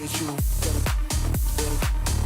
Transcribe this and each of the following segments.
get you, gotta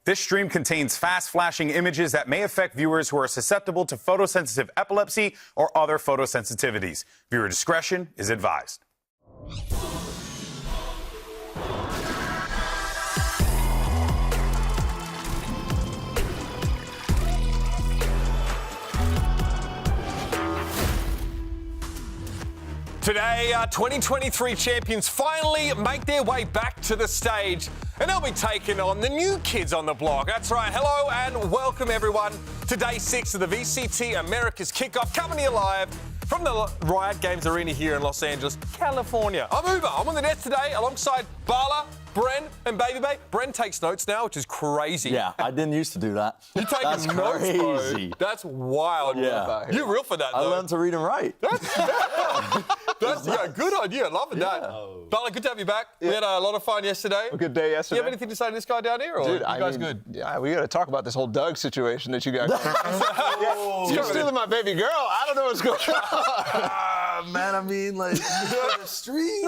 This stream contains fast-flashing images that may affect viewers who are susceptible to photosensitive epilepsy or other photosensitivities. Viewer discretion is advised. Today, our 2023 champions finally make their way back to the stage, and they'll be taking on the new kids on the block. That's right. Hello and welcome, everyone, to Day 6 of the VCT Americas Kickoff, coming to you live from the Riot Games Arena here in Los Angeles, California. I'm Uber. I'm on the net today alongside Bala, Bren, and Baby Bay. Bren takes notes now, which is crazy. Yeah, I didn't used to do that. You take notes, crazy. bro. That's wild. Yeah. You're real for that, though. I learned to read and write. That's good idea. Loving that. Bala, good to have you back. Yeah. We had a lot of fun yesterday. A good day yesterday. Do you have anything to say to this guy down here? Or Dude, you guys good? Yeah, we got to talk about this whole Doug situation that you got. You're stealing my baby girl. I don't know what's going on. Man, I mean, like, the street.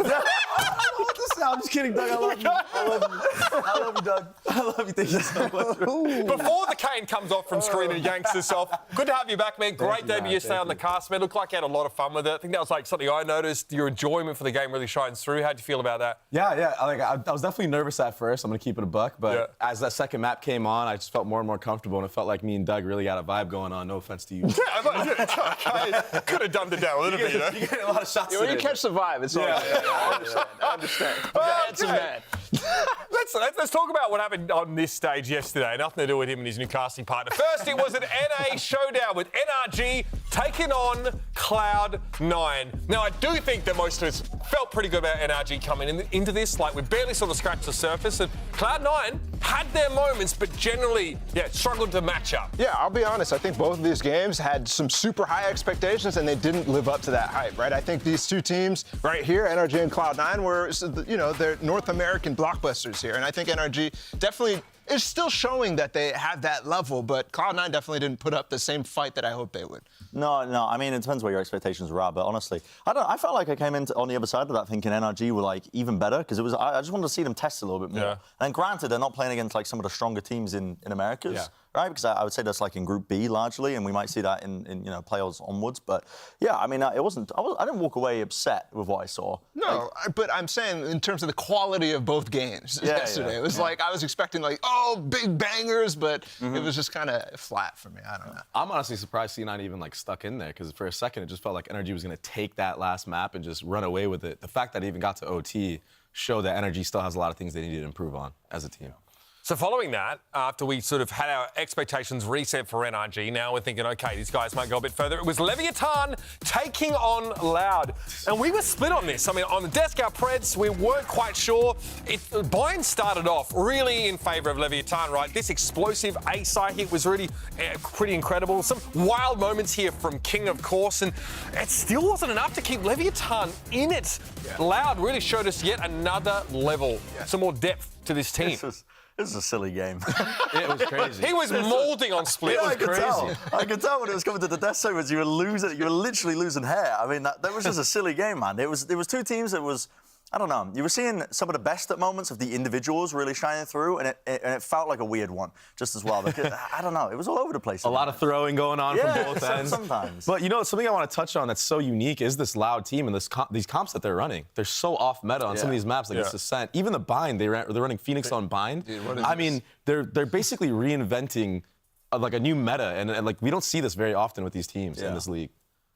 I'm just kidding, Doug. I love you. I love you. I love you, Doug. I love you. Thank you so much. Before the cane comes off from screen and yanks us off, good to have you back, man. Great debut yesterday on the cast, man. Looked like you had a lot of fun with it. I think that was like something I noticed. Your enjoyment for the game really shines through. How'd you feel about that? Yeah. I was definitely nervous at first. I'm going to keep it a buck. But as that second map came on, I just felt more and more comfortable. And it felt like me and Doug really got a vibe going on. No offense to you. Could have dumbed it down a little bit, you know? You get a lot of shots When you catch the vibe, it's all right. I understand. Okay. Let's talk about what happened on this stage yesterday. Nothing to do with him and his new casting partner. First, it was an NA showdown with NRG taking on Cloud9. Now, I do think that most of us felt pretty good about NRG coming into this. Like, we barely sort of scratched the surface. And Cloud9 had their moments, but generally, struggled to match up. Yeah, I'll be honest. I think both of these games had some super high expectations, and they didn't live up to that hype, right? I think these two teams right here, NRG and Cloud9, were, they're North American blockbusters here. And I think NRG definitely is still showing that they have that level, but Cloud9 definitely didn't put up the same fight that I hoped they would. No. I mean, it depends what your expectations were, but honestly, I felt like I came in on the other side of that thinking NRG were like even better because it was. I just wanted to see them test a little bit more. Yeah. And granted, they're not playing against like some of the stronger teams in Americas. Yeah. Right, because I would say that's like in Group B largely, and we might see that in playoffs onwards. But yeah, I mean, it wasn't. I didn't walk away upset with what I saw. No, but I'm saying in terms of the quality of both games yesterday, it was like I was expecting like big bangers, but it was just kind of flat for me. I don't know. I'm honestly surprised C9 even like stuck in there because for a second it just felt like NRG was going to take that last map and just run away with it. The fact that it even got to OT showed that NRG still has a lot of things they need to improve on as a team. So following that, after we sort of had our expectations reset for NRG, now we're thinking, OK, these guys might go a bit further. It was Leviathan taking on Loud. And we were split on this. I mean, on the desk, our Preds, we weren't quite sure. Bayern started off really in favour of Leviathan, right? This explosive A-side hit was really pretty incredible. Some wild moments here from King, of course, and it still wasn't enough to keep Leviathan in it. Yeah. Loud really showed us yet another level, some more depth to this team. This is a silly game. It was crazy. He was moulding on Split. Yeah, I It was could crazy. tell. I could tell when it was coming to the death segments, you were literally losing hair. I mean, that was just a silly game, man. There was two teams that was, I don't know. You were seeing some of the best at moments of the individuals really shining through, and it felt like a weird one just as well. Because, I don't know. It was all over the place. A lot of throwing going on from both ends. Sometimes. But something I want to touch on that's so unique is this Loud team and these comps that they're running. They're so off meta on some of these maps, like this Ascent. Even the Bind, they're running Phoenix on Bind. Dude, I mean, they're basically reinventing like a new meta, and like we don't see this very often with these teams in this league.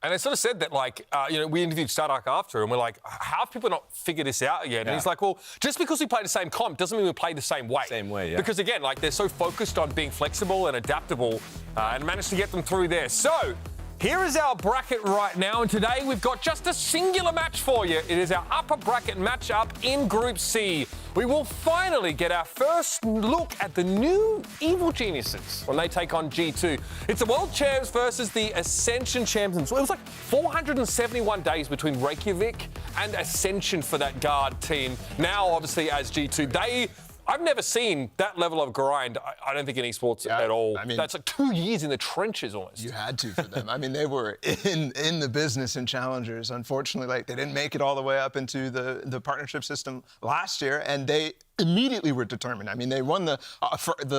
And they sort of said that, like, we interviewed Stardark after, and we're like, how have people not figured this out yet? And he's like, well, just because we play the same comp doesn't mean we play the same way. Same way, yeah. Because, again, like, they're so focused on being flexible and adaptable and managed to get them through there. So, here is our bracket right now, and today we've got just a singular match for you. It is our upper bracket matchup in Group C. We will finally get our first look at the new Evil Geniuses when they take on G2. It's the World Champs versus the Ascension Champions. It was like 471 days between Reykjavik and Ascension for that guard team. Now, obviously, as G2, I've never seen that level of grind, I don't think, in esports at all. I mean, that's like 2 years in the trenches almost. You had to for them. I mean, they were in the business in challengers. Unfortunately, like, they didn't make it all the way up into the partnership system last year, and they immediately were determined. I mean, they won the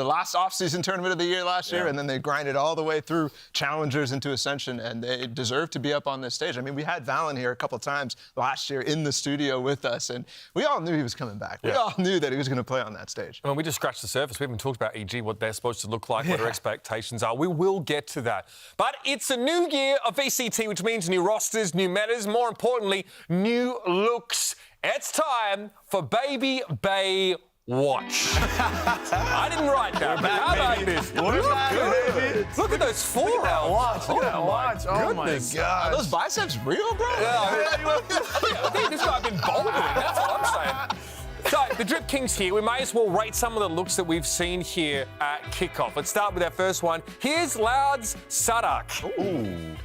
last off-season tournament of the year last year, and then they grinded all the way through challengers into Ascension, and they deserve to be up on this stage. I mean, we had Valen here a couple times last year in the studio with us, and we all knew he was coming back. We all knew that he was going to play on that stage. I mean, we just scratched the surface. We haven't talked about EG, what they're supposed to look like, what our expectations are. We will get to that. But it's a new year of VCT, which means new rosters, new metas, more importantly, new looks. It's time for Baby Bay Watch. I didn't write that. How about this? Look at those forearms. Look at that watch. Oh my God. Are those biceps real, bro? I think this guy's been bouldering. That's what I'm saying. So, the Drip King's here. We may as well rate some of the looks that we've seen here at Kickoff. Let's start with our first one. Here's Loud's Sadak. Ooh.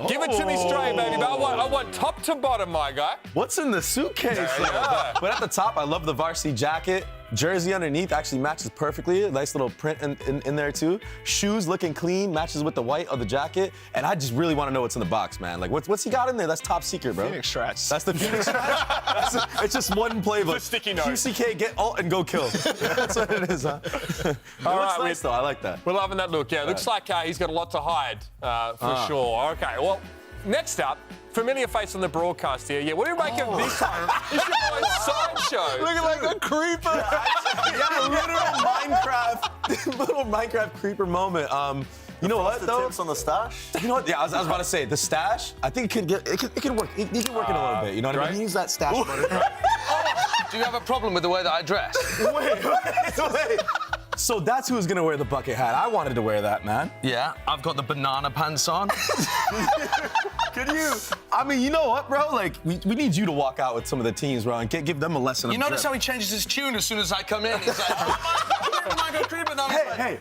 Give it to me straight, baby. But I want top to bottom, my guy. What's in the suitcase? But at the top, I love the varsity jacket. Jersey underneath actually matches perfectly. A nice little print in there too. Shoes looking clean, matches with the white of the jacket. And I just really want to know what's in the box, man. Like, what's he got in there? That's top secret, bro. Phoenix strats. That's the Phoenix strats? It's just one playbook. It's a sticky note. QCK, get ult and go kill. That's what it is, huh? All right, nice, though. I like that. We're loving that look. Yeah, looks like he's got a lot to hide, for sure. Okay, well, next up, familiar face on the broadcast here. Yeah, what do you make of this one? It's your boy Sideshow. Looking like a creeper. Little Minecraft creeper moment. You know what, though? Tips on the stash? You know what? Yeah, I was about to say, the stash, I think it can work. He can work in a little bit, you know what I mean? He needs that stash money. Do you have a problem with the way that I dress? Wait. So that's who's gonna wear the bucket hat. I wanted to wear that, man. Yeah, I've got the banana pants on. Could you? I mean, you know what, bro? Like, we need you to walk out with some of the teams, bro, and give them a lesson of You notice drip. how he changes his tune as soon as I come in? He's like,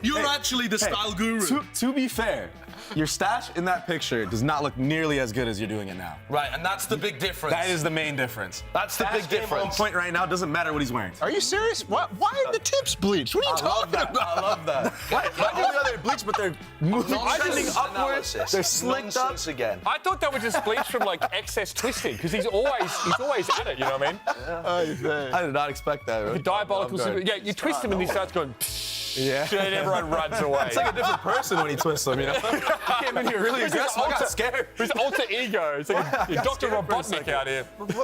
you're actually the style guru. To be fair, your stash in that picture does not look nearly as good as you're doing it now. Right, and that's the big difference. That is the main difference. That's the big difference. On point right now, doesn't matter what he's wearing. Are you serious? Why are the tips bleached? What are you talking about? I love that. Not only are they bleached, but they're moving, trending upwards. They're slicked up. Again. I thought that was just bleached from like excess twisting because he's always at it. You know what I mean? I did not expect that. Bro. The diabolical. Yeah, you twist him and he starts going. Yeah. And everyone runs away. It's like a different person when he twists them, you know? He came in here really aggressive. I got scared. His alter ego. It's like Dr. Robotnik out here.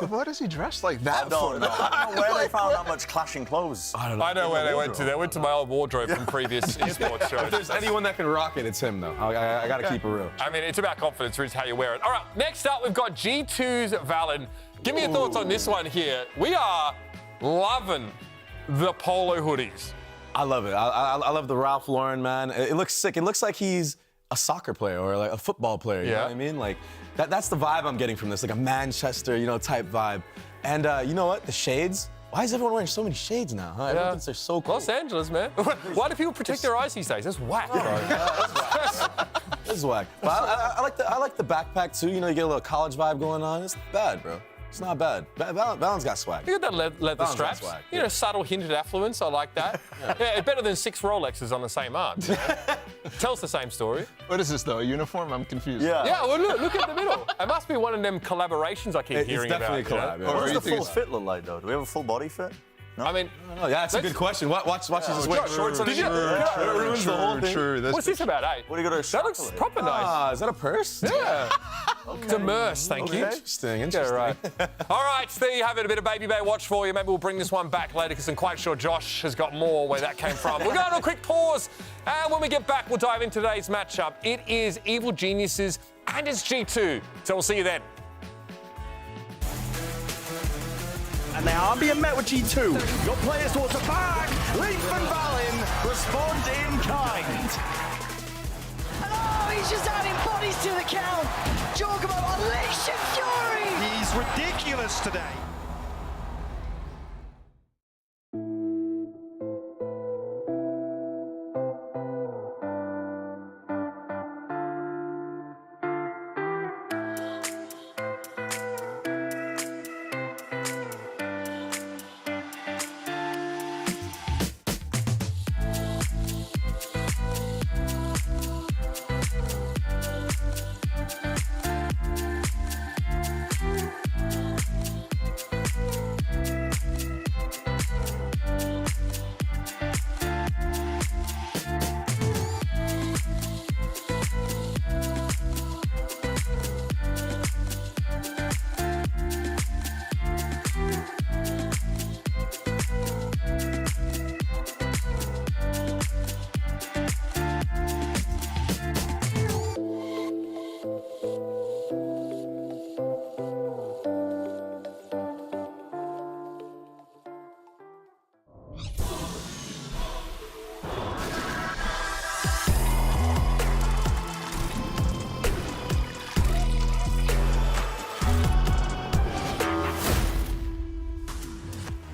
What is he dressed like that I don't know where they found that much clashing clothes. I know where they went to. They went to my old wardrobe from previous esports shows. If there's anyone that can rock it, it's him, though. I got to keep it real. I mean, it's about confidence, it's how you wear it. All right, next up, we've got G2's Valen. Give me your thoughts on this one here. We are loving the polo hoodies. I love it. I love the Ralph Lauren, man. It looks sick. It looks like he's a soccer player or like a football player. You know what I mean? Like that's the vibe I'm getting from this, like a Manchester, type vibe. And you know what? The shades. Why is everyone wearing so many shades now? Huh? Everyone thinks they're so cool. Los Angeles, man. Why do people protect their eyes these days? That's whack, bro. This is whack. But I like the backpack too. You get a little college vibe going on. It's bad, bro. It's not bad. Valorant's got swag. You got that leather Valorant's got straps. swag, You know, subtle hint at affluence. I like that. Yeah, better than 6 Rolexes on the same arm. You know? Tells the same story. What is this, though? A uniform? I'm confused. Yeah. Yeah, well, look at the middle. It must be one of them collaborations I keep hearing about. It's definitely a collab. You Yeah. What does you the think full it's- fit look like, though? Do we have a full body fit? know? I mean, Oh, yeah, that's a good question. Watch this wait. Shorts on Did the you? It ruins the whole thing. True. what's this about, eh? What do you got to That looks proper nice. Ah, is that a purse? Yeah. It's a merce, thank you. Interesting. Yeah, Interesting. right. All right, there you have it. A bit of Baby Bay watch for you. Maybe we'll bring this one back later because I'm quite sure Josh has got more where that came from. We're going to a quick pause. And when we get back, we'll dive into today's matchup. It is Evil Geniuses and it's G2. So we'll see you then. And they are being met with G2. Your players towards the back. Leaf and Valin respond in kind. Oh, he's just adding bodies to the count. Jorgamo unleashing fury. He's ridiculous today.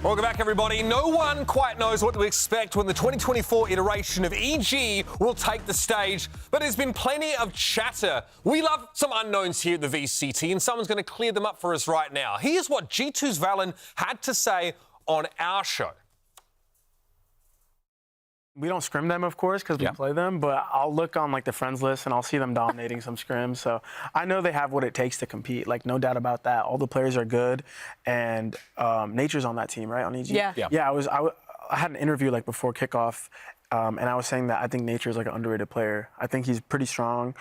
Welcome back, everybody. No one quite knows what to expect when the 2024 iteration of EG will take the stage, but there's been plenty of chatter. We love some unknowns here at the VCT, and someone's going to clear them up for us right now. Here's what G2's Valin had to say on our show. We don't scrim them, of course, because we play them, but I'll look on like the friends list and I'll see them dominating some scrims. So I know they have what it takes to compete. Like, no doubt about that. All the players are good, and Nature's on that team, right? On EG. Yeah. Yeah. I had an interview like before kickoff, and I was saying that I think Nature is like an underrated player. I think he's pretty strong.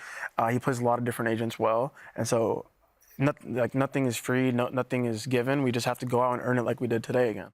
He plays a lot of different agents well, and so nothing is free, nothing is given. We just have to go out and earn it like we did today again.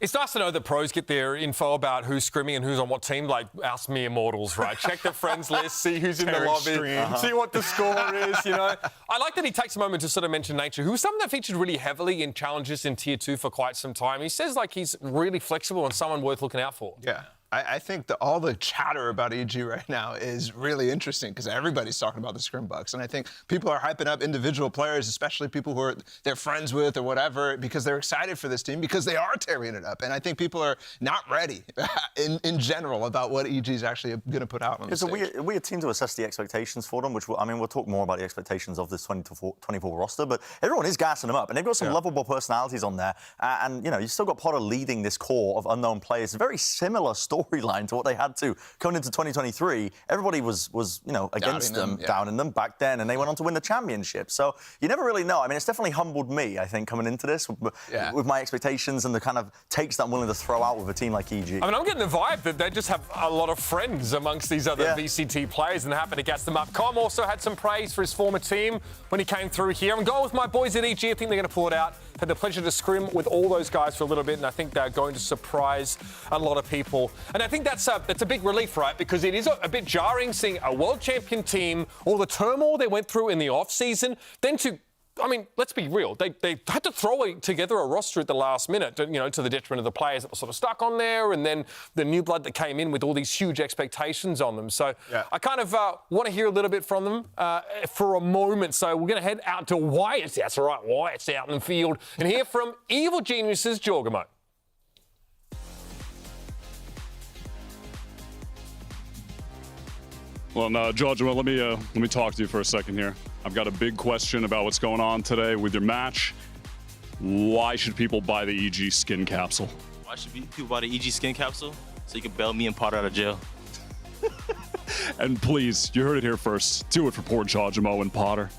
It's nice to know that pros get their info about who's scrimming and who's on what team, like us mere mortals, right? Check the friends list, see who's in the lobby, see what the score is, you know. I like that he takes a moment to sort of mention Nature, who was someone that featured really heavily in challenges in Tier 2 for quite some time. He says like he's really flexible and someone worth looking out for. Yeah. I think that all the chatter about EG right now is really interesting because everybody's talking about the scrim bucks. And I think people are hyping up individual players, especially people who they're friends with or whatever, because they're excited for this team because they are tearing it up. And I think people are not ready in general about what EG is actually going to put out on the stage. It's a weird team to assess the expectations for them, which, we'll talk more about the expectations of this 2024 roster, but everyone is gassing them up. And they've got some lovable personalities on there. And, you've still got Potter leading this core of unknown players. Very similar storyline to what they had to coming into 2023. Everybody was against them, downing them back then, and they went on to win the championship. So you never really know. It's definitely humbled me, I think, coming into this with my expectations and the kind of takes that I'm willing to throw out with a team like EG. I'm getting the vibe that they just have a lot of friends amongst these other VCT players and they're happy to gas them up. Com also had some praise for his former team when he came through here. I'm going with my boys at EG. I think they're going to pull it out. Had the pleasure to scrim with all those guys for a little bit, and I think they're going to surprise a lot of people. And I think that's a big relief, right? Because it is a bit jarring seeing a world champion team, all the turmoil they went through in the off-season, then let's be real. They had to throw together a roster at the last minute, to the detriment of the players that were sort of stuck on there, and then the new blood that came in with all these huge expectations on them. So I kind of want to hear a little bit from them for a moment. So we're going to head out to Wyatt. That's all right, Wyatt's out in the field, and hear from Evil Geniuses Jorgamo. Well, no, George, well, let me talk to you for a second here. I've got a big question about what's going on today with your match. Why should people buy the EG skin capsule? Why should people buy the EG skin capsule? So you can bail me and Potter out of jail. And please, you heard it here first. Do it for poor Jajamo and Potter.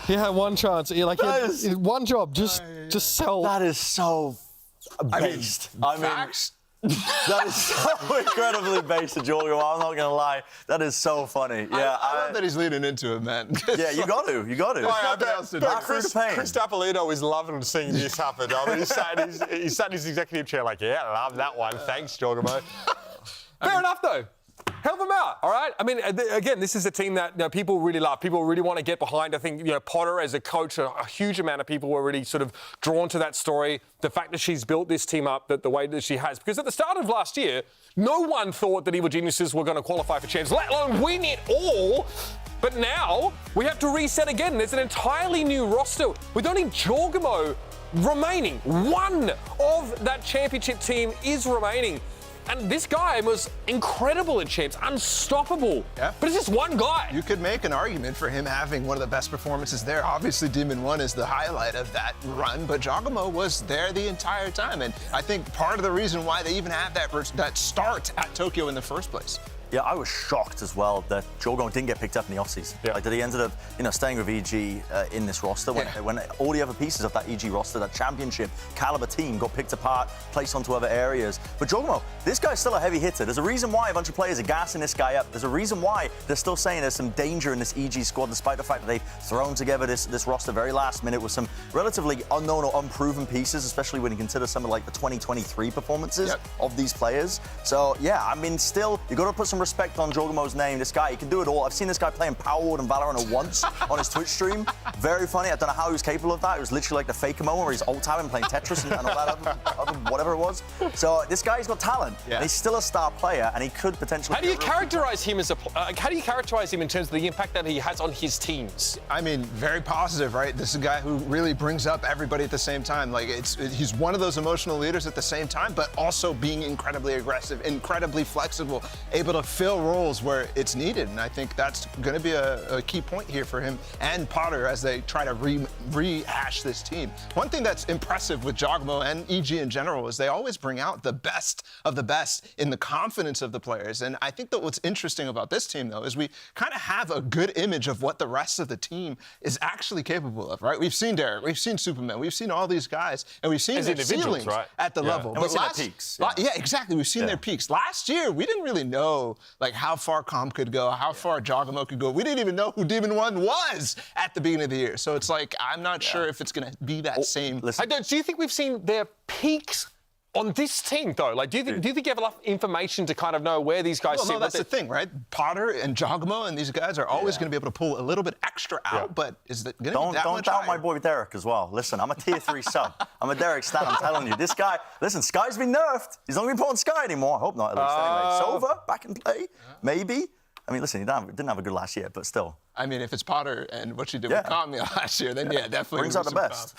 He had one chance. He had one job. Just sell. That is so based. Facts. That is so incredibly based to Jorgo. I'm not gonna lie. That is so funny. Yeah, I love that he's leaning into it, man. Yeah, you got to. I bet Chris Payne. Chris Appolito is loving seeing this happen. I mean, he sat in his executive chair like, yeah, I love that one. Thanks, Jorgamo. Fair enough, though. Help them out, all right? I mean, again, this is a team that people really love. People really want to get behind. I think, Potter as a coach, a huge amount of people were really sort of drawn to that story. The fact that she's built this team up the way that she has. Because at the start of last year, no one thought that Evil Geniuses were going to qualify for champs, let alone win it all. But now we have to reset again. There's an entirely new roster with only Jorgamo remaining. One of that championship team is remaining. And this guy was incredible at champs, unstoppable. Yeah. But it's just one guy. You could make an argument for him having one of the best performances there. Obviously, Demon 1 is the highlight of that run, but Jogamo was there the entire time. And I think part of the reason why they even had that start at Tokyo in the first place. Yeah, I was shocked as well that Jorgo didn't get picked up in the offseason. Yeah. Like that he ended up, staying with EG in this roster when all the other pieces of that EG roster, that championship caliber team, got picked apart, placed onto other areas. But Jorgo, this guy's still a heavy hitter. There's a reason why a bunch of players are gassing this guy up. There's a reason why they're still saying there's some danger in this EG squad, despite the fact that they've thrown together this roster very last minute with some relatively unknown or unproven pieces, especially when you consider some of like the 2023 performances of these players. So yeah, I mean, still, you got to put some respect on Jorgamo's name. This guy, he can do it all. I've seen this guy playing Power Word and Valorant once on his Twitch stream. Very funny. I don't know how he was capable of that. It was literally like the faker moment where he's alt-tabbing, playing Tetris and all that other whatever it was. So this guy's got talent. Yeah. And he's still a star player, and he could potentially. How do you characterize him as how do you characterize him in terms of the impact that he has on his teams? I mean, very positive, right? This is a guy who really brings up everybody at the same time. Like he's one of those emotional leaders at the same time, but also being incredibly aggressive, incredibly flexible, able to fill roles where it's needed. And I think that's going to be a key point here for him and Potter as they try to rehash this team. One thing that's impressive with Jogamo and EG in general is they always bring out the best of the best in the confidence of the players. And I think that what's interesting about this team, though, is we kind of have a good image of what the rest of the team is actually capable of, right? We've seen Derek, we've seen Superman, we've seen all these guys, and we've seen their ceilings at the level. And we've seen their peaks. Yeah, exactly. We've seen their peaks. Last year, we didn't really know like how far Com could go, how far Jogamo could go. We didn't even know who Demon 1 was at the beginning of the year. So it's like, I'm not sure if it's going to be that same. Do you think we've seen their peaks on this team, though? Like, do you think you have enough information to kind of know where these guys sit? No, that's the thing, right? Potter and Jogamo and these guys are always going to be able to pull a little bit extra out, but is it going to be that Don't much doubt higher? my boy Derek as well. Listen, I'm a tier 3 sub. I'm a Derek stan, I'm telling you. This guy, listen, Sky's been nerfed. He's not going to be put on Sky anymore. I hope not, at least. Anyway, Sova, back in play, maybe. I mean, listen, he didn't have a good last year, but still. I mean, if it's Potter and what she did with Kami last year, then definitely. Brings out the best.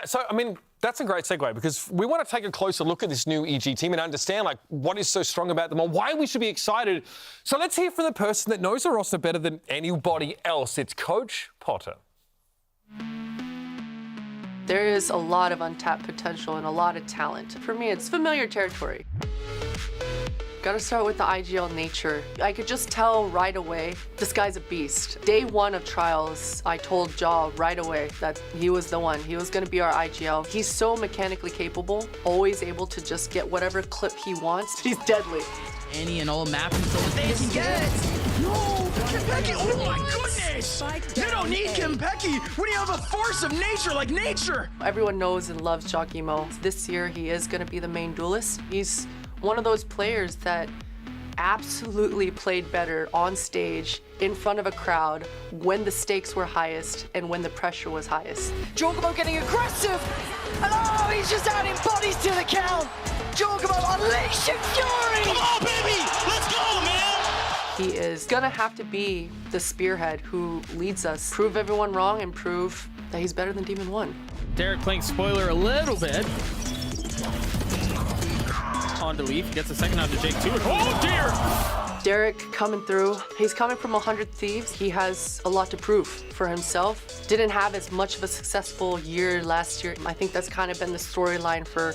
So, I mean, that's a great segue because we want to take a closer look at this new EG team and understand, like, what is so strong about them and why we should be excited. So let's hear from the person that knows the roster better than anybody else. It's Coach Potter. There is a lot of untapped potential and a lot of talent. For me, it's familiar territory. Gotta start with the IGL nature. I could just tell right away, this guy's a beast. Day 1 of trials, I told Jaw right away that he was the one. He was gonna be our IGL. He's so mechanically capable, always able to just get whatever clip he wants. He's deadly. Any and all map control that they can get. No, Kempeki, oh my goodness! You don't need Kempeki when you have a force of nature like nature! Everyone knows and loves Jogimo. This year, he is gonna be the main duelist. He's one of those players that absolutely played better on stage in front of a crowd when the stakes were highest and when the pressure was highest. Jorgamo getting aggressive, and oh, he's just adding bodies to the count. Jorgamo unleashing fury. Come on, baby, let's go, man. He is gonna have to be the spearhead who leads us, prove everyone wrong and prove that he's better than Demon 1. Derek playing spoiler a little bit. onto Leaf. He gets a second onto Jake too. Oh dear! Derek coming through. He's coming from 100 Thieves. He has a lot to prove for himself. Didn't have as much of a successful year last year. I think that's kind of been the storyline for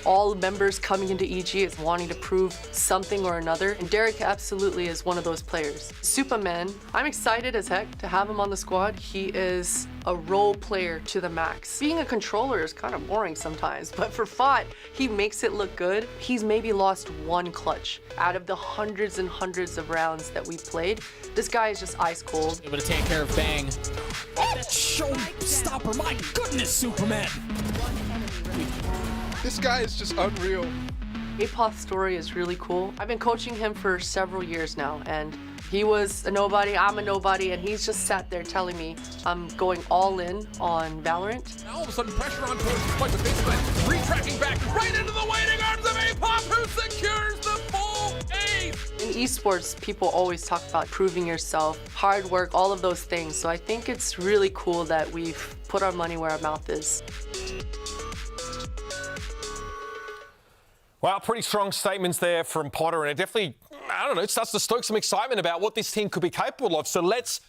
all members coming into EG, is wanting to prove something or another. And Derek absolutely is one of those players. Superman, I'm excited as heck to have him on the squad. He is a role player to the max. Being a controller is kind of boring sometimes, but for FOT, he makes it look good. He's maybe lost one clutch out of the hundreds and hundreds of rounds that we've played. This guy is just ice cold. Able to take care of Bang. Oh, that showstopper! My goodness, Superman! This guy is just unreal. VALORANT's story is really cool. I've been coaching him for several years now, and he was a nobody, I'm a nobody, and he's just sat there telling me I'm going all in on VALORANT. All of a sudden, pressure on towards the point of this, retracking back right into the waiting arms of VALORANT, who secures the full ace. In esports, people always talk about proving yourself, hard work, all of those things. So I think it's really cool that we've put our money where our mouth is. Well, pretty strong statements there from Potter, and it definitely, I don't know, it starts to stoke some excitement about what this team could be capable of. So let's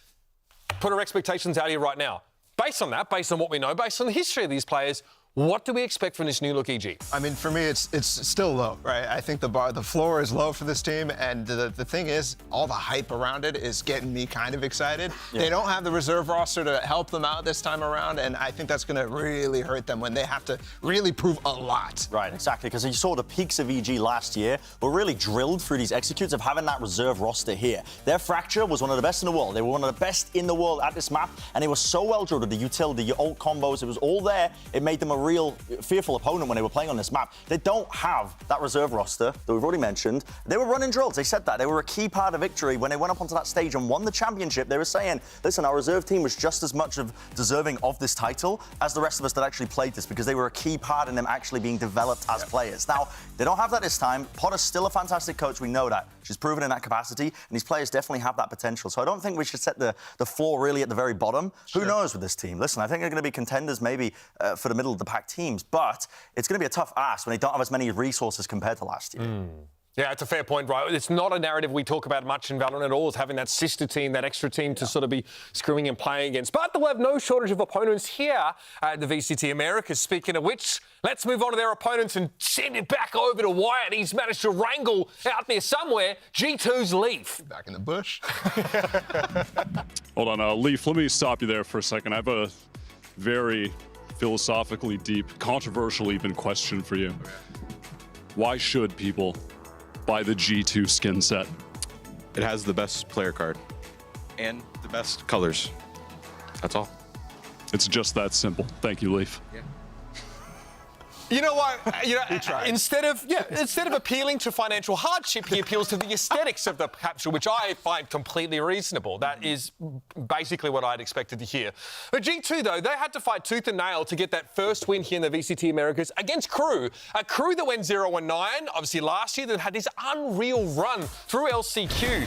put our expectations out here right now. Based on that, based on what we know, based on the history of these players, what do we expect from this new look EG? I mean, for me, it's still low, right? I think the floor is low for this team, and the thing is, all the hype around it is getting me kind of excited. Yeah. They don't have the reserve roster to help them out this time around, and I think that's going to really hurt them when they have to really prove a lot. Right, exactly, because you saw the peaks of EG last year were really drilled through these executes of having that reserve roster here. Their fracture was one of the best in the world. They were one of the best in the world at this map, and they were so well drilled with the utility, your ult combos, it was all there. It made them a real fearful opponent when they were playing on this map. They don't have that reserve roster that we've already mentioned. They were running drills. They said that. They were a key part of victory. When they went up onto that stage and won the championship, they were saying, listen, our reserve team was just as much of deserving of this title as the rest of us that actually played this, because they were a key part in them actually being developed as players. Now, they don't have that this time. Potter's still a fantastic coach. We know that. She's proven in that capacity, and these players definitely have that potential. So I don't think we should set the floor really at the very bottom. Sure. Who knows with this team? Listen, I think they're going to be contenders maybe for the middle of the pack teams, but it's going to be a tough ask when they don't have as many resources compared to last year. Yeah, it's a fair point, right? It's not a narrative we talk about much in VALORANT at all, is having that sister team, that extra team to sort of be screwing and playing against. But they'll have no shortage of opponents here at the VCT Americas. Speaking of which, let's move on to their opponents and send it back over to Wyatt. He's managed to wrangle out there somewhere G2's Leaf. Back in the bush. Hold on, Leaf, let me stop you there for a second. I have a very philosophically deep, controversial even question for you. Why should people buy the G2 skin set? It has the best player card and the best colors. That's all. It's just that simple. Thank you, Leaf. Yeah. You know what? Instead of appealing to financial hardship, he appeals to the aesthetics of the capsule, which I find completely reasonable. That is basically what I'd expected to hear. But G2, though, they had to fight tooth and nail to get that first win here in the VCT Americas against Crew. A Crew that went 0-9, obviously last year, that had this unreal run through LCQ.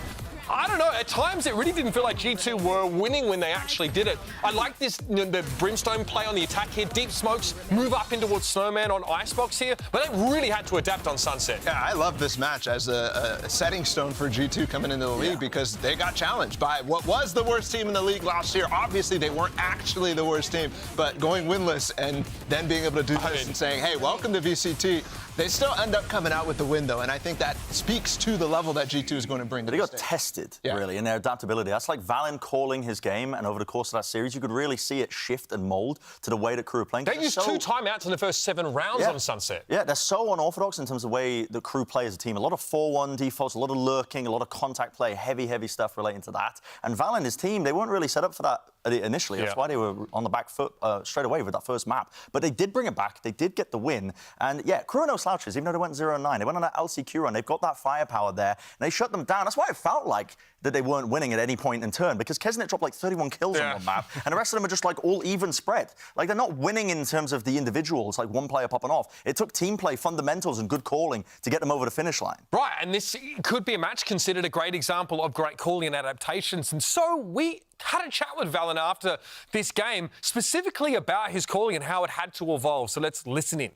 I don't know, at times it really didn't feel like G2 were winning when they actually did it. I like this, the Brimstone play on the attack here, deep smokes, move up in towards Snowman on Icebox here, but they really had to adapt on Sunset. Yeah, I love this match as a setting stone for G2 coming into the league because they got challenged by what was the worst team in the league last year. Obviously, they weren't actually the worst team, but going winless and then being able to do this and saying, hey, welcome to VCT, they still end up coming out with the win, though, and I think that speaks to the level that G2 is going to bring to They the got tested, really, in their adaptability. That's like Valen calling his game, and over the course of that series, you could really see it shift and mold to the way that Crew are playing. They used 2 timeouts in the first 7 rounds on Sunset. Yeah, they're so unorthodox in terms of the way the Crew play as a team. A lot of 4-1 defaults, a lot of lurking, a lot of contact play, heavy stuff relating to that. And Valen and his team, they weren't really set up for that initially. That's why they were on the back foot straight away with that first map. But they did bring it back. They did get the win. And yeah, Crew are no slouches, even though they went 0-9. They went on that LCQ run. They've got that firepower there. And they shut them down. That's why it felt like that they weren't winning at any point in turn, because Kesnet dropped like 31 kills on one map, and the rest of them are just like all even spread. Like they're not winning in terms of the individuals, like one player popping off. It took team play, fundamentals, and good calling to get them over the finish line. Right, and this could be a match considered a great example of great calling and adaptations. And so we had a chat with Valen after this game, specifically about his calling and how it had to evolve. So let's listen in.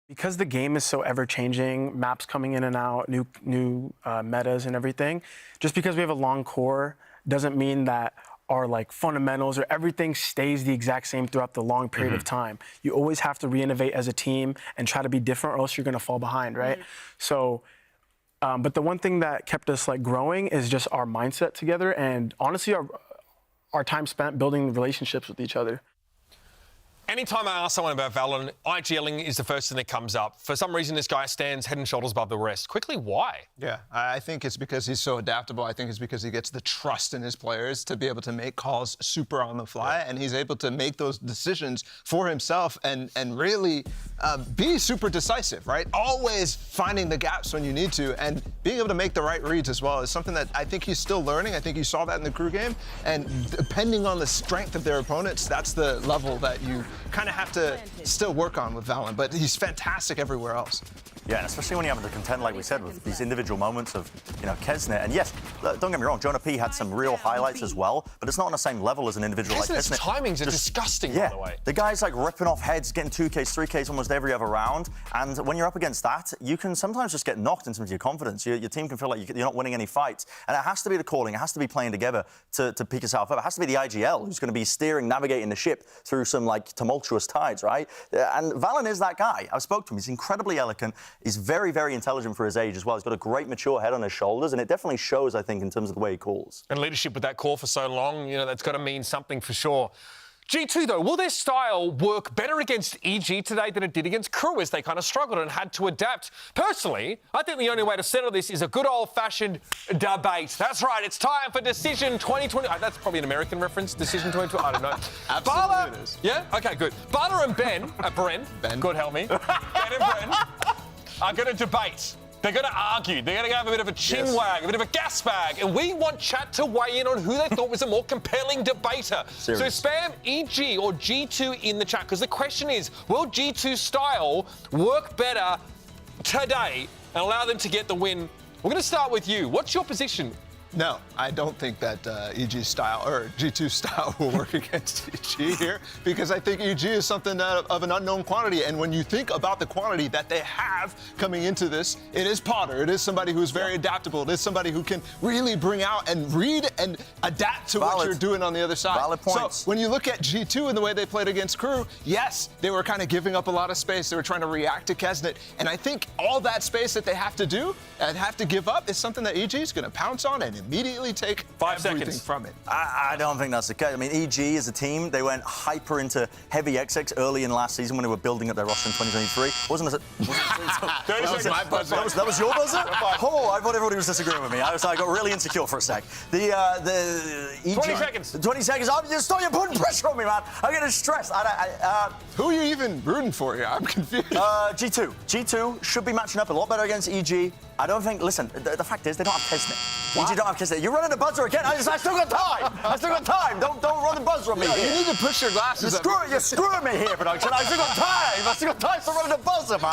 Because the game is so ever-changing, maps coming in and out, new metas and everything, just because we have a long core doesn't mean that our like fundamentals or everything stays the exact same throughout the long period of time. You always have to re-innovate as a team and try to be different, or else you're gonna fall behind, right? So, but the one thing that kept us like growing is just our mindset together, and honestly, our time spent building relationships with each other. Anytime I ask someone about VALORANT, IGLing is the first thing that comes up. For some reason, this guy stands head and shoulders above the rest. Quickly, why? Yeah, I think it's because he's so adaptable. I think it's because he gets the trust in his players to be able to make calls super on the fly, and he's able to make those decisions for himself and really be super decisive, right? Always finding the gaps when you need to, and being able to make the right reads as well is something that I think he's still learning. I think you saw that in the crew game, and depending on the strength of their opponents, that's the level that you kind of have to still work on with VALORANT, but he's fantastic everywhere else. Yeah, and especially when you have to contend, like we said, with these individual moments of, Kesnet. And yes, don't get me wrong, Jonah P had some real highlights as well, but it's not on the same level as an individual like Kesnet's Kesnet. timings are disgusting, by the way. The guy's like ripping off heads, getting 2Ks, 3Ks almost every other round. And when you're up against that, you can sometimes just get knocked in terms of your confidence. Your team can feel like you're not winning any fights. And it has to be the calling, it has to be playing together to pick yourself up. It has to be the IGL who's going to be steering, navigating the ship through some like tumultuous tides, right? And VALORANT is that guy. I spoke to him. He's incredibly eloquent. He's very, very intelligent for his age as well. He's got a great mature head on his shoulders, and it definitely shows, I think, in terms of the way he calls. And leadership with that core for so long, that's got to mean something for sure. G2, though, will their style work better against EG today than it did against Crew as they kind of struggled and had to adapt? Personally, I think the only way to settle this is a good old-fashioned debate. That's right, it's time for Decision 2020. That's probably an American reference, Decision 2020. I don't know. Absolutely it is. Yeah? Okay, good. Bala and Ben, God help me, Ben and Bren are going to debate. They're going to argue. They're going to have a bit of a chin wag, a bit of a gas bag. And we want chat to weigh in on who they thought was a more compelling debater. Serious. So spam EG or G2 in the chat, because the question is, will G2's style work better today and allow them to get the win? We're going to start with you. What's your position? No, I don't think that EG's style or G2's style will work against EG here, because I think EG is something of an unknown quantity. And when you think about the quantity that they have coming into this, it is Potter. It is somebody who's very adaptable. It is somebody who can really bring out and read and adapt to what you're doing on the other side. Valid points. So when you look at G2 and the way they played against Crew, yes, they were kind of giving up a lot of space. They were trying to react to Kesnet. And I think all that space that they have to do and have to give up is something that EG is going to pounce on and immediately take 5 everything seconds from it. I don't think that's the case. I mean, EG as a team, they went hyper into heavy XX early in last season when they were building up their roster in 2023. Wasn't it? That was your buzzer? Oh, I thought everybody was disagreeing with me. I got really insecure for a sec. The EG, 20 seconds. 20 seconds. You're putting pressure on me, man. I'm getting stressed. Who are you even rooting for here? I'm confused. G2. G2 should be matching up a lot better against EG. I don't think, listen, the fact is they don't have Kesnet. EG don't have Kesnet. You're running the buzzer again. I still got time. Don't run the buzzer on me. You need to push your glasses up. You're screwing me here, production. I still got time to run the buzzer, man.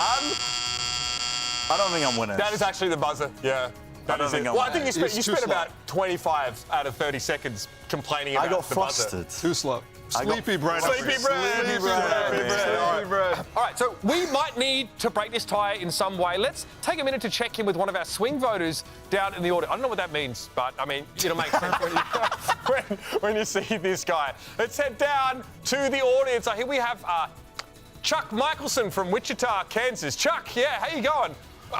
I don't think I'm winning. That is actually the buzzer, yeah. I don't think I'm Well, I think winning. you spent about 25 out of 30 seconds complaining about I got the buzzer. flustered. Too slow. Sleepy bread. Sleepy bread. All right, so we might need to break this tie in some way. Let's take a minute to check in with one of our swing voters down in the audience. I don't know what that means, but I mean, it'll make sense when you see this guy. Let's head down to the audience. Here we have Chuck Michelson from Wichita, Kansas. Chuck, yeah, how you going?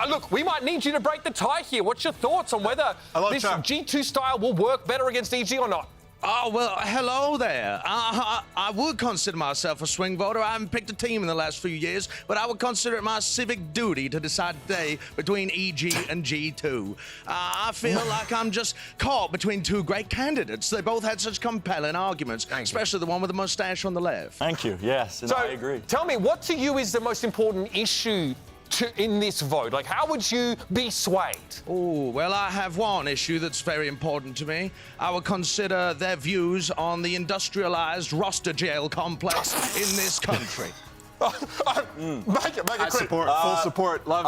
Look, we might need you to break the tie here. What's your thoughts on whether this G2 style will work better against EG or not? Oh, well, hello there. I would consider myself a swing voter. I haven't picked a team in the last few years, but I would consider it my civic duty to decide today between EG and G2. I feel like I'm just caught between two great candidates. They both had such compelling arguments, especially the one with the mustache on the left. Thank you, yes, and I agree. Tell me, what to you is the most important issue in this vote? Like, how would you be swayed? Oh, well, I have one issue that's very important to me. I would consider their views on the industrialized roster jail complex in this country. Make it quick. Support, full support. Love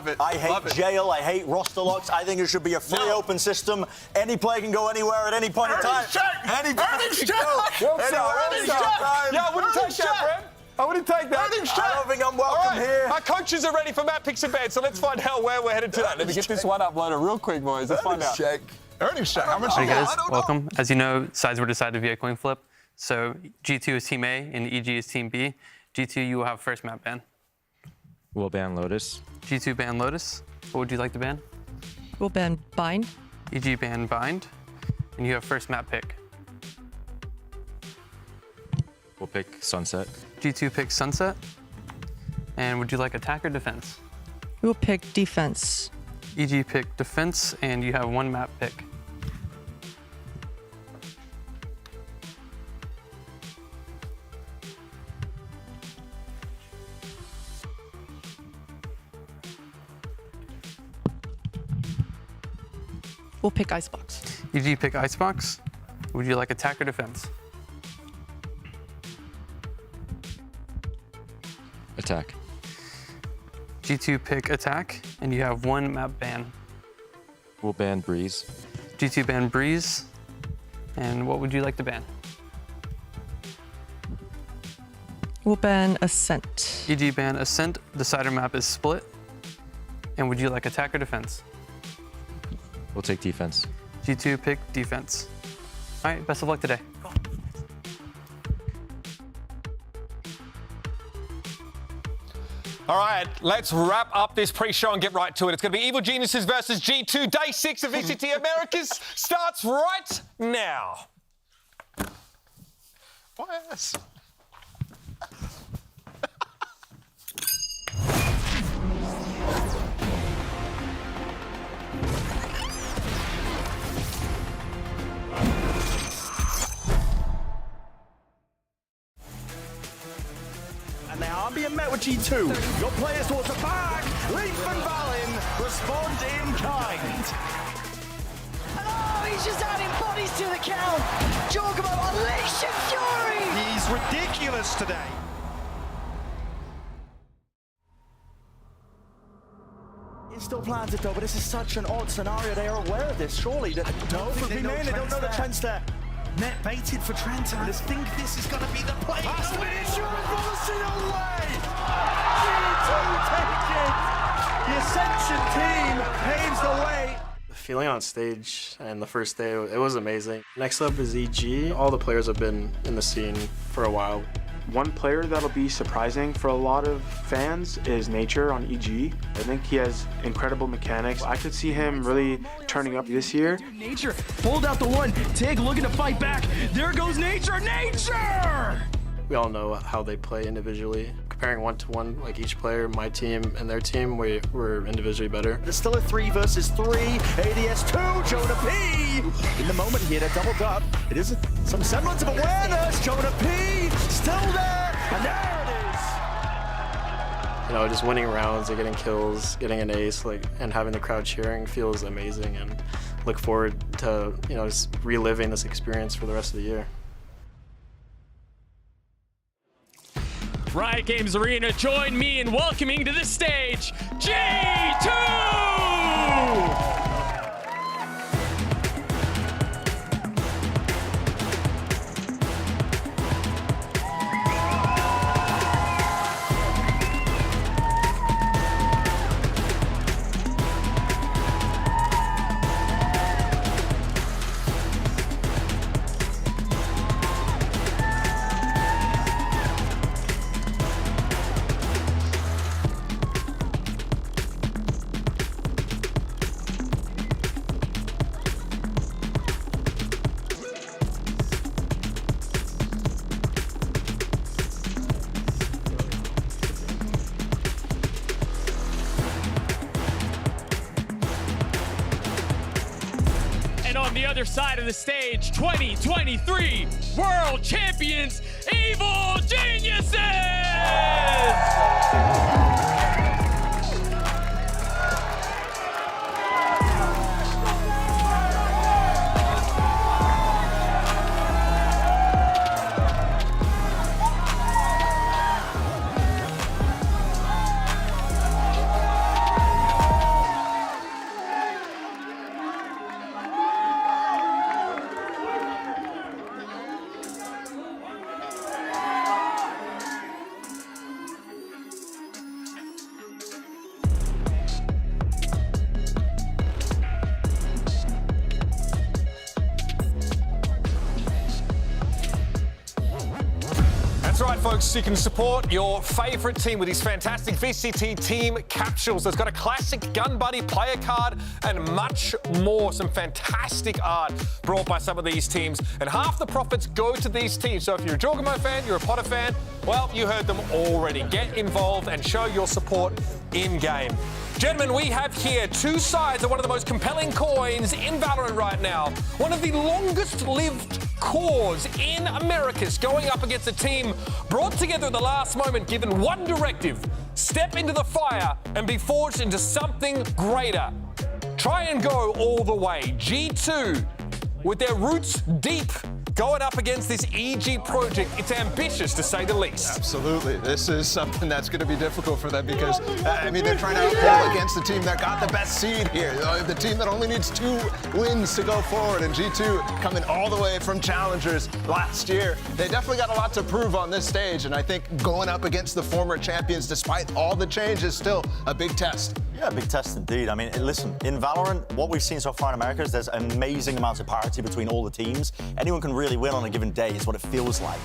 it. I hate jail. I hate roster locks. I think it should be a free, open system. Any player can go anywhere at any point in time. Any player can go anywhere at any time. Yeah, wouldn't take that, Brent. I wouldn't take that. I don't think I'm welcome here. Our coaches are ready for Matt Picks a Bed, so let's find out where we're headed today. Let me get this one uploaded real quick, boys. Let's find out. Check. Earnings check. How much Hi you guys, got? welcome. As you know, sides were decided via coin flip. So G2 is Team A and EG is Team B. G2, you will have first map ban. We'll ban Lotus. G2 ban Lotus. What would you like to ban? We'll ban Bind. EG ban Bind. And you have first map pick. We'll pick Sunset. G2 picks Sunset. And would you like attack or defense? We'll pick Defense. EG pick defense, and you have one map pick. We'll pick Icebox. EG pick Icebox. Would you like attack or defense? Attack. G2 pick attack, and you have one map ban. We'll ban Breeze. G2 ban Breeze, and what would you like to ban? We'll ban Ascent. EG ban Ascent, decider map is split. And would you like attack or defense? We'll take defense. G2 pick defense. All right, best of luck today. All right, let's wrap up this pre-show and get right to it. It's going to be Evil Geniuses versus G2. Day 6 of VCT Americas starts right now. Yes. And they are being met with G2. Your players towards the back. Leaf and Valin respond in kind. And oh, he's just adding bodies to the count. Jorgamo unleashing fury. He's ridiculous today. It's still planted though, but this is such an odd scenario. They are aware of this, surely. They don't know the trends there. Net baited for Trent. I just think this is going to be the play. That's the insurance policy away. G2 take it. The Ascension team paves the way. The feeling on stage and the first day, it was amazing. Next up is EG. All the players have been in the scene for a while. One player that'll be surprising for a lot of fans is Nature on EG. I think he has incredible mechanics. I could see him really turning up this year. Nature pulled out the one. Tig looking to fight back. There goes Nature. Nature! We all know how they play individually. Comparing one-to-one, like each player, my team and their team, we're individually better. There's still a 3 versus 3. ADS 2, Jonah P. In the moment he had a doubled up. It is some semblance of awareness. Jonah P. still there. And there it is. You know, just winning rounds and getting kills, getting an ace, and having the crowd cheering feels amazing, and look forward to, just reliving this experience for the rest of the year. Riot Games Arena, join me in welcoming to the stage, G2! On the other side of the stage, 2023 World Champions, Evil Geniuses! right, folks, you can support your favorite team with these fantastic VCT team capsules. There's got a classic Gun Buddy player card and much more. Some fantastic art brought by some of these teams. And half the profits go to these teams. So if you're a Jorgamo fan, you're a Potter fan, well, you heard them already. Get involved and show your support in-game. Gentlemen, we have here two sides of one of the most compelling coins in Valorant right now. One of the longest-lived cores in Americas going up against a team brought together at the last moment, given one directive: step into the fire and be forged into something greater. Try and go all the way. G2, with their roots deep, going up against this EG project. It's ambitious, to say the least. Absolutely. This is something that's going to be difficult for them because, I mean, they're trying to outpull against the team that got the best seed here. The team that only needs 2 wins to go forward, and G2 coming all the way from challengers last year. They definitely got a lot to prove on this stage, and I think going up against the former champions, despite all the changes, still a big test. Yeah, big test indeed. I mean, listen, in Valorant, what we've seen so far in America is there's amazing amounts of parity between all the teams. Anyone can really win on a given day is what it feels like.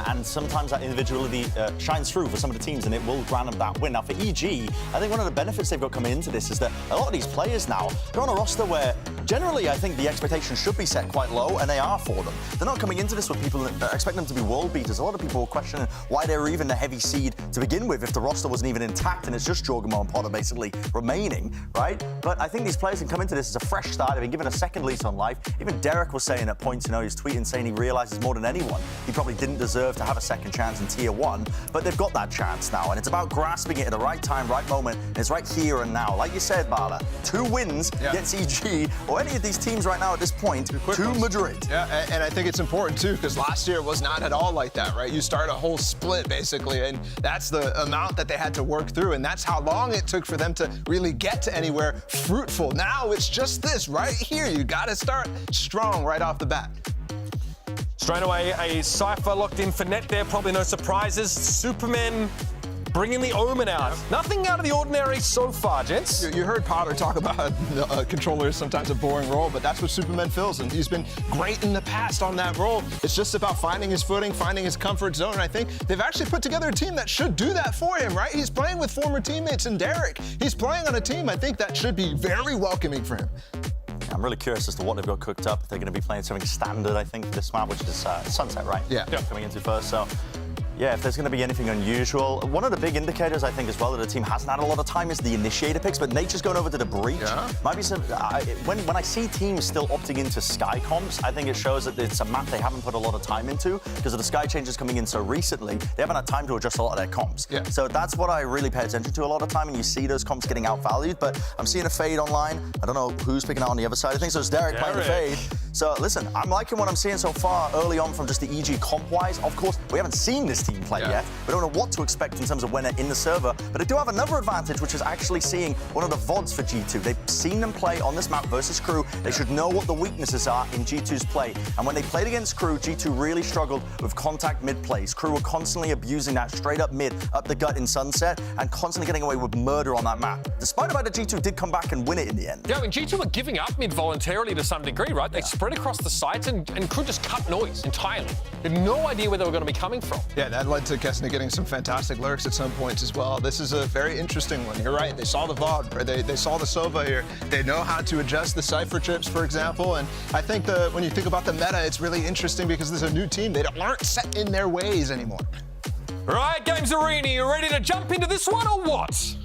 And sometimes that individuality shines through for some of the teams, and it will grant them that win. Now, for EG, I think one of the benefits they've got coming into this is that a lot of these players now, they're on a roster where generally I think the expectations should be set quite low, and they are for them. They're not coming into this with people that expect them to be world beaters. A lot of people were questioning why they were even the heavy seed to begin with if the roster wasn't even intact, and it's just Jorgamo and Potter basically remaining, right? But I think these players can come into this as a fresh start. They've been given a second lease on life. Even Derek was saying at points, he's tweeting saying he realizes more than anyone he probably didn't deserve to have a second chance in Tier 1, but they've got that chance now, and it's about grasping it at the right time, right moment, and it's right here and now. Like you said, Bala, 2 wins gets EG, or any of these teams right now at this point, to Madrid. Yeah, and I think it's important too, because last year was not at all like that, right? You start a whole split, basically, and that's the amount that they had to work through, and that's how long it took for them to really get to anywhere fruitful. Now it's just this right here. You got to start strong right off the bat. Straight away, a Cypher locked in for net there. Probably no surprises. Superman bringing the Omen out. Nothing out of the ordinary so far, gents. You heard Potter talk about controller is sometimes a boring role, but that's what Superman fills, and he's been great in the past on that role. It's just about finding his footing, finding his comfort zone, and I think they've actually put together a team that should do that for him, right? He's playing with former teammates in Derek. He's playing on a team, I think, that should be very welcoming for him. I'm really curious as to what they've got cooked up. They're going to be playing something standard, I think, for this map, which is Sunset, right? Yeah. Coming into first, so... Yeah, if there's going to be anything unusual. One of the big indicators, I think, as well, that the team hasn't had a lot of time is the initiator picks, but Nature's going over to the Breach. Yeah. Might be some... when I see teams still opting into Sky comps, I think it shows that it's a map they haven't put a lot of time into, because of the Sky changes coming in so recently, they haven't had time to adjust a lot of their comps. Yeah. So that's what I really pay attention to a lot of time, and you see those comps getting outvalued, but I'm seeing a fade online. I don't know who's picking out on the other side. I think so it's Derek playing the fade. So listen, I'm liking what I'm seeing so far early on from just the EG comp-wise. Of course, we haven't seen this team play yet. We don't know what to expect in terms of when they're in the server, but they do have another advantage, which is actually seeing one of the VODs for G2. They've seen them play on this map versus Crew. They should know what the weaknesses are in G2's play. And when they played against Crew, G2 really struggled with contact mid plays. Crew were constantly abusing that straight up mid, up the gut in Sunset, and constantly getting away with murder on that map. Despite the fact that G2 did come back and win it in the end. Yeah, I mean, G2 were giving up mid voluntarily to some degree, right? They spread across the sites and Crew just cut noise entirely. They had no idea where they were going to be coming from. Yeah, that led to Kessner getting some fantastic lurks at some points as well. This is a very interesting one. You're right. They saw the VOD, or they saw the Sova here. They know how to adjust the Cypher trips, for example. And I think when you think about the meta, it's really interesting because there's a new team. They aren't set in their ways anymore. Right, Games Arena, you ready to jump into this one or what?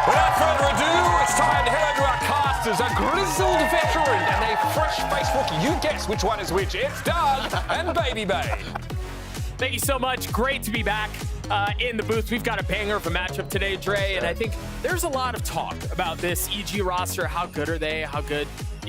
Without further ado, it's time to head over to our casters, a grizzled veteran and a fresh-faced rookie. You guess which one is which. It's Doug and Baby Bay. Thank you so much. Great to be back in the booth. We've got a banger of a matchup today, Dre, and I think there's a lot of talk about this EG roster. How good are they? How good,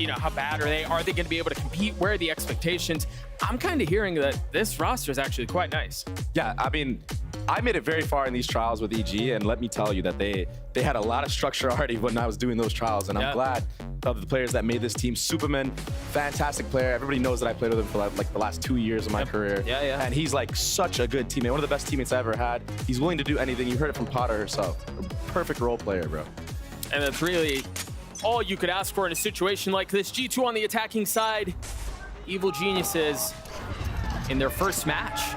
how bad are they? Are they going to be able to compete? Where are the expectations? I'm kind of hearing that this roster is actually quite nice. Yeah, I mean, I made it very far in these trials with EG, and let me tell you that they had a lot of structure already when I was doing those trials, and I'm glad of the players that made this team. Superman, fantastic player. Everybody knows that I played with him for like the last 2 years of my career. Yeah. And he's like such a good teammate, one of the best teammates I ever had. He's willing to do anything. You heard it from Potter herself. A perfect role player, bro. And that's really all you could ask for in a situation like this. G2 on the attacking side. Evil Geniuses in their first match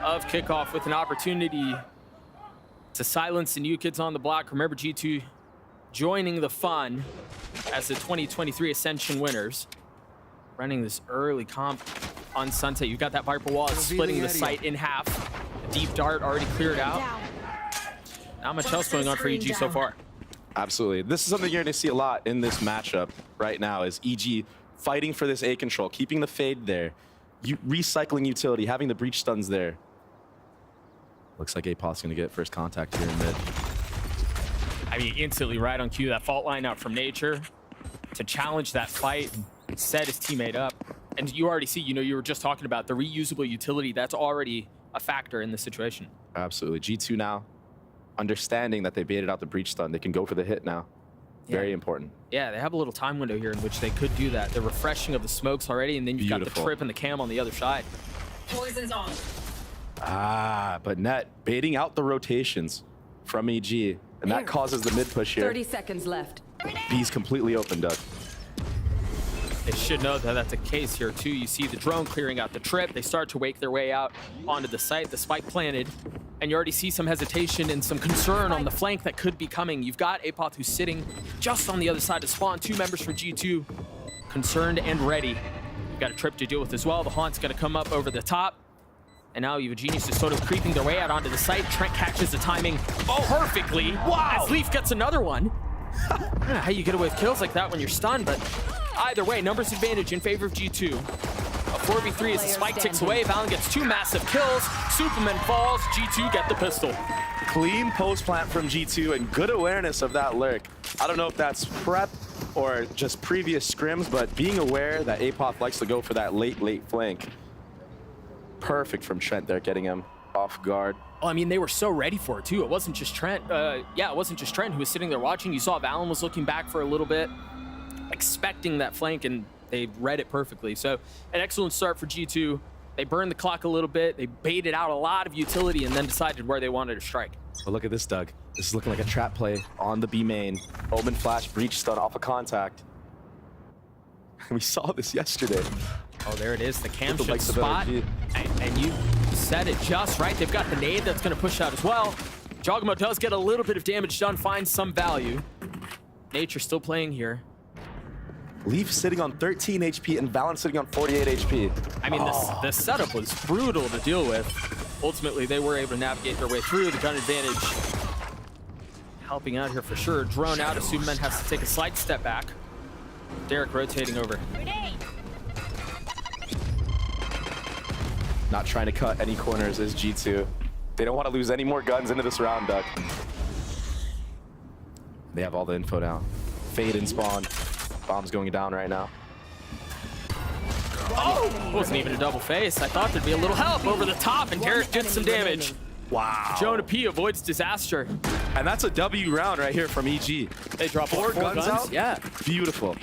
of Kickoff with an opportunity to silence the new kids on the block. Remember, G2 joining the fun as the 2023 Ascension winners. Running this early comp on Sunset. You've got that Viper wall splitting the site in half. The deep dart already cleared out. Not much else going on for EG so far. Absolutely. This is something you're going to see a lot in this matchup right now is EG fighting for this A control, keeping the fade there, recycling utility, having the breach stuns there. Looks like APOT's going to get first contact here in mid. I mean, instantly right on cue, that fault line out from Nature to challenge that fight and set his teammate up. And you already see, you were just talking about the reusable utility. That's already a factor in this situation. Absolutely. G2 now, understanding that they baited out the breach stun, they can go for the hit now. Very important. Yeah, they have a little time window here in which they could do that. The refreshing of the smokes already, and then you've got the trip and the cam on the other side. Poison's on. But Net baiting out the rotations from EG, and that causes the mid push here. 30 seconds left. B's completely opened up. They should know that that's the case here too. You see the drone clearing out the trip. They start to wake their way out onto the site. The spike planted, and you already see some hesitation and some concern on the flank that could be coming. You've got APOT who's sitting just on the other side of spawn. 2 members from G2 concerned and ready. You've got a trip to deal with as well. The Haunt's gonna come up over the top. And now you have a Genius just sort of creeping their way out onto the site. Trent catches the timing perfectly. Wow! As Leaf gets another one. I don't know how you get away with kills like that when you're stunned, but either way, numbers advantage in favor of G2. A 4v3 as the spike ticks away. Valen gets 2 massive kills. Superman falls. G2 get the pistol. Clean post plant from G2 and good awareness of that lurk. I don't know if that's prep or just previous scrims, but being aware that APOT likes to go for that late flank. Perfect from Trent there, getting him off guard. Well, I mean, they were so ready for it too. It wasn't just Trent. It wasn't just Trent who was sitting there watching. You saw Valen was looking back for a little bit, expecting that flank, and they read it perfectly. So an excellent start for G2. They burned the clock a little bit. They baited out a lot of utility and then decided where they wanted to strike. But look at this, Doug. This is looking like a trap play on the B main. Omen flash, breach stun off of contact. We saw this yesterday. Oh, there it is. The cam should spot. And you said it just right. They've got the nade that's going to push out as well. Jogamo does get a little bit of damage done, finds some value. Nature still playing here. Leaf sitting on 13 HP and Valen sitting on 48 HP. I mean, the setup was brutal to deal with. Ultimately, they were able to navigate their way through. The gun advantage helping out here for sure. Drone out as Superman has to take a slight step back. Derek rotating over. Not trying to cut any corners is G2. They don't want to lose any more guns into this round, Duck. They have all the info now. Fade and spawn. Bomb's going down right now. Oh! Wasn't even a double face. I thought there'd be a little help over the top, and Derek did some damage. Wow. Jonah P avoids disaster. And that's a W round right here from EG. They drop 4 guns out? Yeah. Beautiful.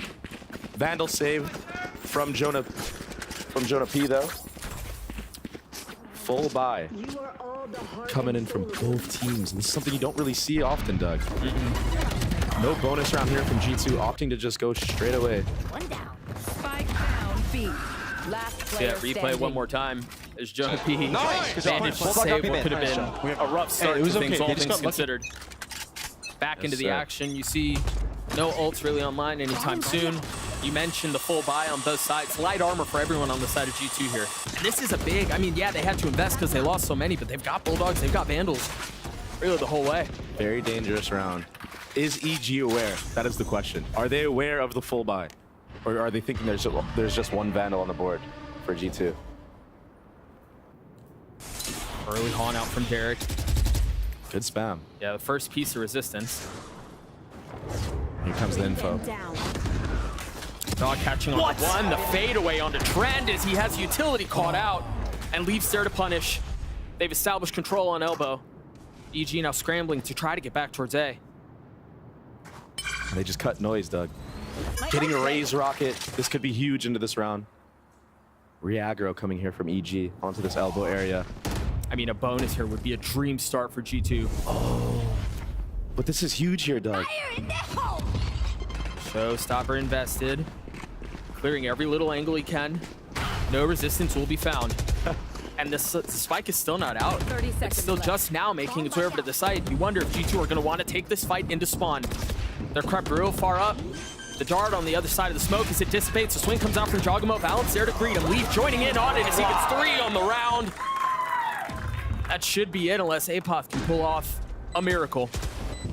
Vandal save from Jonah P though. Full buy. Coming in from both teams. And this is something you don't really see often, Doug. No bonus round here from G2, opting to just go straight away. One down. Spike down B. Last player replay standing. one more time. There's Jonah P. Nice. Managed to save what could have been a rough start to things, all things considered. Back into the action. You see no ults really online anytime soon. You mentioned the full buy on both sides. Light armor for everyone on the side of G2 here. And this is a big, I mean, yeah, they had to invest because they lost so many, but they've got Bulldogs, they've got Vandals. Really the whole way. Very dangerous round. Is EG aware? That is the question. Are they aware of the full buy? Or are they thinking there's just one Vandal on the board for G2? Early Haunt out from Derek. Good spam. Yeah, the first piece of resistance. Here comes the info. Dog catching on one. The fade away onto Trend as he has utility caught out and leaves there to punish. They've established control on elbow. EG now scrambling to try to get back towards A. They just cut noise, Doug. Getting a raise rocket. This could be huge into this round. Re-aggro coming here from EG onto this elbow area. I mean, a bonus here would be a dream start for G2. Oh, but this is huge here, Doug. Showstopper invested. Clearing every little angle he can. No resistance will be found. And this the spike is still not out. 30 It's seconds still left. just now making its way over to the site. You wonder if G2 are going to want to take this fight into spawn. They're crept real far up. The dart on the other side of the smoke as it dissipates. The swing comes out from Jogamo. Valance there to greet him. Leaf joining in on it as he gets 3 on the round. That should be it unless Apoth can pull off a miracle.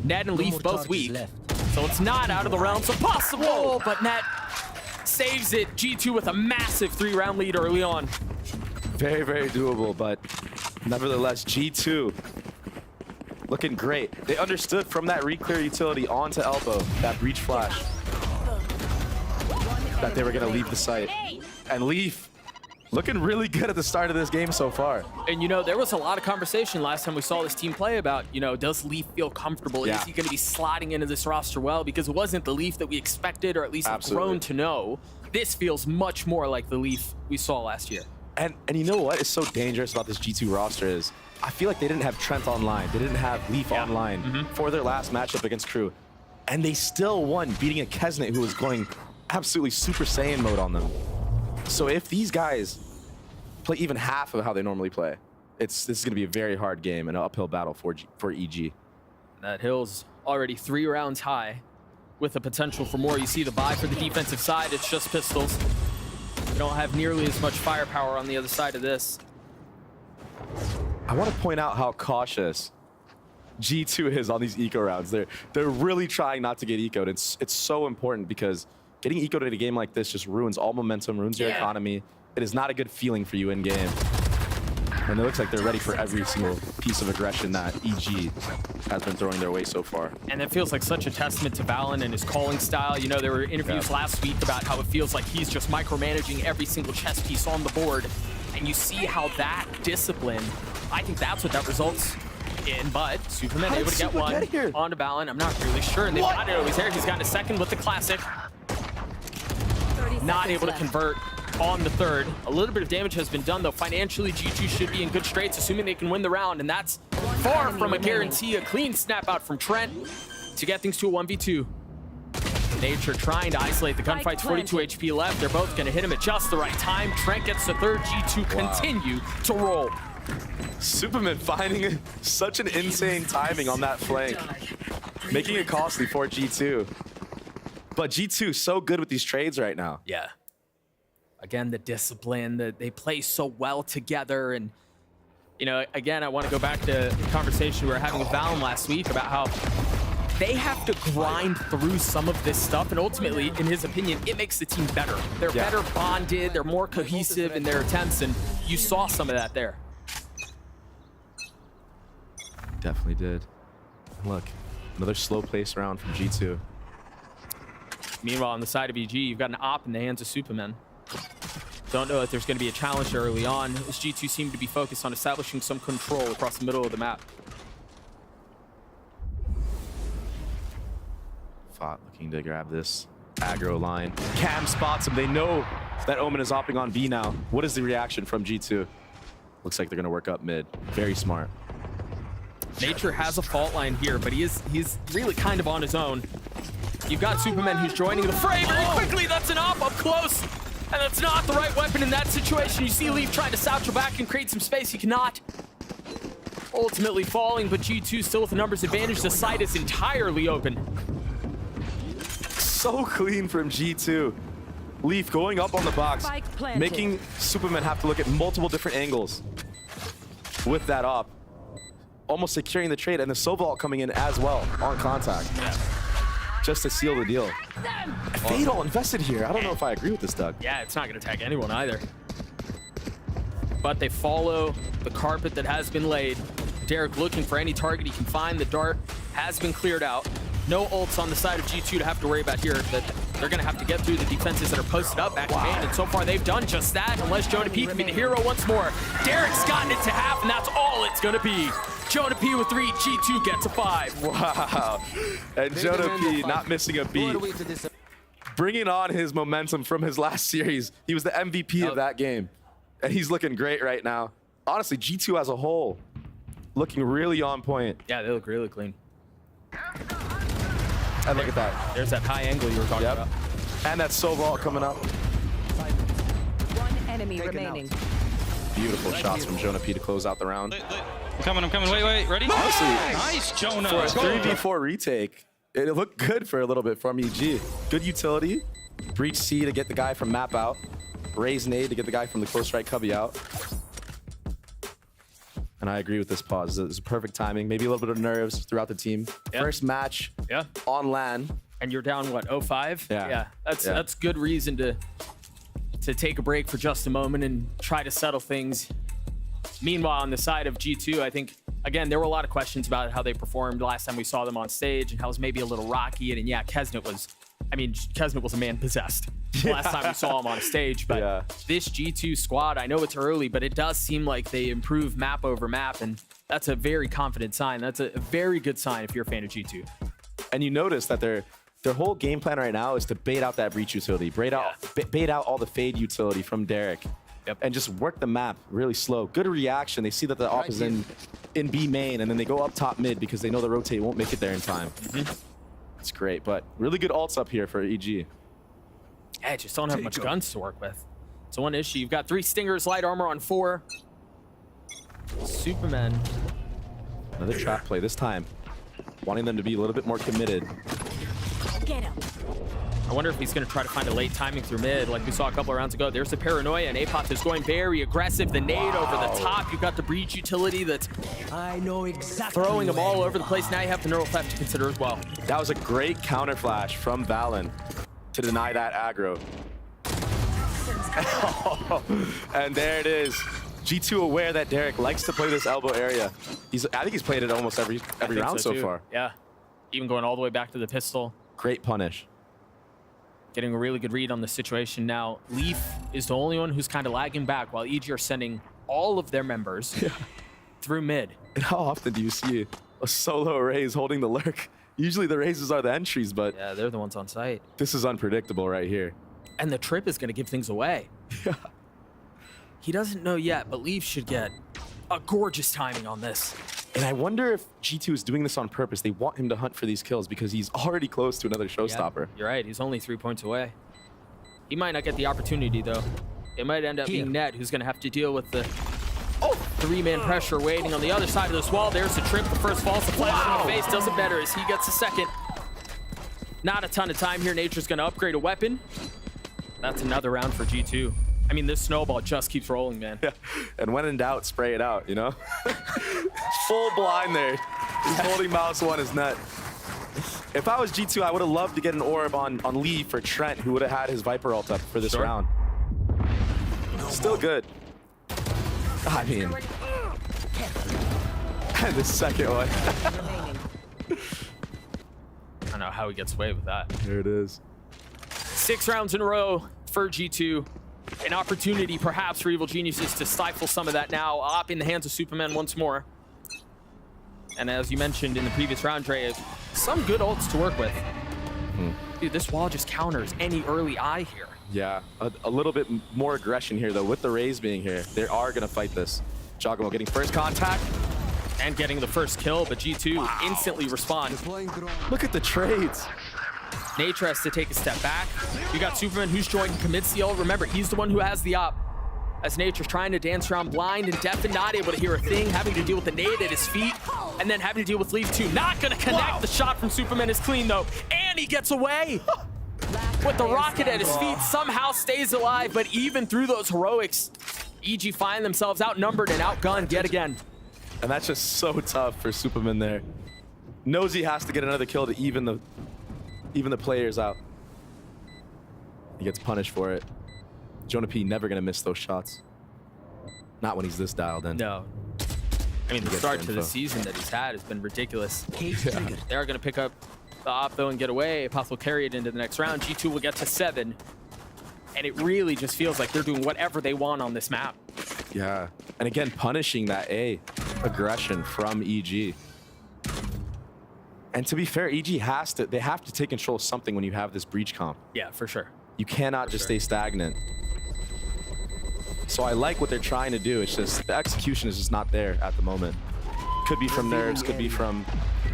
Ned and Leaf both weak. So it's not out of the realms of possible, but Net saves it. G2 with a massive 3-round lead early on. Very, very doable, but nevertheless, G2 looking great. They understood from that re-clear utility onto elbow, that breach flash, that they were going to leave the site. And Leaf looking really good at the start of this game so far. And, you know, there was a lot of conversation last time we saw this team play about, you know, does Leaf feel comfortable? Yeah. Is he going to be slotting into this roster well? Because it wasn't the Leaf that we expected, or at least have grown to know. This feels much more like the Leaf we saw last year. And you know what is so dangerous about this G2 roster is I feel like they didn't have Trent online. They didn't have Leaf online for their last matchup against Crew. And they still won, beating a Kesnet who was going absolutely Super Saiyan mode on them. So if these guys play even half of how they normally play, this is going to be a very hard game and an uphill battle for EG. That hill's already 3 rounds high with the potential for more. You see the buy for the defensive side. It's just pistols. They don't have nearly as much firepower on the other side of this. I want to point out how cautious G2 is on these eco rounds. They're really trying not to get ecoed. It's so important because getting ecoed in a game like this just ruins all momentum, ruins your economy. It is not a good feeling for you in game. And it looks like they're ready for every single piece of aggression that EG has been throwing their way so far. And it feels like such a testament to Valen and his calling style. You know, there were interviews last week about how it feels like he's just micromanaging every single chess piece on the board. And you see how that discipline, I think that's what that results in. But Superman able to get one onto Valen. I'm not really sure. And they've got it over there. He's gotten a second with the classic. Not able to convert on the third. A little bit of damage has been done, though. Financially, G2 should be in good straits, assuming they can win the round, and that's far from a guarantee. A clean snap out from Trent to get things to a 1v2. Nature trying to isolate the gunfights. 42 HP left. They're both going to hit him at just the right time. Trent gets the third. G2 continue to roll. Superman finding such an insane timing on that flank, making it costly for G2. But G2 so good with these trades right now. Yeah. Again, the discipline, that they play so well together. And, you know, again, I want to go back to the conversation we were having with Valen last week about how they have to grind through some of this stuff. And ultimately, in his opinion, it makes the team better. They're better bonded. They're more cohesive in their attempts. And you saw some of that there. Definitely did. Look, another slow place round from G2. Meanwhile, on the side of EG, you've got an op in the hands of Superman. Don't know if there's going to be a challenge early on, as G2 seem to be focused on establishing some control across the middle of the map. Fought looking to grab this aggro line. Cam spots him. They know that Omen is hopping on B now. What is the reaction from G2? Looks like they're going to work up mid. Very smart. Nature has a fault line here, but he's really kind of on his own. You've got Superman who's joining the fray very quickly. That's an op up close. And that's not the right weapon in that situation. You see Leaf trying to satchel back and create some space. He cannot. Ultimately falling, but G2 still with the numbers advantage. The site is entirely open. So clean from G2. Leaf going up on the box, making Superman have to look at multiple different angles with that op. Almost securing the trade, and the Sovault coming in as well on contact. Just to seal the deal. Fade all invested here. I don't know if I agree with this, Doug. Yeah, it's not going to tag anyone either. But they follow the carpet that has been laid. Derek looking for any target he can find. The dart has been cleared out. No ults on the side of G2 to have to worry about here. That they're going to have to get through the defenses that are posted up back in main. And so far, they've done just that, unless Jonah P can be the hero once more. Derek's gotten it to half, and that's all it's going to be. Jonah P with 3, G2 gets a 5. Wow. And Jonah P not missing a beat. Bringing on his momentum from his last series. He was the MVP of that game. And he's looking great right now. Honestly, G2 as a whole, looking really on point. Yeah, they look really clean. And look at that. There's that high angle you were talking about. And that Sovault coming up. One enemy remaining. Beautiful shots from Jonah P to close out the round. I'm coming. Wait. Ready? Honestly, nice, Jonah. For a 3v4 retake, it looked good for a little bit from EG. Good utility. Breach C to get the guy from map out. Raise nade to get the guy from the close right cubby out. And I agree with this pause. It's perfect timing. Maybe a little bit of nerves throughout the team. Yeah. First match on LAN. And you're down, what, 0-5? Yeah. That's good reason to take a break for just a moment and try to settle things. Meanwhile, on the side of G2, I think, again, there were a lot of questions about how they performed last time we saw them on stage and how it was maybe a little rocky. And yeah, Kesnet was a man possessed last time we saw him on stage. But this G2 squad, I know it's early, but it does seem like they improve map over map. And that's a very confident sign. That's a very good sign if you're a fan of G2. And you notice that their whole game plan right now is to bait out that breach utility, bait out all the fade utility from Derek. And just work the map really slow. Good reaction. They see that the op is in B main, and then they go up top mid because they know the rotate won't make it there in time. It's great, but really good ults up here for EG. Yeah, just don't have much guns to work with. It's one issue. You've got 3 Stingers, light armor on 4. Superman. Another trap play this time. Wanting them to be a little bit more committed. Get him. I wonder if he's going to try to find a late timing through mid, like we saw a couple of rounds ago. There's the paranoia, and Apoth is going very aggressive. The nade over the top. You've got the breach utility that's throwing them all over the place. Now you have the neural theft to consider as well. That was a great counter flash from Valen to deny that aggro. And there it is. G2 aware that Derek likes to play this elbow area. I think he's played it almost every round so far. Yeah, even going all the way back to the pistol. Great punish. Getting a really good read on the situation now. Leaf is the only one who's kind of lagging back while EG are sending all of their members through mid. And how often do you see a solo Raze holding the lurk? Usually the Razes are the entries, but yeah, they're the ones on site. This is unpredictable right here. And the trip is going to give things away. He doesn't know yet, but Leaf should get a gorgeous timing on this. And I wonder if G2 is doing this on purpose. They want him to hunt for these kills because he's already close to another showstopper. You're right. He's only 3 points away. He might not get the opportunity, though. It might end up being Ned who's going to have to deal with the 3-man pressure waiting on the other side of this wall. There's the trip. The first falls. The flash in the face doesn't matter as he gets the second. Not a ton of time here. Nature's going to upgrade a weapon. That's another round for G2. I mean, this snowball just keeps rolling, man. Yeah. And when in doubt, spray it out, you know? Full blind there. He's holding mouse one his nut. If I was G2, I would have loved to get an orb on Lee for Trent, who would have had his Viper ult up for this round. Still good. I mean, and the second one. I don't know how he gets away with that. There it is. 6 rounds in a row for G2. An opportunity, perhaps, for Evil Geniuses to stifle some of that now. Op in the hands of Superman once more. And as you mentioned in the previous round, Dre, some good ults to work with. Dude, this wall just counters any early eye here. Yeah, a little bit more aggression here, though, with the Raze being here. They are going to fight this. Giacomo getting first contact. And getting the first kill, but G2 instantly respond. Look at the trades. Nature has to take a step back. You got Superman who's joined, commits the ult. Remember, he's the one who has the op. As Nature's trying to dance around blind and deaf and not able to hear a thing, having to deal with the nade at his feet, and then having to deal with Leaf 2. Not gonna connect. The shot from Superman is clean though, and he gets away. With the rocket at his feet, somehow stays alive, but even through those heroics, EG find themselves outnumbered and outgunned yet again. And that's just so tough for Superman there. Knows he has to get another kill to even the players out. He gets punished for it. Jonah P never gonna miss those shots. Not when he's this dialed in. No. I mean, the start to the season that he's had has been ridiculous. They are gonna pick up the op though and get away. Apoth will carry it into the next round. G2 will get to 7. And it really just feels like they're doing whatever they want on this map. Yeah. And again, punishing that A aggression from EG. And to be fair, EG they have to take control of something when you have this breach comp. Yeah, for sure. You cannot just stay stagnant. So I like what they're trying to do. It's just the execution is just not there at the moment. Could be from nerves, could be from,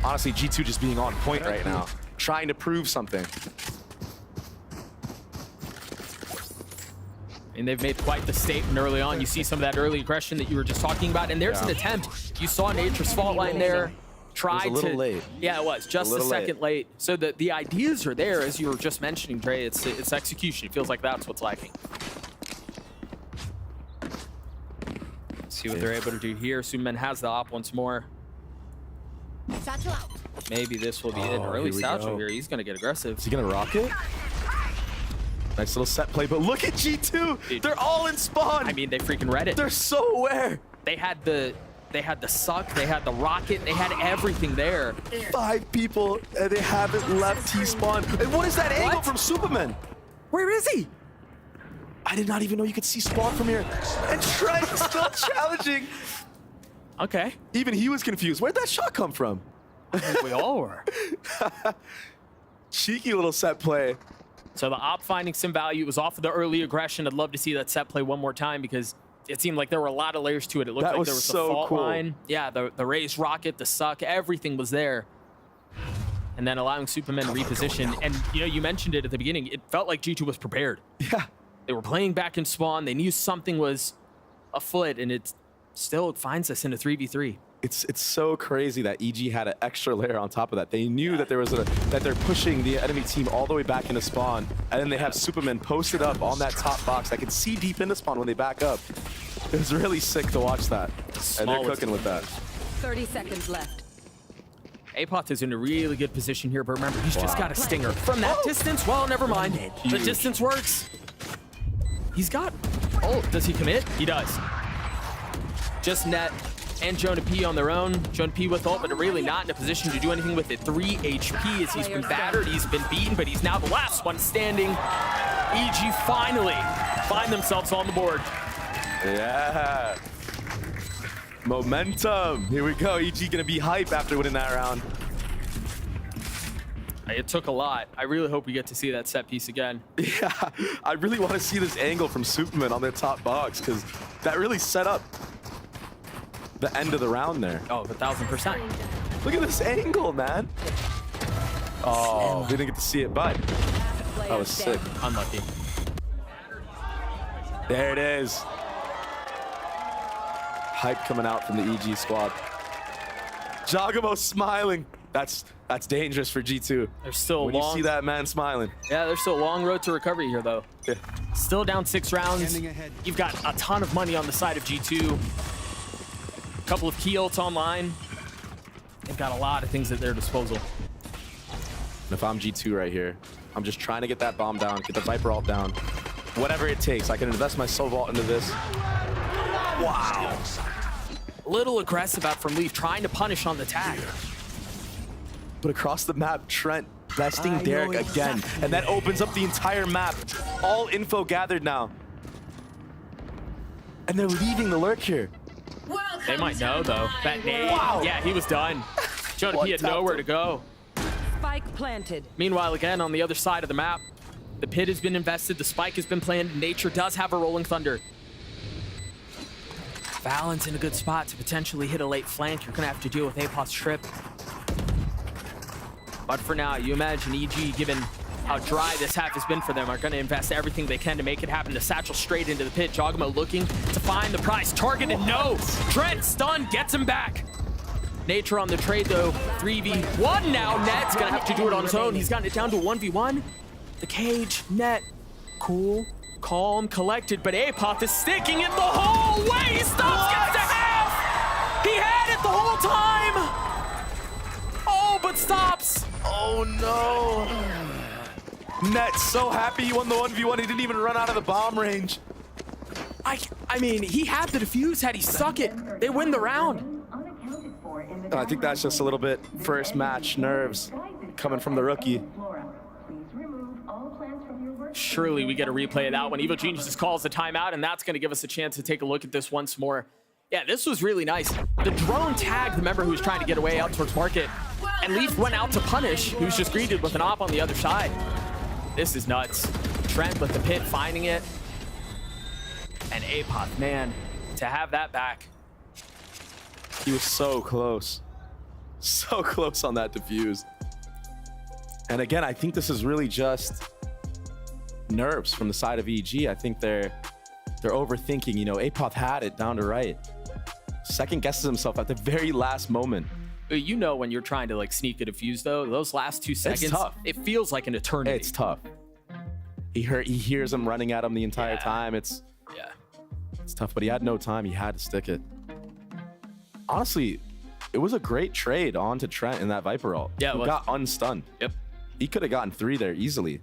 honestly, G2 just being on point right now. Trying to prove something. And they've made quite the statement early on. You see some of that early aggression that you were just talking about, and there's an attempt. You saw Nature's fault line there. Tried it was a little late. Yeah, it was just a second late. So the ideas are there, as you were just mentioning, Dre. It's execution. It feels like that's what's lacking. See what they're able to do here. Suman has the op once more. Maybe this will be an early satchel here. He's going to get aggressive. Is he going to rock it? Nice little set play, but look at G2. Dude. They're all in spawn. I mean, they freaking read it. They're so aware. They had the suck, they had the rocket, they had everything there. 5 people, and they haven't left T-spawn. And what is that angle from Superman? Where is he? I did not even know you could see spawn from here. And Trent is still challenging. Okay. Even he was confused. Where'd that shot come from? I think we all were. Cheeky little set play. So the op finding some value. It was off of the early aggression. I'd love to see that set play one more time because it seemed like there were a lot of layers to it. It looked like there was so the fault cool. line. Yeah, the raised rocket, the suck, everything was there. And then allowing Superman to reposition. And, you know, you mentioned it at the beginning. It felt like G2 was prepared. Yeah. They were playing back in spawn. They knew something was afoot, and it still finds us in a 3v3. It's so crazy that EG had an extra layer on top of that. They knew that there was that they're pushing the enemy team all the way back into spawn, and then they have Superman posted up on that top box that can see deep into spawn when they back up. It was really sick to watch that, and they're cooking with that. 30 seconds left. Apoth is in a really good position here, but remember, he's just got a stinger. From that distance, well, never mind. The distance works. He's got... Oh, does he commit? He does. Just Net and Jonah P on their own. Jonah P with ult, but really not in a position to do anything with it. 3 HP as he's been battered, he's been beaten, but he's now the last one standing. EG finally find themselves on the board. Yeah. Momentum. Here we go. EG gonna be hype after winning that round. It took a lot. I really hope we get to see that set piece again. Yeah, I really want to see this angle from Superman on their top box because that really set up the end of the round there. Oh, 1,000%. Look at this angle, man. Oh, we didn't get to see it, but that was sick. Unlucky. There it is. Hype coming out from the EG squad. Jogamo smiling. That's dangerous for G2. There's still when you see that man smiling. Yeah, there's still a long road to recovery here, though. Yeah. Still down 6 rounds. You've got a ton of money on the side of G2. A couple of key ults online. They've got a lot of things at their disposal. And if I'm G2 right here, I'm just trying to get that bomb down, get the Viper ult down. Whatever it takes, I can invest my soul vault into this. Wow. A little aggressive out from Leaf, trying to punish on the tag. But across the map, Trent besting Derek again. And that opens up the entire map. All info gathered now. And they're leaving the lurk here. They might know, though. That nade. Wow. Yeah, he was done. Jonah P had nowhere to go. Spike planted. Meanwhile, again, on the other side of the map, the pit has been invested, the spike has been planted, Nature does have a rolling thunder. Valorant's in a good spot to potentially hit a late flank. You're gonna have to deal with Apoth's trip. But for now, you imagine EG, given how dry this half has been for them, are gonna invest everything they can to make it happen. The satchel straight into the pit. Jogamo looking to find the prize. Targeted, no! Trent stunned, gets him back. Nature on the trade, though. 3v1 now. Net's gonna have to do it on his own. He's gotten it down to 1v1. The cage, Net, cool, calm, collected, but Apoth is sticking it the whole way. He stops, gets to half. He had it the whole time. Oh, but stops. Oh no. Net's so happy he won the 1v1. He didn't even run out of the bomb range. I mean, he had the defuse. Had he stuck it, they win the round. I think that's just a little bit first match nerves coming from the rookie. Surely we get a replay of that one. Evo Geniuses calls the timeout, and that's going to give us a chance to take a look at this once more. Yeah, this was really nice. The drone tagged the member who was trying to get away out towards market, and Leaf went out to punish, who's just greeted with an op on the other side. This is nuts. Trent with the pit finding it. And Apoth, man, to have that back. He was so close. So close on that defuse. And again, I think this is really just nerves from the side of EG. I think they're They're overthinking. You know, Apoth had it down to right. Second guesses himself at the very last moment. You know when you're trying to like sneak a defuse though, those last 2 seconds, tough. It feels like an eternity. It's tough. He hears him running at him the entire time. It's tough, but he had no time. He had to stick it. Honestly, it was a great trade on to Trent in that Viper ult. Yeah, who got unstunned. Yep. He could have gotten 3 there easily.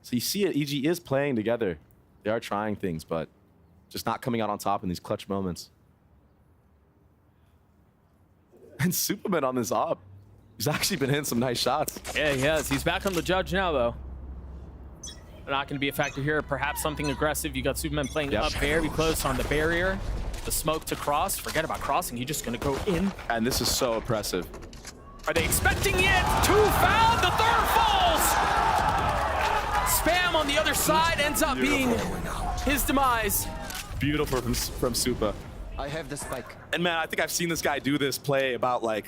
So you see it, EG is playing together. They are trying things, but just not coming out on top in these clutch moments. And Superman on this op, he's actually been hitting some nice shots. Yeah, he has. He's back on the judge now, though. Not going to be a factor here. Perhaps something aggressive. You got Superman playing up very close on the barrier. The smoke to cross. Forget about crossing. He's just going to go in. And this is so oppressive. Are they expecting it? 2 fouled. The third falls. Spam on the other side ends up being his demise. Beautiful from Supa. I have the spike. And man, I think I've seen this guy do this play about like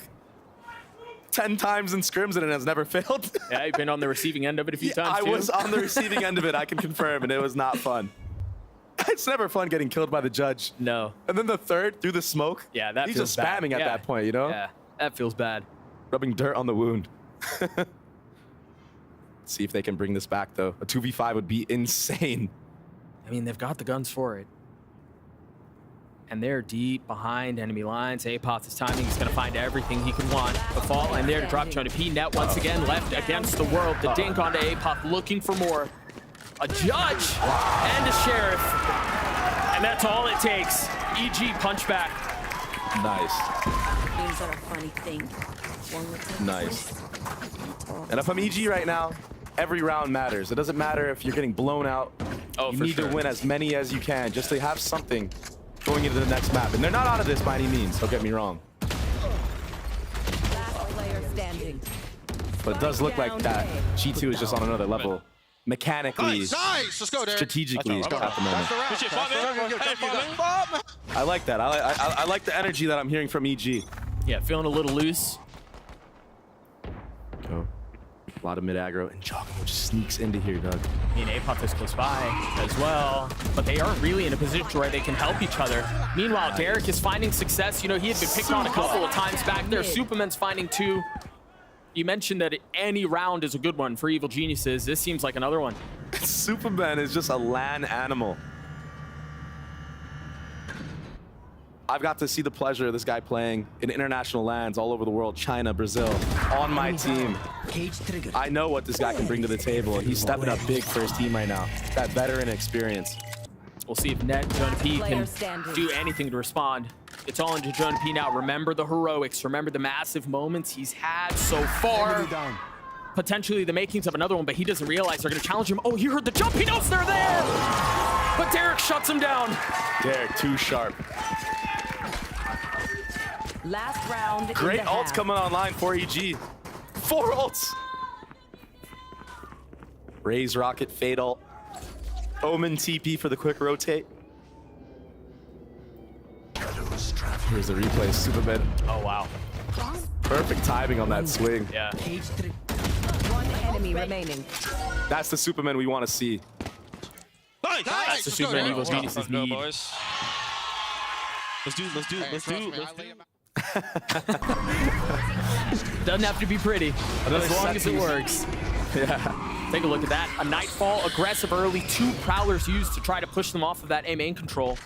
10 times in scrims and it has never failed. Yeah, you've been on the receiving end of it a few times too. I was on the receiving end of it, I can confirm, and it was not fun. It's never fun getting killed by the judge. No. And then the third through the smoke. Yeah, that he's feels just spamming bad. at that point, you know? Yeah, that feels bad. Rubbing dirt on the wound. See if they can bring this back though. A 2v5 would be insane. I mean, they've got the guns for it. And they're deep behind enemy lines. Apoth's timing is going to find everything he can want. The fall and there to drop Jonah P. Net once again left against the world. The dink onto Apoth looking for more. A judge and a sheriff. And that's all it takes. EG punch back. Nice. Games are a funny thing. Nice. And if I'm EG right now, every round matters. It doesn't matter if you're getting blown out. You need to win as many as you can just to have something going into the next map. And they're not out of this by any means, don't get me wrong. Last player standing. But it does look like that G2 is just on another level. Mechanically, Nice. Let's go there. strategically at the moment. I like that. I like the energy that I'm hearing from EG. Yeah, feeling a little loose. Go. A lot of mid aggro, and Giacomo just sneaks into here, Doug. I mean, Apoth is close by as well, but they aren't really in a position where they can help each other. Meanwhile, Derek is finding success. You know, he had been picked on a couple of times back there. Superman's finding 2. You mentioned that any round is a good one for Evil Geniuses. This seems like another one. Superman is just a LAN animal. I've got to see the pleasure of this guy playing in international lands all over the world, China, Brazil, on my team. I know what this guy can bring to the table, and he's stepping up big for his team right now. That veteran experience. We'll see if Net Jonah P can do anything to respond. It's all into Jonah P now. Remember the heroics. Remember the massive moments he's had so far. Potentially the makings of another one, but he doesn't realize they're going to challenge him. Oh, he heard the jump. He knows they're there. But Derek shuts him down. Derek, too sharp. Last round. Great ults coming online for EG. 4 ults. Raise rocket, fade ult. Omen TP for the quick rotate. Here's the replay, Superman. Oh, wow. Perfect timing on that swing. Yeah. One enemy remaining. That's the Superman we want to see. That's the Superman Evil Geniuses need. Let's do. Doesn't have to be pretty, as long as it works. Yeah. Take a look at that. A Nightfall, aggressive early. 2 Prowlers used to try to push them off of that A main control.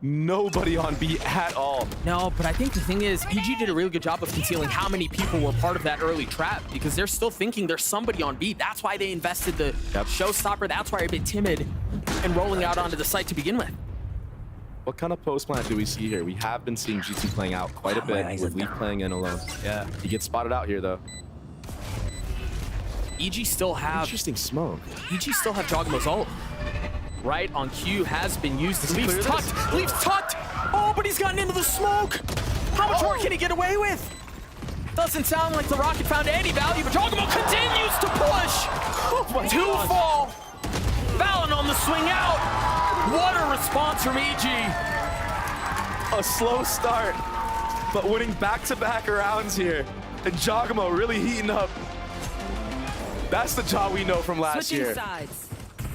Nobody on B at all. No, but I think the thing is, EG did a really good job of concealing how many people were part of that early trap, because they're still thinking there's somebody on B. That's why they invested the showstopper. That's why they're a bit timid and rolling out onto the site to begin with. What kind of post plan do we see here? We have been seeing GT playing out quite a bit with Leaf playing in alone. Yeah. He gets spotted out here though. EG still have... Interesting smoke. EG still have Jogmo's ult. Right on Q has been used. Leaf's tucked. Leaf's tucked. Oh, but he's gotten into the smoke. How much more can he get away with? Doesn't sound like the rocket found any value, but Jogmo continues to push. Oh 2 fall. Valen on the swing out. What a response from EG. A slow start, but winning back-to-back rounds here. And Jogmo really heating up. That's the job we know from last year. Sides.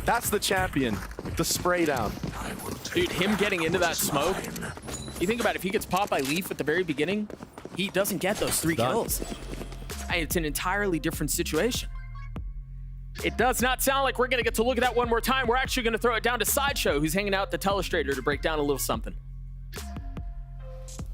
That's the champion. The spray down. Dude, him getting into that smoke. You think about it, if he gets popped by Leaf at the very beginning, he doesn't get those 3 kills. It's an entirely different situation. It does not sound like we're going to get to look at that one more time. We're actually going to throw it down to Sideshow, who's hanging out at the Telestrator to break down a little something.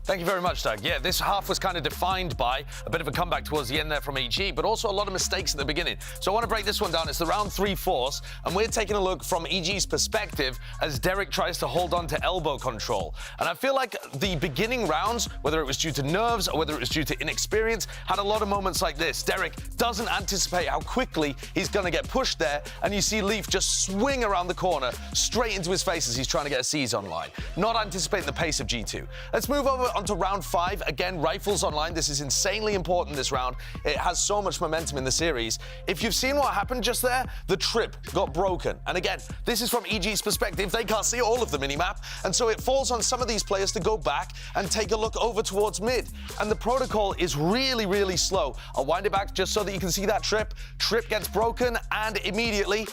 Thank you very much, Doug. Yeah, this half was kind of defined by a bit of a comeback towards the end there from EG, but also a lot of mistakes at the beginning. So I want to break this one down. It's the round 3/4, and we're taking a look from EG's perspective as Derek tries to hold on to elbow control. And I feel like the beginning rounds, whether it was due to nerves or whether it was due to inexperience, had a lot of moments like this. Derek doesn't anticipate how quickly he's going to get pushed there, and you see Leaf just swing around the corner straight into his face as he's trying to get a seize online. Not anticipating the pace of G2. Let's move over onto round 5. Again, rifles online. This is insanely important this round. It has so much momentum in the series. If you've seen what happened just there, the trip got broken. And again, this is from EG's perspective. They can't see all of the minimap. And so it falls on some of these players to go back and take a look over towards mid. And the protocol is really, really slow. I'll wind it back just so that you can see that trip. Trip gets broken and immediately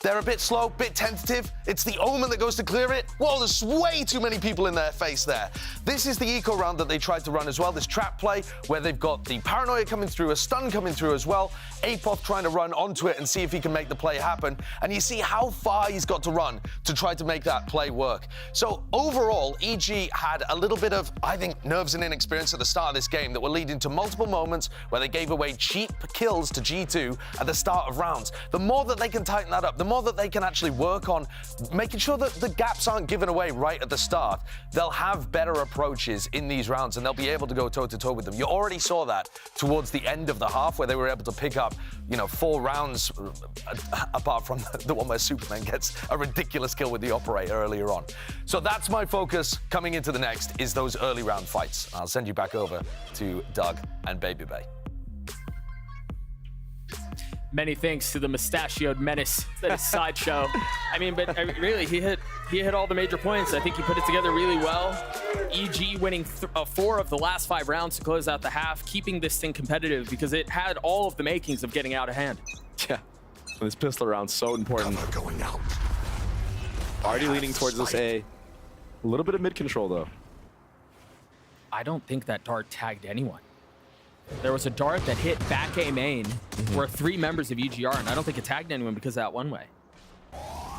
they're a bit slow, bit tentative. It's the Omen that goes to clear it. Whoa, there's way too many people in their face there. This is the eco round that they tried to run as well, this trap play, where they've got the Paranoia coming through, a stun coming through as well. Apoth trying to run onto it and see if he can make the play happen. And you see how far he's got to run to try to make that play work. So overall, EG had a little bit of, I think, nerves and inexperience at the start of this game that were leading to multiple moments where they gave away cheap kills to G2 at the start of rounds. The more that they can tighten that up, the more that they can actually work on making sure that the gaps aren't given away right at the start, they'll have better approaches in these rounds and they'll be able to go toe-to-toe with them. You already saw that towards the end of the half where they were able to pick up, 4 rounds apart from the one where Superman gets a ridiculous kill with the operator earlier on. So that's my focus coming into the next, is those early round fights. I'll send you back over to Doug and Baby Bay. Many thanks to the mustachioed menace that is Sideshow. Really, he hit all the major points. I think he put it together really well. EG winning 4 of the last 5 rounds to close out the half, keeping this thing competitive because it had all of the makings of getting out of hand. Yeah, this pistol round's so important. Going out. Already leaning towards this A. A little bit of mid control though. I don't think that dart tagged anyone. There was a dart that hit back A main where 3 members of EG are, and I don't think it tagged anyone because of that one way.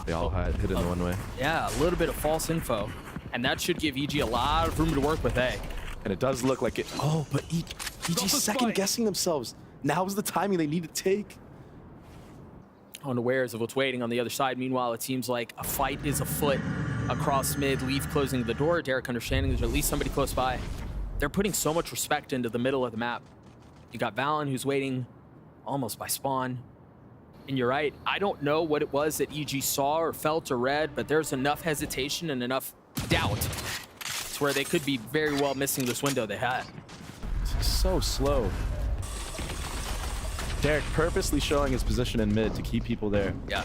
They all had hit in the one way. Yeah, a little bit of false info, and that should give EG a lot of room to work with A. And it does look like it. Oh, but EG's second guessing themselves. Now's the timing they need to take. Unawares of what's waiting on the other side. Meanwhile, it seems like a fight is afoot across mid. Leaf closing the door. Derek understanding there's at least somebody close by. They're putting so much respect into the middle of the map. You got Valen, who's waiting almost by spawn. And you're right, I don't know what it was that EG saw or felt or read, but there's enough hesitation and enough doubt to where they could be very well missing this window they had. It's so slow. Derek purposely showing his position in mid to keep people there. Yeah.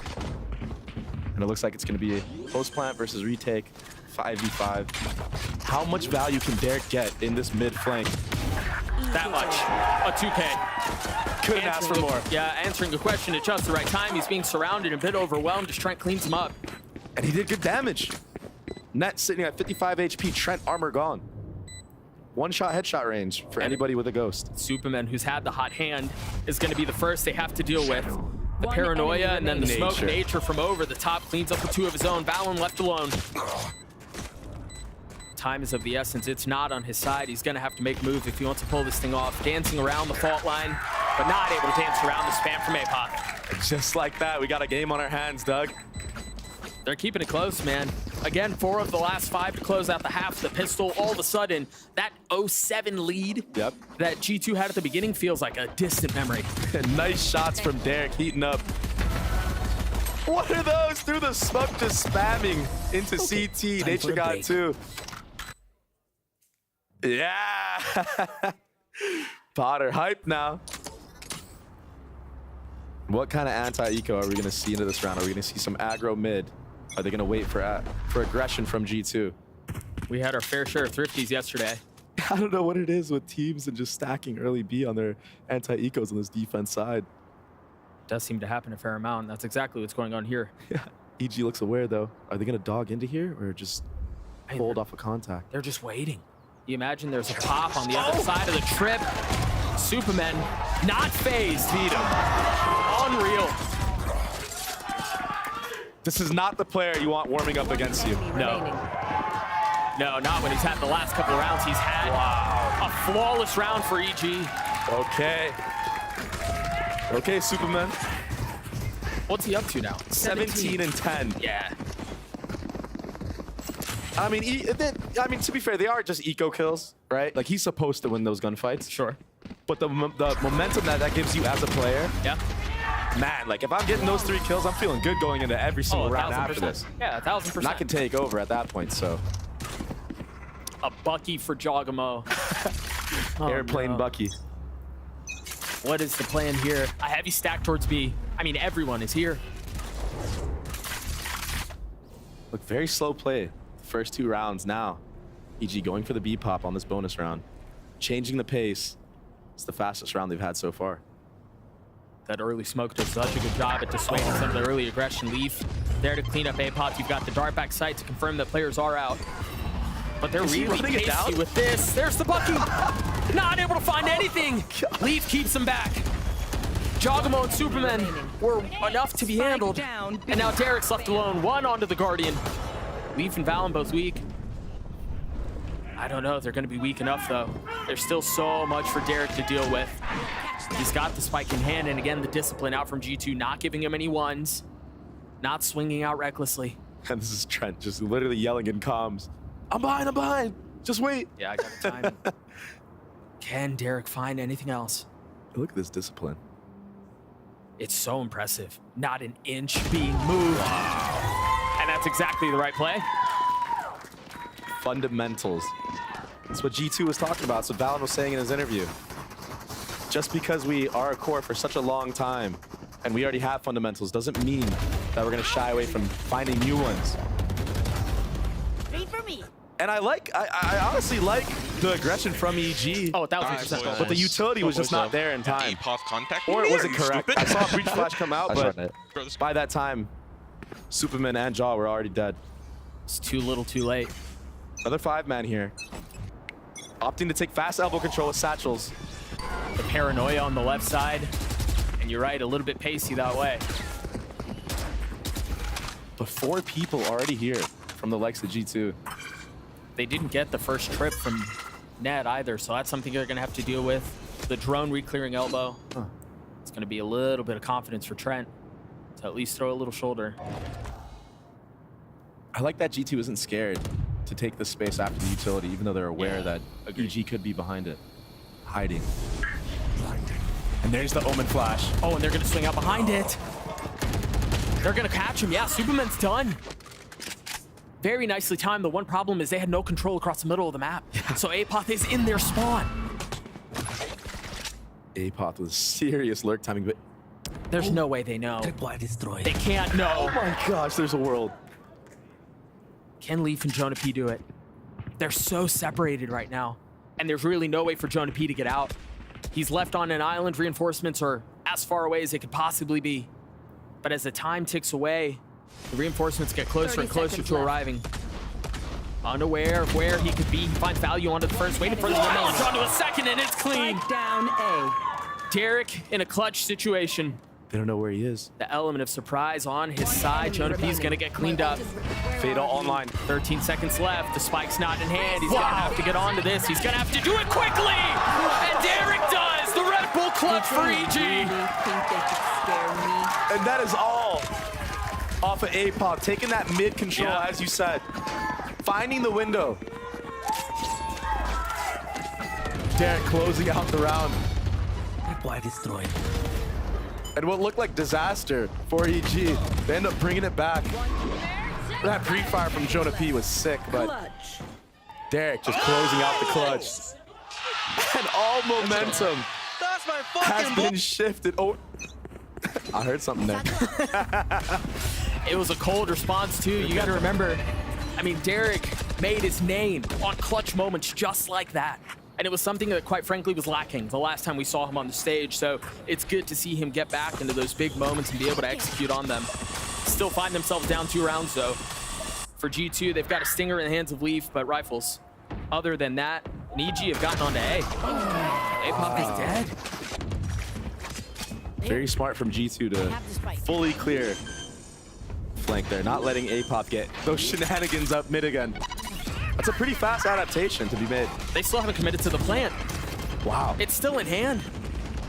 And it looks like it's going to be a post plant versus retake, 5v5. How much value can Derek get in this mid flank? That much. A 2K. Couldn't ask for more. Yeah, answering a question at just the right time. He's being surrounded, a bit overwhelmed as Trent cleans him up. And he did good damage. Net sitting at 55 HP, Trent armor gone. 1-shot headshot range for anybody with a ghost. Superman, who's had the hot hand, is going to be the first they have to deal with. The paranoia and then the smoke. Nature from over the top cleans up with 2 of his own. Valen left alone. Time is of the essence. It's not on his side. He's going to have to make a move if he wants to pull this thing off. Dancing around the fault line, but not able to dance around the spam from Apoth. Just like that, we got a game on our hands, Doug. They're keeping it close, man. Again, 4 of the last 5 to close out the half. The pistol, all of a sudden, that 0-7 lead that G2 had at the beginning feels like a distant memory. Nice shots from Derek, heating up. What are those? Through the smoke, just spamming into CT. Nature got 2. Yeah. Potter hype now. What kind of anti-eco are we going to see into this round? Are we going to see some aggro mid? Are they going to wait for aggression from G2? We had our fair share of thrifties yesterday. I don't know what it is with teams and just stacking early B on their anti-ecos on this defense side. does seem to happen a fair amount. That's exactly what's going on here. Yeah. EG looks aware, though. Are they going to dog into here or just hold off a contact? They're just waiting. You imagine there's a pop on the other side of the trip. Superman not phased. Beat him. Unreal. This is not the player you want warming up against you. No. No, not when he's had the last couple of rounds. He's had a flawless round for EG. Okay. Okay, Superman. What's he up to now? 17 and 10. Yeah. I mean, to be fair, they are just eco kills, right? Like, he's supposed to win those gunfights. Sure. But the momentum that gives you as a player, yeah. Man, like, if I'm getting those 3 kills, I'm feeling good going into every single round after this. Yeah, 1000%. And I can take over at that point, so. A Bucky for Jogamo. Airplane Bucky. What is the plan here? A heavy stack towards B. I mean, everyone is here. Look, very slow play. First 2 rounds now. EG going for the B pop on this bonus round. Changing the pace. It's the fastest round they've had so far. That early smoke does such a good job at dissuading some of the early aggression. Leaf there to clean up A-Pop. You've got the dart back sight to confirm that players are out. But they're really pacey with this. There's the Bucky. Not able to find anything. Leaf keeps him back. Jogamo and Superman were enough to be handled. And now Derek's left alone. 1 onto the Guardian. Leaf and Valen both weak. I don't know if they're going to be weak enough, though. There's still so much for Derek to deal with. He's got the spike in hand, and again, the discipline out from G2, not giving him any ones, not swinging out recklessly. And this is Trent just literally yelling in comms. I'm behind. Just wait. Yeah, I got the time. Can Derek find anything else? Look at this discipline. It's so impressive. Not an inch being moved. Wow. And that's exactly the right play. Fundamentals. That's what G2 was talking about. So Valen was saying in his interview. Just because we are a core for such a long time and we already have fundamentals doesn't mean that we're going to shy away from finding new ones. Read for me. And I honestly like the aggression from EG. Oh, 1000%. But the utility was just not there in time. Contact Or it wasn't correct. I saw a breach flash come out, but by that time, Superman and Jaw were already dead. It's too little too late. Another 5-man here. Opting to take fast elbow control with satchels. The paranoia on the left side. And you're right, a little bit pacey that way. But 4 people already here from the likes of G2. They didn't get the first trip from Ned either, so that's something they're going to have to deal with. The drone re-clearing elbow. It's going to be a little bit of confidence for Trent to at least throw a little shoulder. I like that G2 isn't scared to take the space after the utility, even though they're aware that EG could be behind it. Hiding. And there's the Omen flash. Oh, and they're going to swing out behind it. They're going to catch him. Yeah, Superman's done. Very nicely timed. The one problem is they had no control across the middle of the map. Yeah. So Apoth is in their spawn. Apoth with serious lurk timing, but there's no way they know. They can't know. Oh my gosh, there's a world. Can Leaf and Jonah P do it? They're so separated right now. And there's really no way for Jonah P to get out. He's left on an island. Reinforcements are as far away as they could possibly be. But as the time ticks away, the reinforcements get closer and closer to arriving. Unaware of where he could be, he finds value onto the first, waiting for the challenge onto a second, and it's clean. Down A. Derek in a clutch situation. They don't know where he is. The element of surprise on his side. Jonah P's gonna get cleaned up. Fatal online. 13 seconds left. The spike's not in hand. He's gonna have to get onto this. He's gonna have to do it quickly. And Derek does. The Red Bull clutch for EG. And that is all off of Apoth. Taking that mid control, as you said. Finding the window. Derek closing out the round. Why destroyed? And what looked like disaster for EG, they end up bringing it back. That pre-fire from Jonah P was sick, but Derek just closing out the clutch. And all momentum has been shifted. Oh, I heard something there. It was a cold response too. You got to remember, I mean, Derek made his name on clutch moments just like that. And it was something that, quite frankly, was lacking the last time we saw him on the stage. So it's good to see him get back into those big moments and be able to execute on them. Still find themselves down 2 rounds, though. For G2, they've got a stinger in the hands of Leaf, but rifles. Other than that, EG have gotten onto A. APOP is dead. Very smart from G2 to fully clear flank there, not letting APOP get those shenanigans up mid again. That's a pretty fast adaptation to be made. They still haven't committed to the plant. Wow. It's still in hand.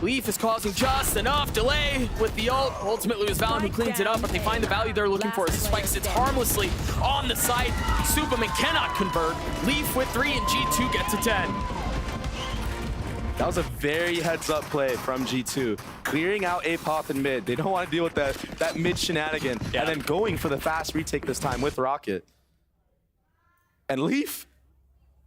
Leaf is causing just enough delay with the ult. Ultimately, it was Valen who cleans it up, but they find the value they're looking for as the spike sits harmlessly on the site. Superman cannot convert. Leaf with 3 and G2 gets a 10. That was a very heads-up play from G2. Clearing out APOP in mid. They don't want to deal with that mid shenanigan. Yeah. And then going for the fast retake this time with Rocket. And Leaf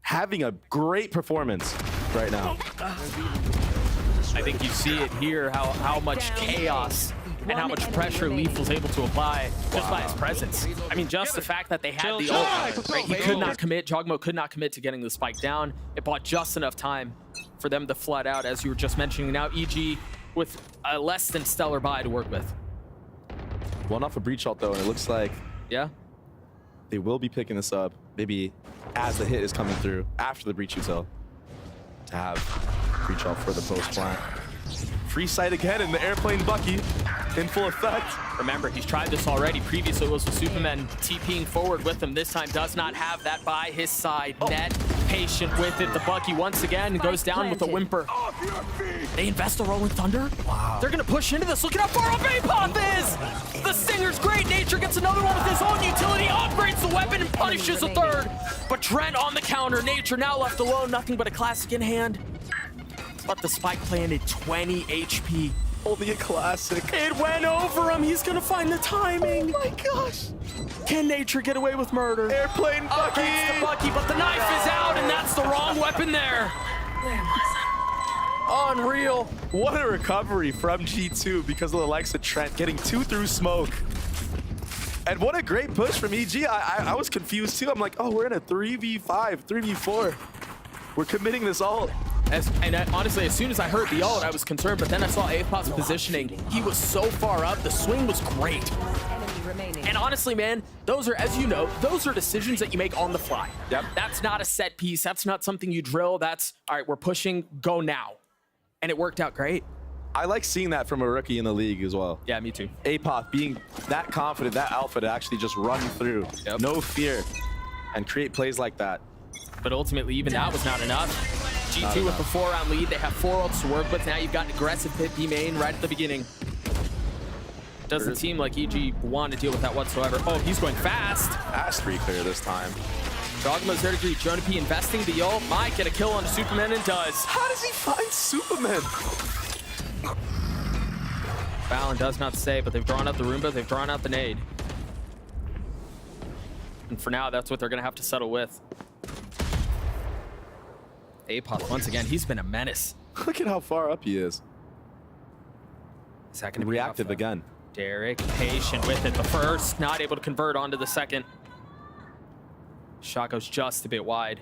having a great performance right now. I think you see it here, how much chaos and how much pressure Leaf was able to apply just by his presence. I mean, just the fact that they had the ult, right? He could not commit, Jogmo could not commit to getting the spike down. It bought just enough time for them to flood out, as you were just mentioning. Now EG with a less than stellar buy to work with. One off a breach ult though, and it looks like they will be picking this up, maybe as the hit is coming through after the breach util, to have breach ult for the post plant. Free sight again in the airplane Bucky in full effect. Remember, he's tried this already. Previously it was with Superman TPing forward with him. This time does not have that by his side. Net patient with it. The Bucky once again goes down with a whimper. They invest a Rolling Thunder. Wow. They're going to push into this. Look at how far up APOP is. The Stinger's great. Nature gets another one with his own utility. Upgrades the weapon and punishes a third. But Trent on the counter. Nature now left alone. Nothing but a classic in hand. But the spike planted 20 HP. Only a classic. It went over him. He's going to find the timing. Oh my gosh. Can Nature get away with murder? Airplane Bucky. The Bucky, but the knife is out, and that's the wrong weapon there. Unreal. What a recovery from G2 because of the likes of Trent getting 2 through smoke. And what a great push from EG. I was confused too. I'm like, oh, we're in a 3v5, 3v4. We're committing this ult. Honestly, as soon as I heard the ult, I was concerned, but then I saw APOP's positioning. He was so far up. The swing was great. And honestly, man, those are, as you know, those are decisions that you make on the fly. Yep. That's not a set piece. That's not something you drill. That's, all right, we're pushing, go now. And it worked out great. I like seeing that from a rookie in the league as well. Yeah, me too. APOP being that confident, that alpha to actually just run through. Yep. No fear. And create plays like that. But ultimately, even that was not enough. G2 with the 4-round lead. They have 4 ults to work with. Now you've got an aggressive pit B main right at the beginning. Doesn't seem like EG wanted to deal with that whatsoever. Oh, he's going fast. Fast reclear this time. Dogma's there to greet. Jonah P investing the ult. Might get a kill on Superman and does. How does he find Superman? Valen does not stay, but they've drawn out the Roomba. They've drawn out the nade. And for now, that's what they're going to have to settle with. APOP, once again, he's been a menace. Look at how far up he is. Is that going to be reactive again? Derek, patient with it. The first, not able to convert onto the second. Shot goes just a bit wide.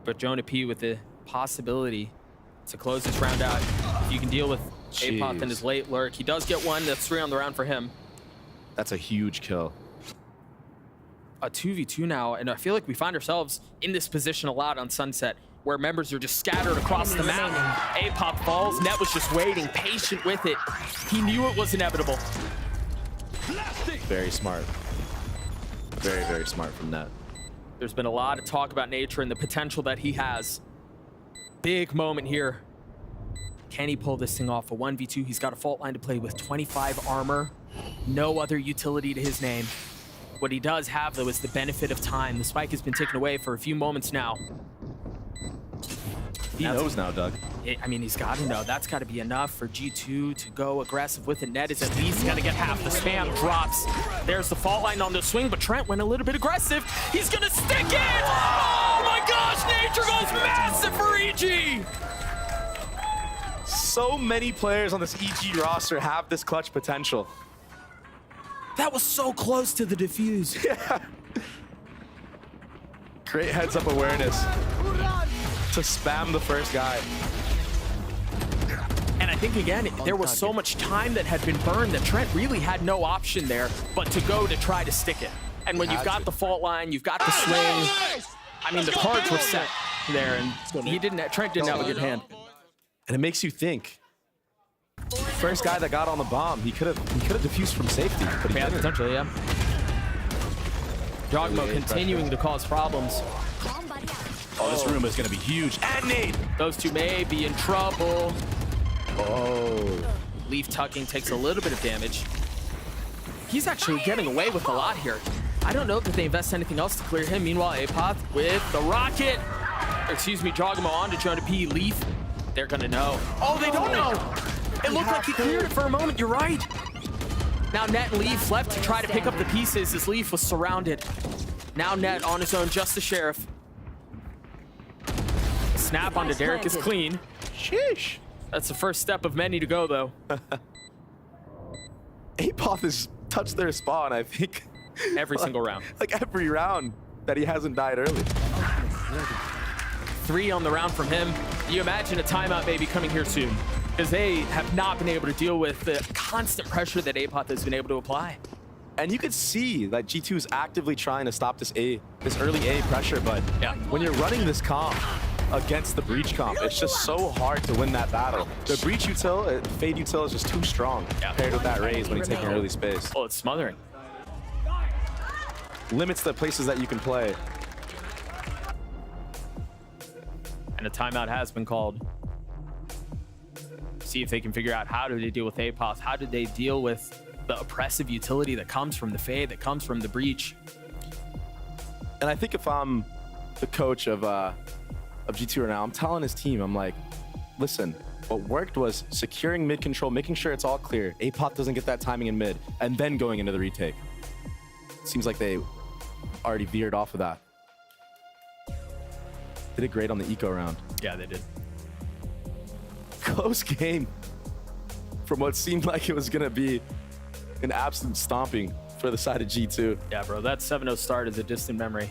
But Jonah P with the possibility to close this round out. If you can deal with APOP and his late lurk. He does get one. That's 3 on the round for him. That's a huge kill. A 2v2 now, and I feel like we find ourselves in this position a lot on Sunset, where members are just scattered across the map. APOP falls. Net was just waiting, patient with it. He knew it was inevitable. Very smart. Very, very smart from Net. There's been a lot of talk about Nature and the potential that he has. Big moment here. Can he pull this thing off? A 1v2. He's got a fault line to play with 25 armor. No other utility to his name. What he does have, though, is the benefit of time. The spike has been taken away for a few moments now. He knows now, Doug. I mean, he's got to know. That's got to be enough for G2 to go aggressive with it. Net is at least going to get half. The spam drops. There's the fault line on the swing, but Trent went a little bit aggressive. He's going to stick it! Oh my gosh! Nature goes massive for EG! So many players on this EG roster have this clutch potential. That was so close to the defuse. Yeah. Great heads-up awareness. to spam the first guy. And I think, again, there was so much time that had been burned that Trent really had no option there but to go to try to stick it. And when you've got the fault line, you've got the swing, I mean, the cards were set there, and Trent didn't have a good hand. And it makes you think. First guy that got on the bomb, he could have defused from safety, but he didn't. Potentially, yeah. Jogmo continuing to cause problems. Oh, this room is going to be huge. And Nate! Those two may be in trouble. Oh. Leaf tucking takes a little bit of damage. He's actually getting away with a lot here. I don't know that they invest anything else to clear him. Meanwhile, Apoth with the rocket. Or, excuse me, Jogmo onto Jonah P. Leaf. They're going to know. Oh, they don't know. It looked like he cleared it for a moment. You're right. Now Net and Leaf left to try to pick up the pieces as Leaf was surrounded. Now Net on his own, just the Sheriff. Snap onto Derek is clean. Sheesh. That's the first step of many to go, though. Apoth has touched their spawn, I think. Every single round. Like every round that he hasn't died early. 3 on the round from him. You imagine a timeout may be coming here soon, because they have not been able to deal with the constant pressure that Apoth has been able to apply. And you could see that G2 is actively trying to stop this early A pressure, but when you're running this comp against the Breach comp, it's just so hard to win that battle. The Breach util, Fade util is just too strong paired with that raise when he's taking early space. Oh, it's smothering. Limits the places that you can play. And a timeout has been called. See if they can figure out how do they deal with Apoth. How did they deal with the oppressive utility that comes from the Fade, that comes from the Breach? And I think if I'm the coach of G2 right now, I'm telling his team, I'm like, listen, what worked was securing mid control, making sure it's all clear. Apoth doesn't get that timing in mid, and then going into the retake. Seems like they already veered off of that. They did great on the eco round. Yeah, they did. Close game from what seemed like it was going to be an absolute stomping for the side of G2. Yeah, bro, that 7-0 start is a distant memory.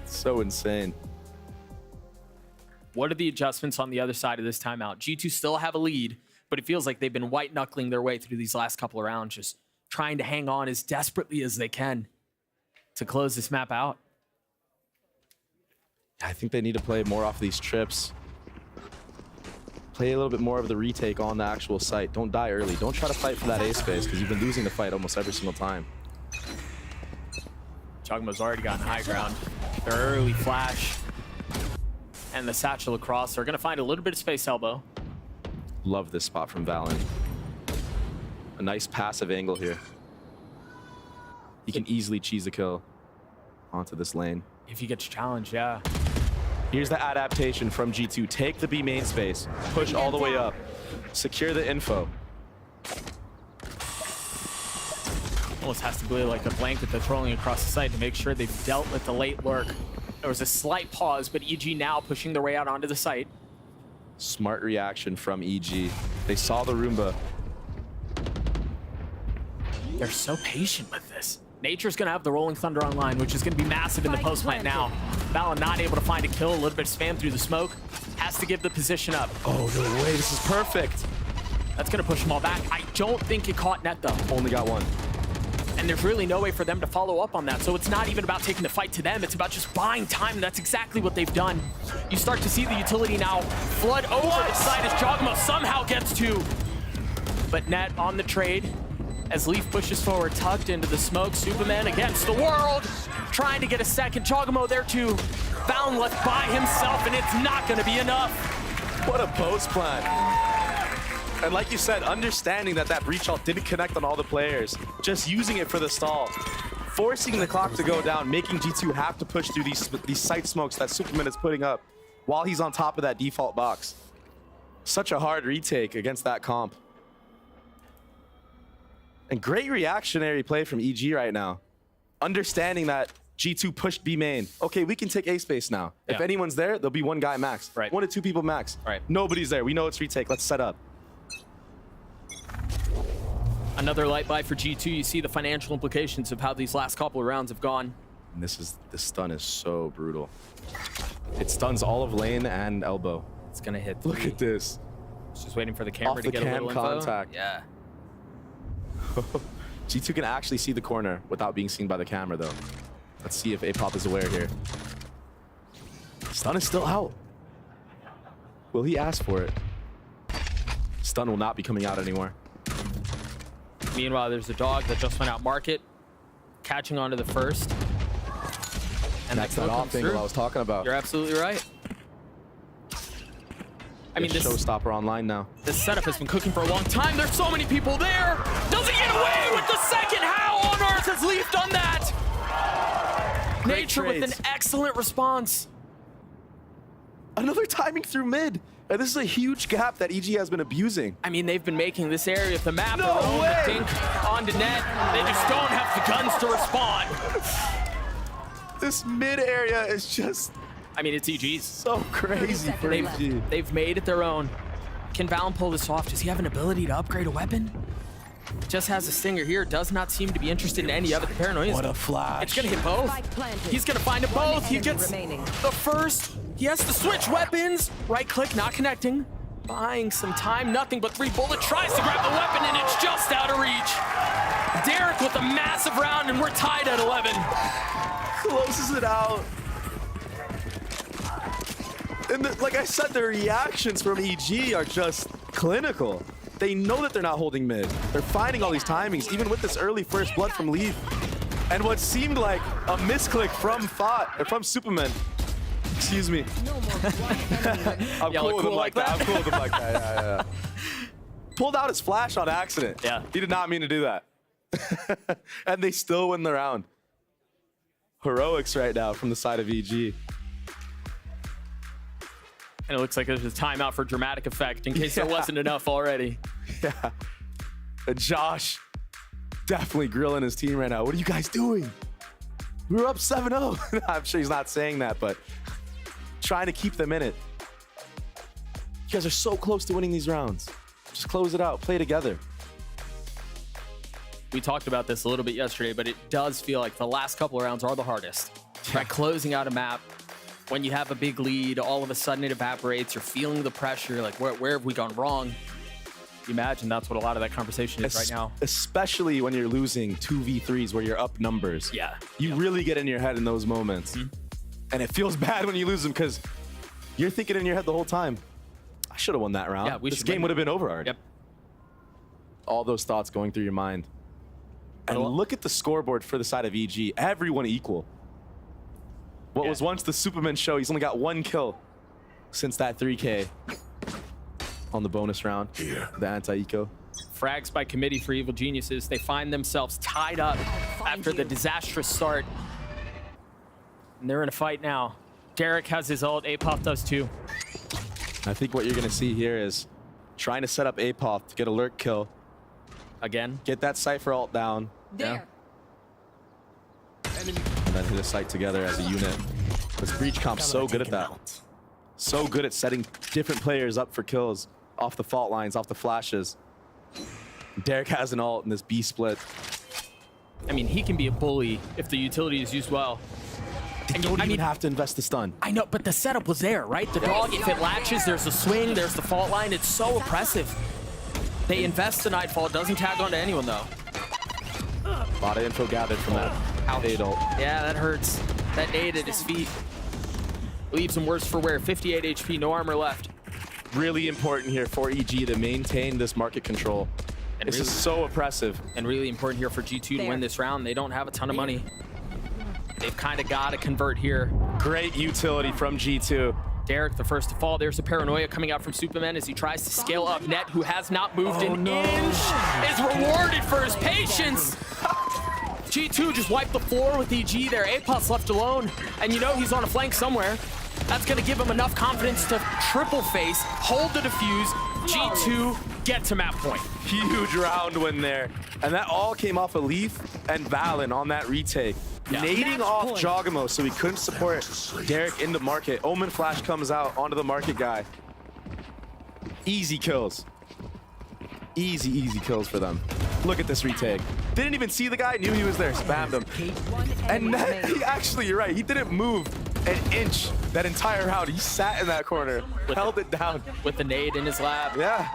So insane. What are the adjustments on the other side of this timeout? G2 still have a lead, but it feels like they've been white-knuckling their way through these last couple of rounds, just trying to hang on as desperately as they can to close this map out. I think they need to play more off these trips. Play a little bit more of the retake on the actual site. Don't die early. Don't try to fight for that A space because you've been losing the fight almost every single time. Jogmo's already gotten high ground. Their early flash and the satchel across are going to find a little bit of space elbow. Love this spot from Valen. A nice passive angle here. He can easily cheese a kill onto this lane. If he gets challenged, yeah. Here's the adaptation from G2. Take the B main space. Push all the way up. Secure the info. Almost has to be like a blanket that's rolling across the site to make sure they've dealt with the late lurk. There was a slight pause, but EG now pushing their way out onto the site. Smart reaction from EG. They saw the Roomba. They're so patient with this. Nature's going to have the Rolling Thunder online, which is going to be massive in the post plant now. Valen not able to find a kill, a little bit of spam through the smoke. Has to give the position up. Oh, no way, this is perfect. That's going to push them all back. I don't think it caught Net, though. Only got one. And there's really no way for them to follow up on that. So it's not even about taking the fight to them. It's about just buying time. And that's exactly what they've done. You start to see the utility now flood over the side as Jogmo somehow gets to. But Net on the trade as Leaf pushes forward, tucked into the smoke. Superman against the world, trying to get a second. Jogmo there too. Valen left by himself, and it's not going to be enough. What a post plan. And like you said, understanding that that breach ult didn't connect on all the players, just using it for the stall, forcing the clock to go down, making G2 have to push through these site smokes that Superman is putting up while he's on top of that default box. Such a hard retake against that comp. And great reactionary play from EG right now. Understanding that G2 pushed B main. Okay, we can take A space now. If anyone's there, there'll be one guy max. Right. 1 to 2 people max. Right. Nobody's there. We know it's retake. Let's set up. Another light buy for G2. You see the financial implications of how these last couple of rounds have gone. And this stun is so brutal. It stuns all of lane and elbow. It's gonna hit. Look at this. Just waiting for the camera Off to the get a cam little contact. info. Yeah. G2 can actually see the corner without being seen by the camera, though. Let's see if Apop is aware here. Stun is still out. Will he ask for it? Stun will not be coming out anymore. Meanwhile, there's a dog that just went out market, catching onto the first. And that's that off angle I was talking about. You're absolutely right. I mean, this showstopper online now. This setup has been cooking for a long time. There's so many people there. Does he get away with the second? How on earth has Leaf done that? Nature with an excellent response. Another timing through mid. And this is a huge gap that EG has been abusing. I mean, they've been making this area of the map their own. The dink onto net. They just don't have the guns to respond. This mid area is just... I mean, it's EG's. So crazy for EG. They've made it their own. Can Valen pull this off? Does he have an ability to upgrade a weapon? Just has a stinger here. Does not seem to be interested in any of it. The paranoia. What a flash. It's going to hit both. He's going to find it both. He gets the first. He has to switch weapons. Right click, not connecting. Buying some time. Nothing but 3 bullets. Tries to grab the weapon, and it's just out of reach. Derek with a massive round, and we're tied at 11. Closes it out. And like I said, the reactions from EG are just clinical. They know that they're not holding mid. They're finding all these timings, even with this early first blood from Leaf. And what seemed like a misclick from from Superman. Excuse me. I'm cool with him like that. I'm cool with him like that. Yeah. Pulled out his flash on accident. Yeah. He did not mean to do that. And they still win the round. Heroics right now from the side of EG. And it looks like there's a timeout for dramatic effect in case there wasn't enough already. Yeah. And Josh definitely grilling his team right now. What are you guys doing? We were up 7-0. I'm sure he's not saying that, but trying to keep them in it. You guys are so close to winning these rounds. Just close it out. Play together. We talked about this a little bit yesterday, but it does feel like the last couple of rounds are the hardest. Right, closing out a map. When you have a big lead, all of a sudden it evaporates. You're feeling the pressure. Like, where have we gone wrong? Imagine that's what a lot of that conversation is right now. Especially when you're losing 2v3s where you're up numbers. Yeah. You really get in your head in those moments. And it feels bad when you lose them because you're thinking in your head the whole time, I should have won that round. Yeah, this game would have been over already. Yep. All those thoughts going through your mind. And look at the scoreboard for the side of EG. Everyone equal. What was once the Superman show, he's only got 1 kill since that 3K on the bonus round. The anti-eco. Frags by committee for Evil Geniuses. They find themselves tied up after the disastrous start. And they're in a fight now. Derek has his ult. Apop does too. I think what you're going to see here is trying to set up Apop to get a lurk kill. Again. Get that Cypher ult down. Yeah. And then hit a site together as a unit. This Breach Comp's so good at that. So good at setting different players up for kills off the fault lines, off the flashes. Derek has an ult in this B split. I mean, he can be a bully if the utility is used well. They don't even have to invest the stun. I know, but the setup was there, right? The dog, if it latches, there's a swing, there's the fault line. It's so oppressive. They invest the Nightfall. Doesn't tag onto anyone, though. A lot of info gathered from that nade ult. Yeah, that hurts. That nade at his feet leaves him worse for wear. 58 HP, no armor left. Really important here for EG to maintain this market control. And this is so oppressive. And really important here for G2 to win this round. They don't have a ton of money. They've kind of got to convert here. Great utility from G2. Derek, the first to fall. There's a paranoia coming out from Superman as he tries to scale up. Net, who has not moved an inch, is rewarded for his patience. G2 just wiped the floor with EG there. Apos left alone. And you know he's on a flank somewhere. That's going to give him enough confidence to triple face, hold the defuse. G2 get to map point. Huge round win there. And that all came off of Leaf and Valen on that retake. Nading off Jogamo so he couldn't support Derek into market. Omen flash comes out onto the market guy. Easy kills. Easy kills for them. Look at this retake. Didn't even see the guy, knew he was there, spammed him. And he actually, you're right, he didn't move an inch that entire round. He sat in that corner, held it down. With the nade in his lap. Yeah.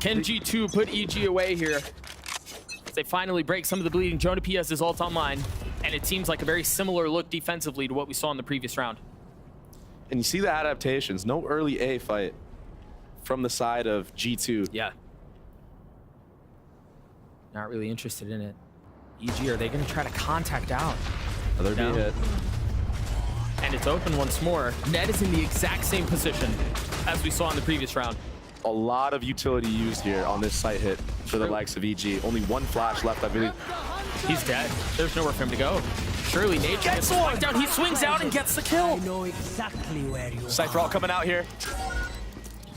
Can G2 put EG away here? They finally break some of the bleeding. Jonah P has his ult online, and it seems like a very similar look defensively to what we saw in the previous round. And you see the adaptations. No early A fight from the side of G2. Yeah. Not really interested in it. EG, are they going to try to contact out? Another B hit. And it's open once more. Ned is in the exact same position as we saw in the previous round. A lot of utility used here on this site hit for the likes of EG. Only one flash left, I believe. He's dead. There's nowhere for him to go. Surely Nature gets one down. He swings out and gets the kill. I know exactly where you Cypher all coming out here.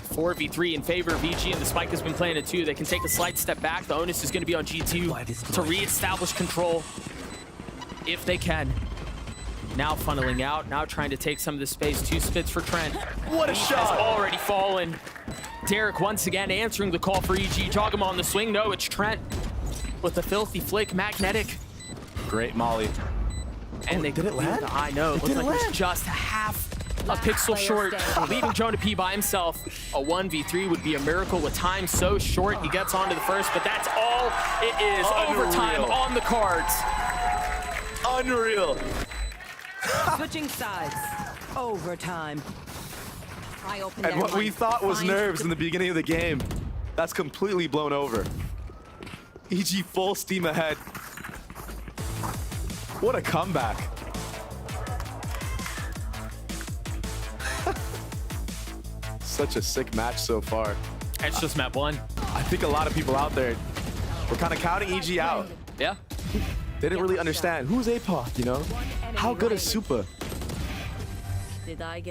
4v3 in favor of EG, and the Spike has been playing it too. They can take a slight step back. The onus is going to be on G2 to reestablish control if they can. Now funneling out, now trying to take some of the space. 2 spits for Trent. What a shot! Has already fallen. Derek once again answering the call for EG. Jogama on the swing. No, it's Trent with the filthy flick. Magnetic. Great molly. And they did it land? I know. It looked like it was just half a pixel short, leaving Jonah P by himself. A 1v3 would be a miracle with time so short. He gets onto the first, but that's all it is. Unreal. Overtime on the cards. Unreal. Switching sides. Overtime. And what we thought was nerves in the beginning of the game, that's completely blown over. EG full steam ahead. What a comeback. Such a sick match so far. It's just map 1. I think a lot of people out there were kind of counting EG out. Yeah. They didn't really understand who's APOC, you know? How good is Supa?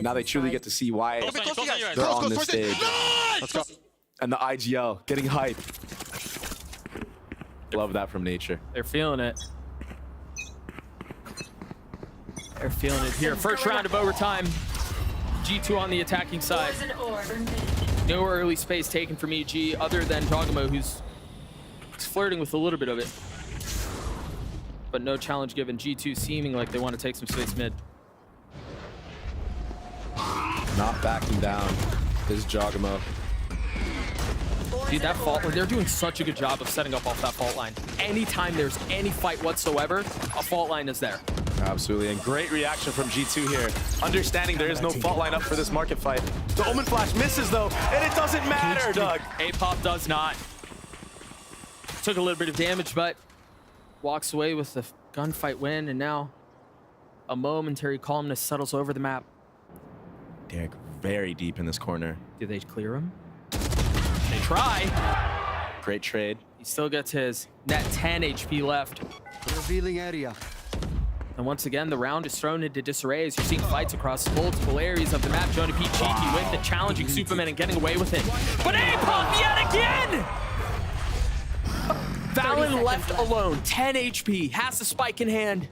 Now they truly get to see why they're on this stage. Let's go. And the IGL getting hype. Love that from Nature. They're feeling it. They're feeling it here. First round of overtime. G2 on the attacking side. No early space taken from EG other than Jogama, who's flirting with a little bit of it. But no challenge given. G2 seeming like they want to take some space mid. Not backing down is Jogama. Dude, that fault line, they're doing such a good job of setting up off that fault line. Anytime there's any fight whatsoever, a fault line is there. Absolutely, and great reaction from G2 here. Understanding there is no fault line up for this market fight. The Omen Flash misses though, and it doesn't matter, Doug. APOP does not. Took a little bit of damage, but walks away with the gunfight win, and now a momentary calmness settles over the map. Derek very deep in this corner. Do they clear him? They try. Great trade. He still gets his net 10 HP left. Revealing area. And once again, the round is thrown into disarray as you're seeing fights across multiple areas of the map. Jonah P cheeky with it, challenging Superman and getting away with it. But APOP yet again! Valen left alone, 10 HP, has the spike in hand.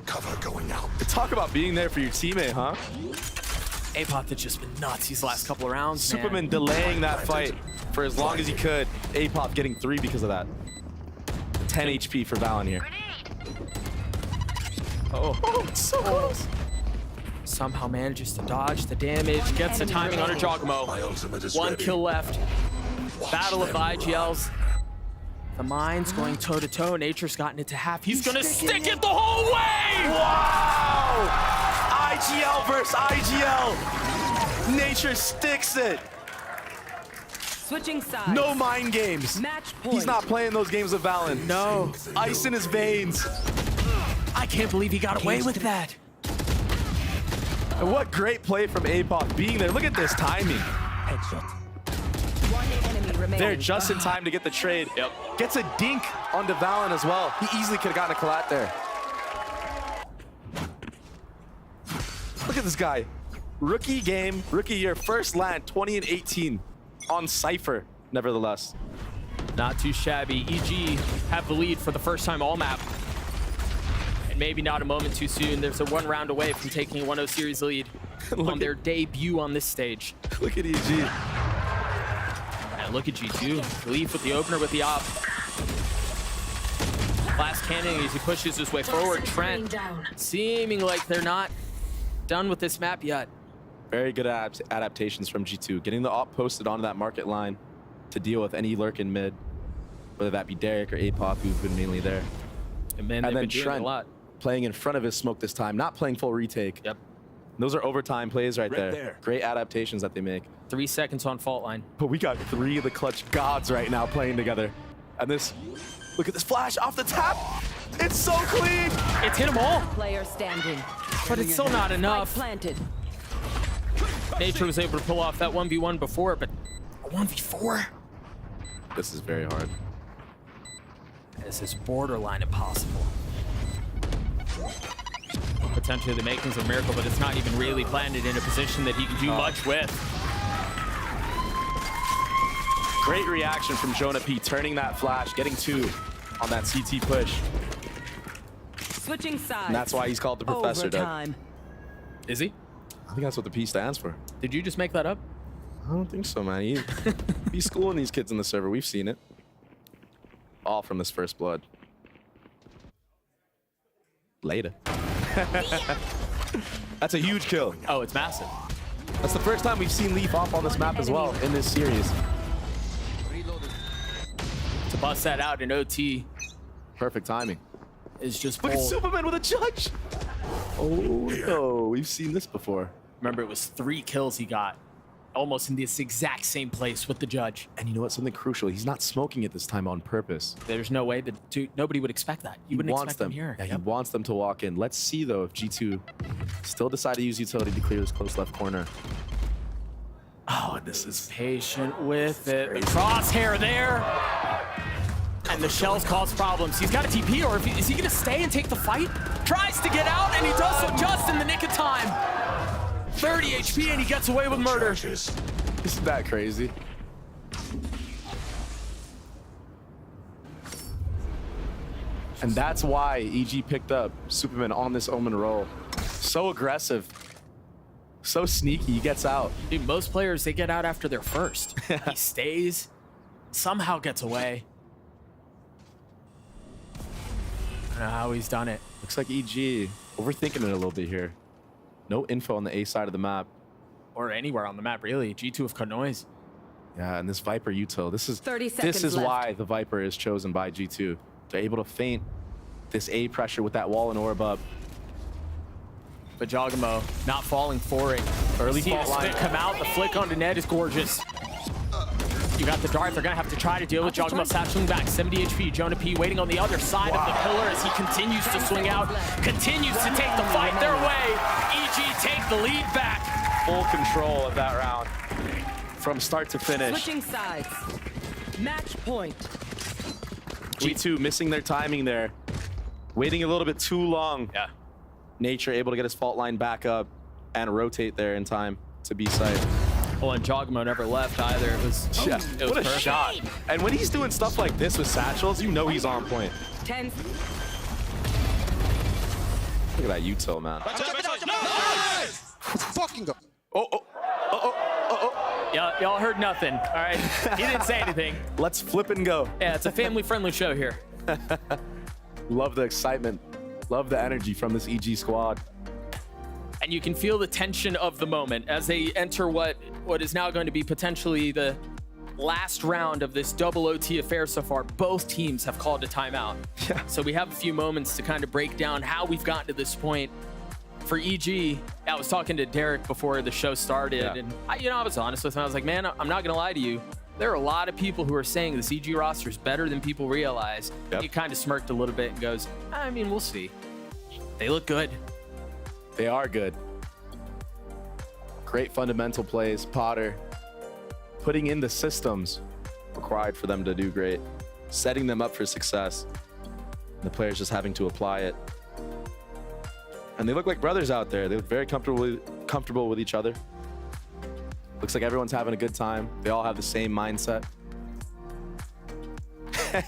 Cover going out. Talk about being there for your teammate, huh? APOP has just been nuts these last couple of rounds. Superman delaying that fight for as long as he could. APOP getting 3 because of that. 10 HP for Valen here. Oh, so close. Somehow manages to dodge the damage, gets the timing on a Jogamo. 1 kill left. Battle of the IGLs. The mine's going toe-to-toe. Nature's gotten it to half. He's gonna stick it the whole way! Wow! IGL versus IGL. Nature sticks it. Switching sides. No mind games. Match point. He's not playing those games with Valen. No. Ice in his veins. I can't believe he got away with that. And what great play from APOC being there. Look at this timing. Headshot. One enemy remaining. They're just in time to get the trade. Yep. Gets a dink onto Valen as well. He easily could have gotten a collat there. Look at this guy. Rookie game, rookie year, first land, 20 and 18 on Cypher, nevertheless. Not too shabby. EG have the lead for the first time all map. And maybe not a moment too soon. There's a 1 round away from taking a 1-0 series lead on their debut on this stage. Look at EG. And look at G2. Leaf with the opener with the op. Last cannon as he pushes his way forward. Trent seeming like they're not done with this map yet. Very good adaptations from G2. Getting the op posted onto that market line to deal with any lurk in mid, whether that be Derek or APOP, who've been mainly there. And then Trent a lot. playing in front of his smoke this time, not playing full retake. Yep. Those are overtime plays right there. Great adaptations that they make. 3 seconds on fault line. But we got 3 of the clutch gods right now playing together. And this, look at this flash off the tap. It's so clean. It's hit them all. Player standing. But it's still not enough. Planted. Nature was able to pull off that 1v1 before, but a 1v4? This is very hard. This is borderline impossible. Potentially the makings of a miracle, but it's not even really planted in a position that he can do much with. Great reaction from Jonah P, turning that flash, getting 2 on that CT push. Switching sides. And that's why he's called the Professor, Doug. Overtime. Is he? I think that's what the P stands for. Did you just make that up? I don't think so, man. He's schooling these kids in the server. We've seen it. All from this first blood. Later. That's a huge kill. Oh, it's massive. That's the first time we've seen Leaf off on this map as well in this series. To bust that out in OT. Perfect timing. Is just Look at bold. Superman with a judge. Oh, no. We've seen this before. Remember, it was 3 kills he got. Almost in this exact same place with the judge. And you know what? Something crucial. He's not smoking it this time on purpose. There's no way that nobody would expect that. You wouldn't expect them here. Yeah, he wants them to walk in. Let's see, though, if G2 still decide to use utility to clear this close left corner. Oh, and this is patient with it. The crosshair there. And the shells cause problems. He's got a TP, or is he going to stay and take the fight? Tries to get out, and he does so just in the nick of time. 30 HP, and he gets away with murder. Isn't that crazy? And that's why EG picked up Superman on this Omen roll. So aggressive. So sneaky, he gets out. Dude, most players, they get out after their first. He stays, somehow gets away. I don't know how he's done it. Looks like EG overthinking it a little bit here. No info on the A side of the map. Or anywhere on the map, really. G2 of Konoi's. Yeah, and this Viper util. This is 30 seconds left. Why the Viper is chosen by G2. They're able to feint this A pressure with that wall and orb up. But Jogamo not falling for it. Early See fault the line. spit come out. The flick onto Ned is gorgeous. You got the dart. They're going to have to try to deal with Jogamo satcheling back. 70 HP. Jonah P waiting on the other side of the pillar as he continues to swing out. Continues to take the fight their way. EG take the lead back. Full control of that round from start to finish. Switching sides. Match point. G2 missing their timing there. Waiting a little bit too long. Yeah. Nature able to get his fault line back up and rotate there in time to B site. Well, and Jogamo never left either. It was, Yeah, it was what a perfect. shot. And when he's doing stuff like this with satchels, you know he's on point. 10. Look at that util, man. Fucking go. Y'all heard nothing, all right? He didn't say anything. Let's flip and go. Yeah, it's a family-friendly show here. Love the excitement. Love the energy from this EG squad. And you can feel the tension of the moment as they enter what is now going to be potentially the last round of this double OT affair so far. Both teams have called a timeout. Yeah. So we have a few moments to kind of break down how we've gotten to this point. For EG, I was talking to Derek before the show started, and I was honest with him. I was like, man, I'm not going to lie to you. There are a lot of people who are saying this EG roster is better than people realize. Yep. He kind of smirked a little bit and goes, I mean, we'll see. They look good. They are good. Great fundamental plays. Potter putting in the systems required for them to do great, setting them up for success. The players just having to apply it. And they look like brothers out there. They look very comfortable with each other. Looks like everyone's having a good time. They all have the same mindset.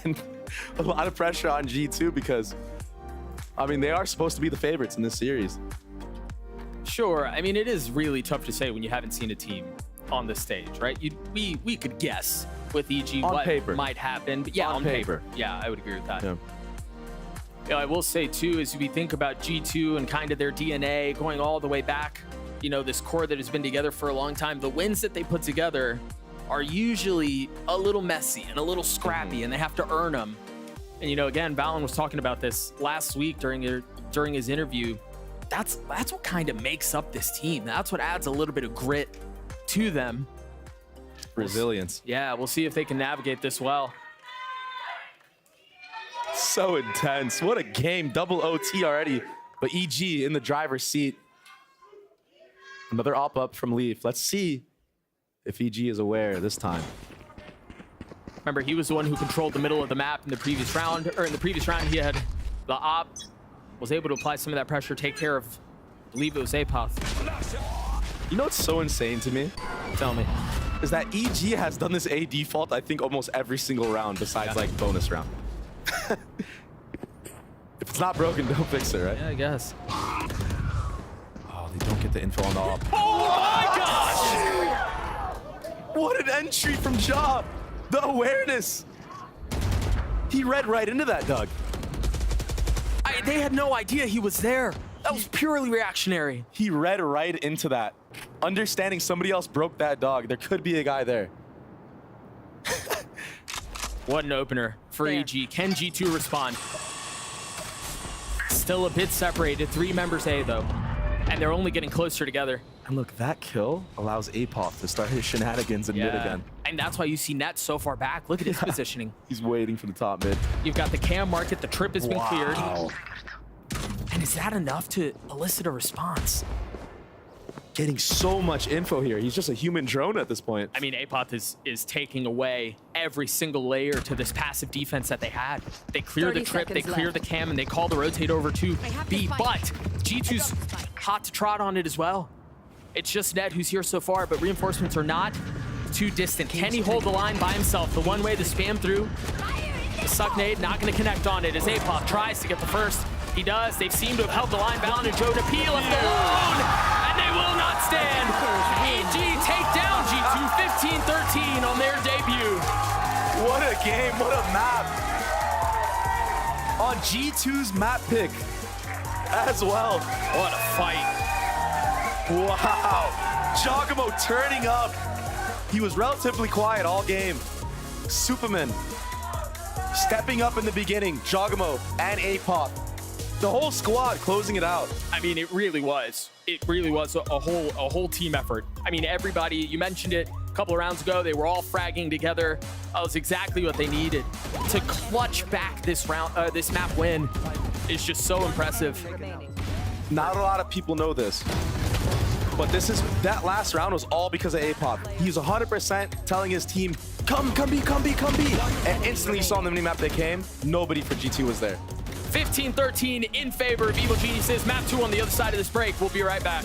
And a lot of pressure on G2 because, I mean, they are supposed to be the favorites in this series. Sure. I mean, it is really tough to say when you haven't seen a team on the stage, right? We could guess with EG On what paper. might happen. But yeah, On on paper. paper. Yeah, I would agree with that. Yeah. I will say too, as we think about G2 and kind of their DNA going all the way back, this core that has been together for a long time, the wins that they put together are usually a little messy and a little scrappy, and they have to earn them. And again, Valen was talking about this last week during his interview. That's what kind of makes up this team. That's what adds a little bit of grit to them. Resilience. Yeah, we'll see if they can navigate this well. So intense. What a game. Double OT already. But EG in the driver's seat. Another op-up from Leaf. Let's see if EG is aware this time. Remember, he was the one who controlled the middle of the map in the previous round. Or in the previous round, he had the op, was able to apply some of that pressure, take care of, I believe it was Apoth. You know what's so insane to me? Tell me. Is that EG has done this A default, I think, almost every single round besides like bonus round. If it's not broken, don't fix it, right? Yeah, I guess. Oh, they don't get the info on the op. Oh my gosh! What an entry from Ja! The awareness! He read right into that, Doug. They had no idea he was there. That was purely reactionary. He read right into that. Understanding somebody else broke that dog. There could be a guy there. What an opener for EG. Can G2 respond? Still a bit separated. 3 members A, though. And they're only getting closer together. And look, that kill allows Apoth to start his shenanigans in mid again. And that's why you see Net so far back. Look at his positioning. He's waiting for the top mid. You've got the cam market. The trip has been cleared. And is that enough to elicit a response? Getting so much info here. He's just a human drone at this point. I mean, Apoth is taking away every single layer to this passive defense that they had. They clear the trip, they clear the cam, and they call the rotate over to B. But G2's hot to trot on it as well. It's just Net who's here so far, but reinforcements are not too distant. Can he hold the line by himself? The one way to spam through. The suck nade not going to connect on it as Apoth tries to get the first. He does. They seem to have held the line bound, and Joe DeP left alone, and they will not stand. EG take down G2 15-13 on their debut. What a game, what a map. On G2's map pick as well. What a fight. Wow. Jogamo turning up. He was relatively quiet all game. Superman stepping up in the beginning. Jogamo and Apoth. The whole squad closing it out. I mean, it really was. It really was a whole team effort. I mean, everybody, you mentioned it a couple of rounds ago, they were all fragging together. That was exactly what they needed. To clutch back this round, this map win is just so impressive. Not a lot of people know this, but that last round was all because of Apoth. He was 100% telling his team, come B, come B, come B. And instantly you saw on the minimap they came, nobody for G2 was there. 15-13 in favor of Evil Geniuses. Map 2 on the other side of this break. We'll be right back.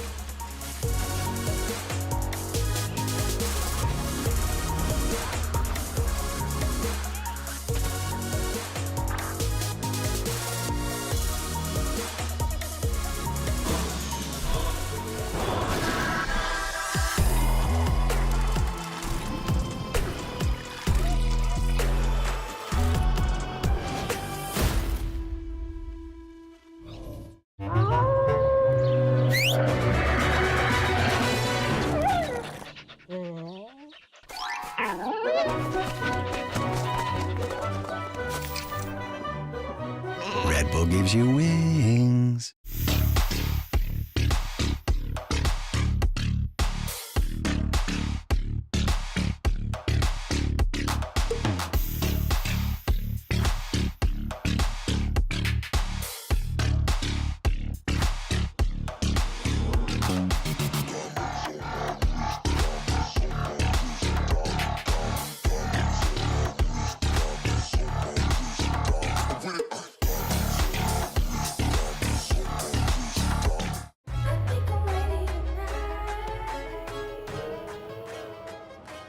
Red Bull gives you wings.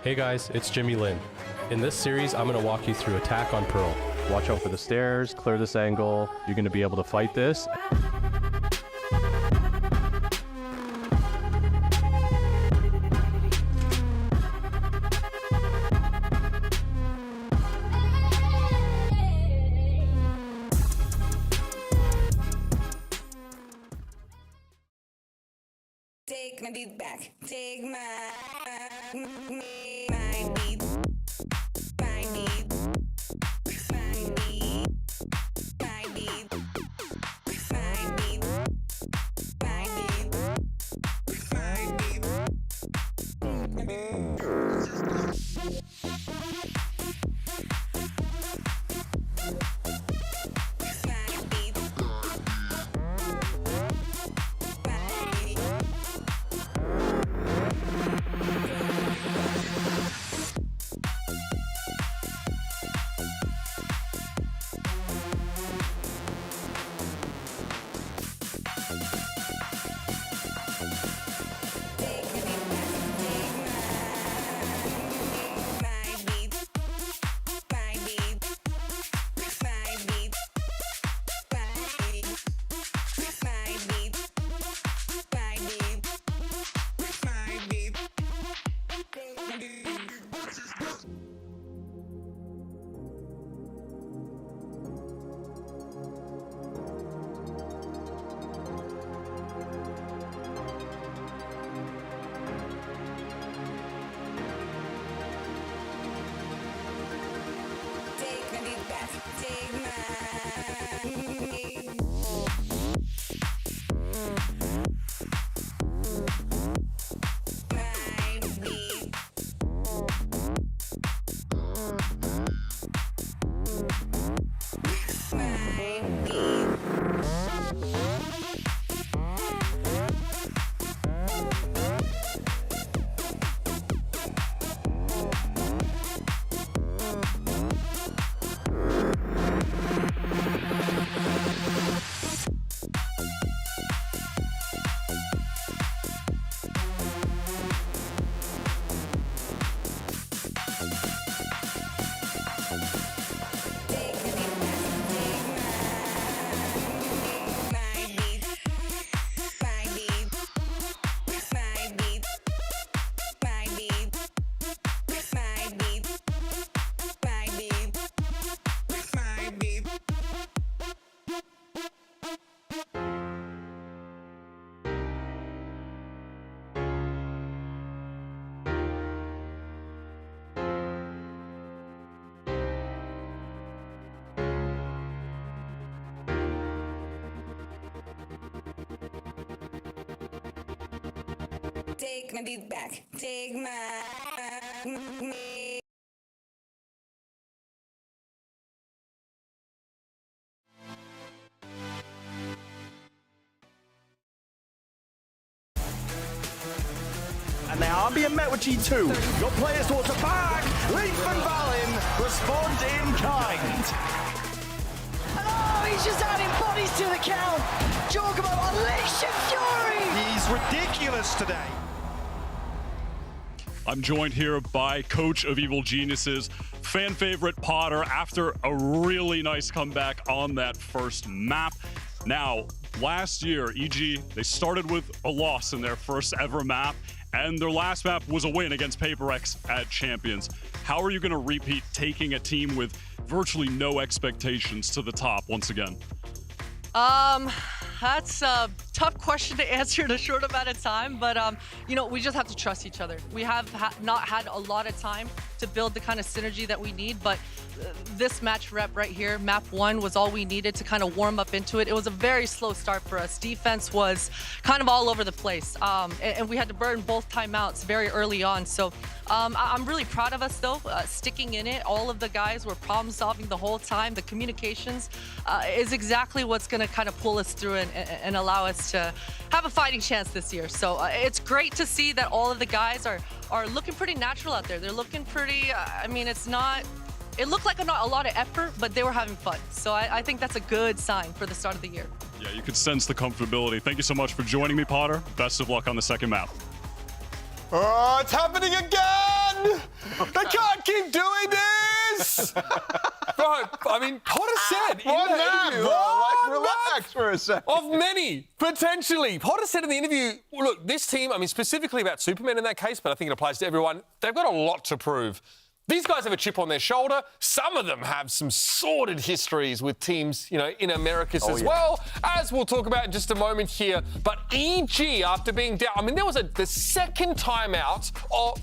Hey guys, it's Jimmy Lin. In this series, I'm going to walk you through Attack on Pearl. Watch out for the stairs, clear this angle. You're going to be able to fight this. Take my beat back. Take my beat. My beat. My beat. My beat. My beat. My beat. My beat. Take my beat back. Take my me. And they are being met with G2. Your players towards the back. Leaf and Valin respond in kind. Oh, he's just adding bodies to the count. Jorgamo unleashing fury. He's ridiculous today. I'm joined here by coach of Evil Geniuses, fan favorite Potter, after a really nice comeback on that first map. Now, last year, EG, they started with a loss in their first ever map, and their last map was a win against PaperX at Champions. How are you going to repeat taking a team with virtually no expectations to the top once again? That's a tough question to answer in a short amount of time, but you know, we just have to trust each other. We have not had a lot of time to build the kind of synergy that we need, but this match rep right here, map 1, was all we needed to kind of warm up into it. It was a very slow start for us. Defense was kind of all over the place, and we had to burn both timeouts very early on. So I'm really proud of us, though, sticking in it. All of the guys were problem solving the whole time. The communications is exactly what's going to kind of pull us through and allow us to have a fighting chance this year. So it's great to see that all of the guys are looking pretty natural out there. They're looking pretty, I mean, it looked like not a lot of effort, but they were having fun. So I think that's a good sign for the start of the year. Yeah, you could sense the comfortability. Thank you so much for joining me, Potter. Best of luck on the second map. Oh, it's happening again! They can't keep doing this! Bro, I mean, Potter said in One the map, interview, bro. Like, relax for a second. of many, potentially. Potter said in the interview, well, look, this team, I mean, specifically about Superman in that case, but I think it applies to everyone, they've got a lot to prove. These guys have a chip on their shoulder. Some of them have some sordid histories with teams, in Americas as well, as we'll talk about in just a moment here. But EG, after being down, there was the second timeout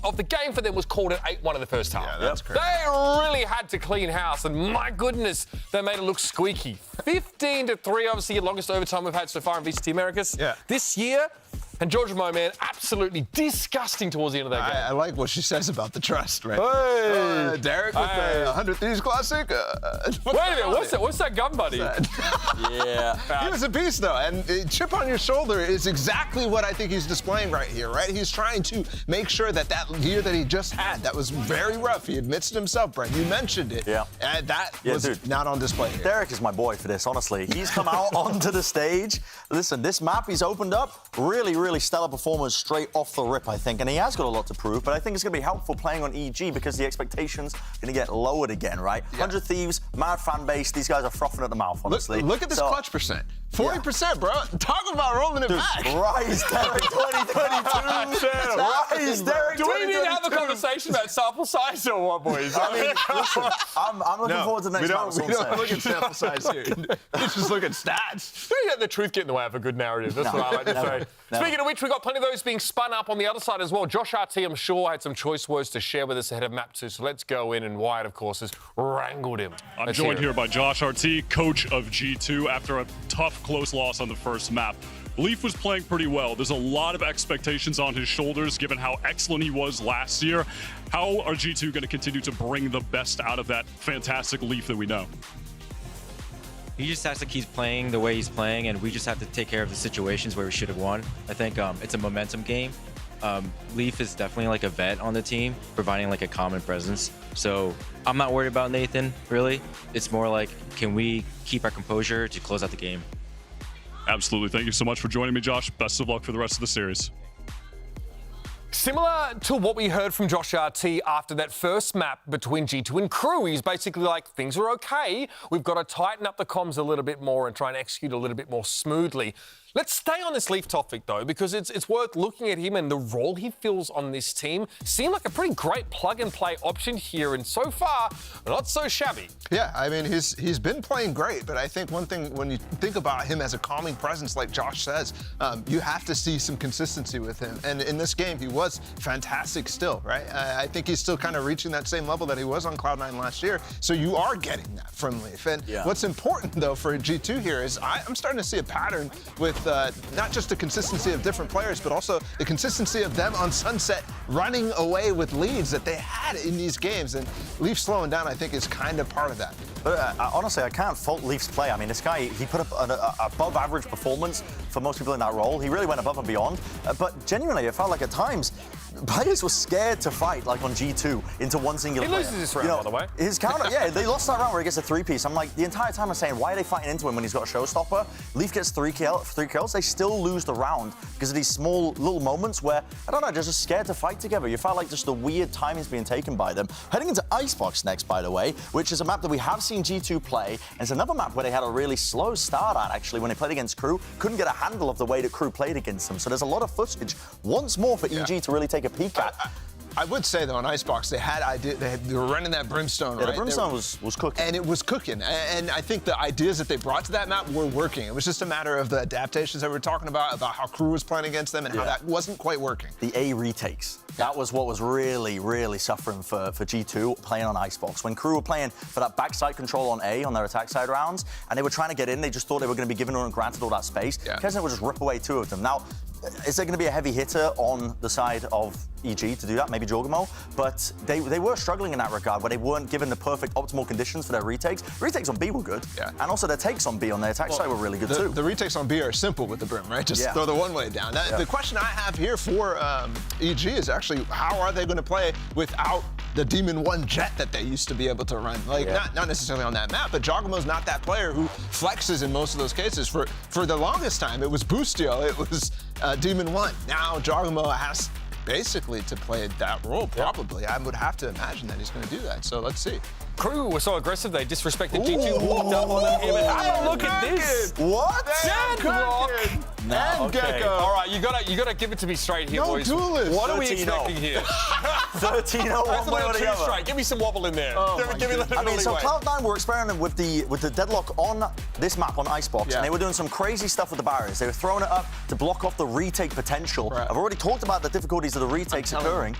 of the game for them was called at 8-1 in the first half. Yeah, that's crazy. They really had to clean house, and my goodness, they made it look squeaky. 15-3, obviously the longest overtime we've had so far in VCT Americas. Yeah. This year. And Georgia Mo, man, absolutely disgusting towards the end of that game. I like what she says about the trust, right? Hey! Derek with the 100 Thieves Classic. Wait a minute, what's that gun, buddy? Yeah. He was a beast, though, and chip on your shoulder is exactly what I think he's displaying right here, right? He's trying to make sure that year that he just had, that was very rough. He admits it himself, Brent. You mentioned it. Yeah. And that was not on display here. Derek is my boy for this, honestly. He's come out onto the stage. Listen, this map he's opened up, really stellar performance straight off the rip, I think. And he has got a lot to prove, but I think it's going to be helpful playing on EG because the expectations are going to get lowered again, right? Yeah. 100 Thieves, mad fan base. These guys are frothing at the mouth, honestly. Look at this clutch percent. 40%, bro. Talk about rolling it back. Rise, Derek 2022. Rise, Derek 2022. Do we need to have a conversation about sample size or what, boys? Listen, I'm looking forward to the next map. We don't look at sample size here. We just look at stats. Don't let the truth get in the way of a good narrative. That's what I like to say. Speaking of which, we've got plenty of those being spun up on the other side as well. Josh RT, I'm sure, had some choice words to share with us ahead of map 2. So let's go in, and Wyatt, of course, has wrangled him. I'm joined here by Josh RT, coach of G2, after a tough, close loss on the first map. Leaf was playing pretty well. There's a lot of expectations on his shoulders given how excellent he was last year. How are G2 going to continue to bring the best out of that fantastic Leaf that we know? He just has to keep playing the way he's playing, and we just have to take care of the situations where we should have won. I think it's a momentum game. Leaf is definitely like a vet on the team, providing like a common presence. So I'm not worried about Nathan, really. It's more like, can we keep our composure to close out the game? Absolutely. Thank you so much for joining me, Josh. Best of luck for the rest of the series. Similar to what we heard from Josh RT after that first map between G2 and Crew, he's basically like, things are okay. We've got to tighten up the comms a little bit more and try and execute a little bit more smoothly. Let's stay on this Leaf topic, though, because it's worth looking at him and the role he fills on this team. Seemed like a pretty great plug-and-play option here, and so far, not so shabby. Yeah, I mean, he's been playing great, but I think one thing, when you think about him as a calming presence, like Josh says, you have to see some consistency with him. And in this game, he was fantastic still, right? I think he's still kind of reaching that same level that he was on Cloud9 last year, so you are getting that from Leaf. And what's important, though, for G2 here is I'm starting to see a pattern with not just the consistency of different players, but also the consistency of them on Sunset running away with leads that they had in these games. And Leaf slowing down, I think, is kind of part of that. But honestly, I can't fault Leaf's play. I mean, this guy, he put up an above-average performance for most people in that role. He really went above and beyond. But genuinely, it felt like at times, players were scared to fight, like on G2, into one singular player. He loses this round, by the way. His counter, they lost that round where he gets a 3-piece. I'm like, the entire time I'm saying, why are they fighting into him when he's got a showstopper? Leaf gets 3 kills. They still lose the round because of these small little moments where, I don't know, they're just scared to fight together. You felt like just the weird timing's being taken by them. Heading into Icebox next, by the way, which is a map that we have seen G2 play. And it's another map where they had a really slow start at, actually, when they played against Crew. Couldn't get a handle of the way that Crew played against them. So there's a lot of footage once more for EG to really take a peek at. I would say, though, on Icebox, they were running that Brimstone, right? The Brimstone was cooking. And it was cooking. And I think the ideas that they brought to that map were working. It was just a matter of the adaptations that we were talking about how Crew was playing against them and how that wasn't quite working. The A retakes. That was what was really, really suffering for G2 playing on Icebox. When Crew were playing for that backside control on A on their attack side rounds, and they were trying to get in, they just thought they were going to be given and granted all that space. Kesnet would just rip away 2 of them. Now, is there going to be a heavy hitter on the side of EG to do that? Maybe Jorgamo. But they were struggling in that regard, where they weren't given the perfect optimal conditions for their retakes. Retakes on B were good. And also their takes on B on their attack side were really good too. The retakes on B are simple with the Brim, right? Just throw the one-way down. The question I have here for EG is actually, how are they going to play without the Demon 1 jet that they used to be able to run? Like, not necessarily on that map, but Jorgamo's not that player who flexes in most of those cases. For the longest time, it was Boostio, it was Demon 1. Now Jorgamo has basically to play that role, probably. I would have to imagine that he's going to do that, so let's see. Crew were so aggressive, they disrespected G2, walked up on them. Have a look at this. What? Deadlock. And Gecko. All right, you gotta give it to me straight here, No boys. duelist. What are we 13-0. expecting here? 13-0, one way or the other. Straight. Give me some wobble in there. Give me a little I mean, so leeway. Cloud9 were experimenting with the deadlock on this map on Icebox, and they were doing some crazy stuff with the barriers. They were throwing it up to block off the retake potential. Right. I've already talked about the difficulties of the retakes occurring.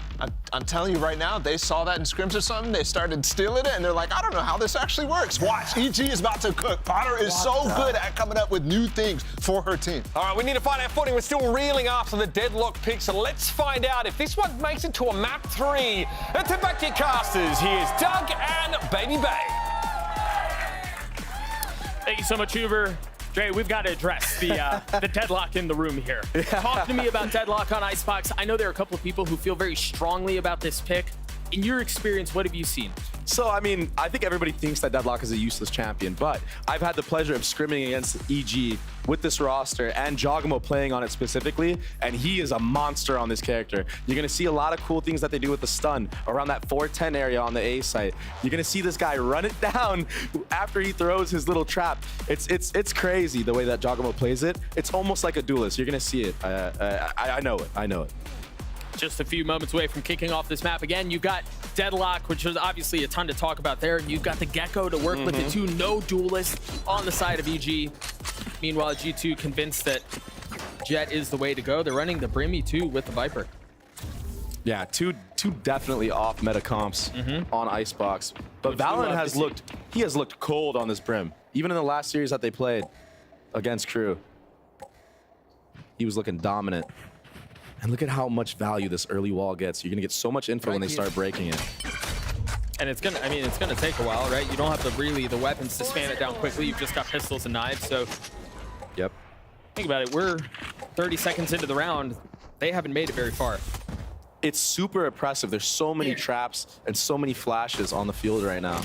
I'm telling you right now, they saw that in scrims or something, they started stealing it, and they're like, I don't know how this actually works. Watch, EG is about to cook. Potter is so good at coming up with new things for her team. All right, we need to find our footing. We're still reeling after the deadlock pick, so let's find out if this one makes it to a map 3. And to back your casters, here's Doug and Baby Bay. Thank you so much, Hoover. Dre, we've got to address the deadlock in the room here. Talk to me about deadlock on Icebox. I know there are a couple of people who feel very strongly about this pick. In your experience, what have you seen? So, I mean, I think everybody thinks that Deadlock is a useless champion, but I've had the pleasure of scrimming against EG with this roster and Jogamo playing on it specifically, and he is a monster on this character. You're going to see a lot of cool things that they do with the stun around that 410 area on the A site. You're going to see this guy run it down after he throws his little trap. It's crazy the way that Jogamo plays it. It's almost like a duelist. You're going to see it. I know it. I know it. Just a few moments away from kicking off this map again. You've got Deadlock, which is obviously a ton to talk about there. You've got the Gecko to work with the two no duelists on the side of EG. Meanwhile, G2 convinced that Jet is the way to go. They're running the Brimmy too with the Viper. Yeah, two definitely off meta comps on Icebox. But VALORANT has looked cold on this Brim. Even in the last series that they played against Crew, he was looking dominant. And look at how much value this early wall gets. You're gonna get so much info when they start breaking it. And it's gonna take a while, right? You don't have the weapons to spam it down quickly. You've just got pistols and knives, so. Yep. Think about it, we're 30 seconds into the round. They haven't made it very far. It's super oppressive. There's so many traps and so many flashes on the field right now.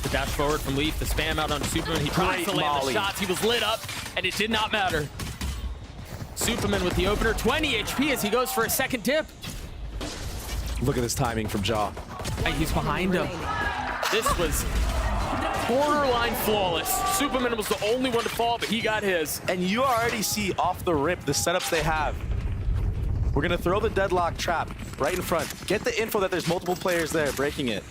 The dash forward from Leaf, the spam out on Superman. He tries to land the shots. He was lit up, and it did not matter. Superman with the opener, 20 HP as he goes for a second dip. Look at this timing from Jaw. And he's behind him. This was borderline flawless. Superman was the only one to fall, but he got his. And you already see off the rip the setups they have. We're gonna throw the deadlock trap right in front. Get the info that there's multiple players there breaking it.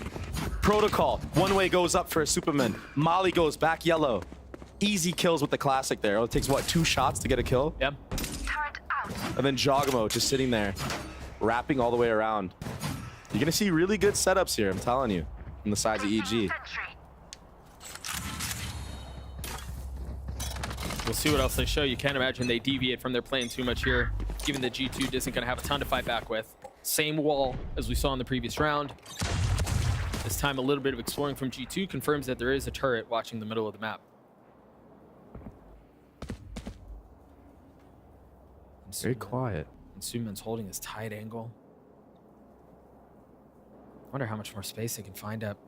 Protocol, one way goes up for a Superman. Molly goes back yellow. Easy kills with the classic there. Oh, it takes what, 2 shots to get a kill? Yep. And then Jogamo just sitting there, wrapping all the way around. You're gonna see really good setups here, I'm telling you, from the sides of EG. We'll see what else they show. You can't imagine they deviate from their plan too much here, given that G2 isn't gonna have a ton to fight back with. Same wall as we saw in the previous round. This time a little bit of exploring from G2 confirms that there is a turret watching the middle of the map. Very quiet. And Suman's holding his tight angle. Wonder how much more space they can find up.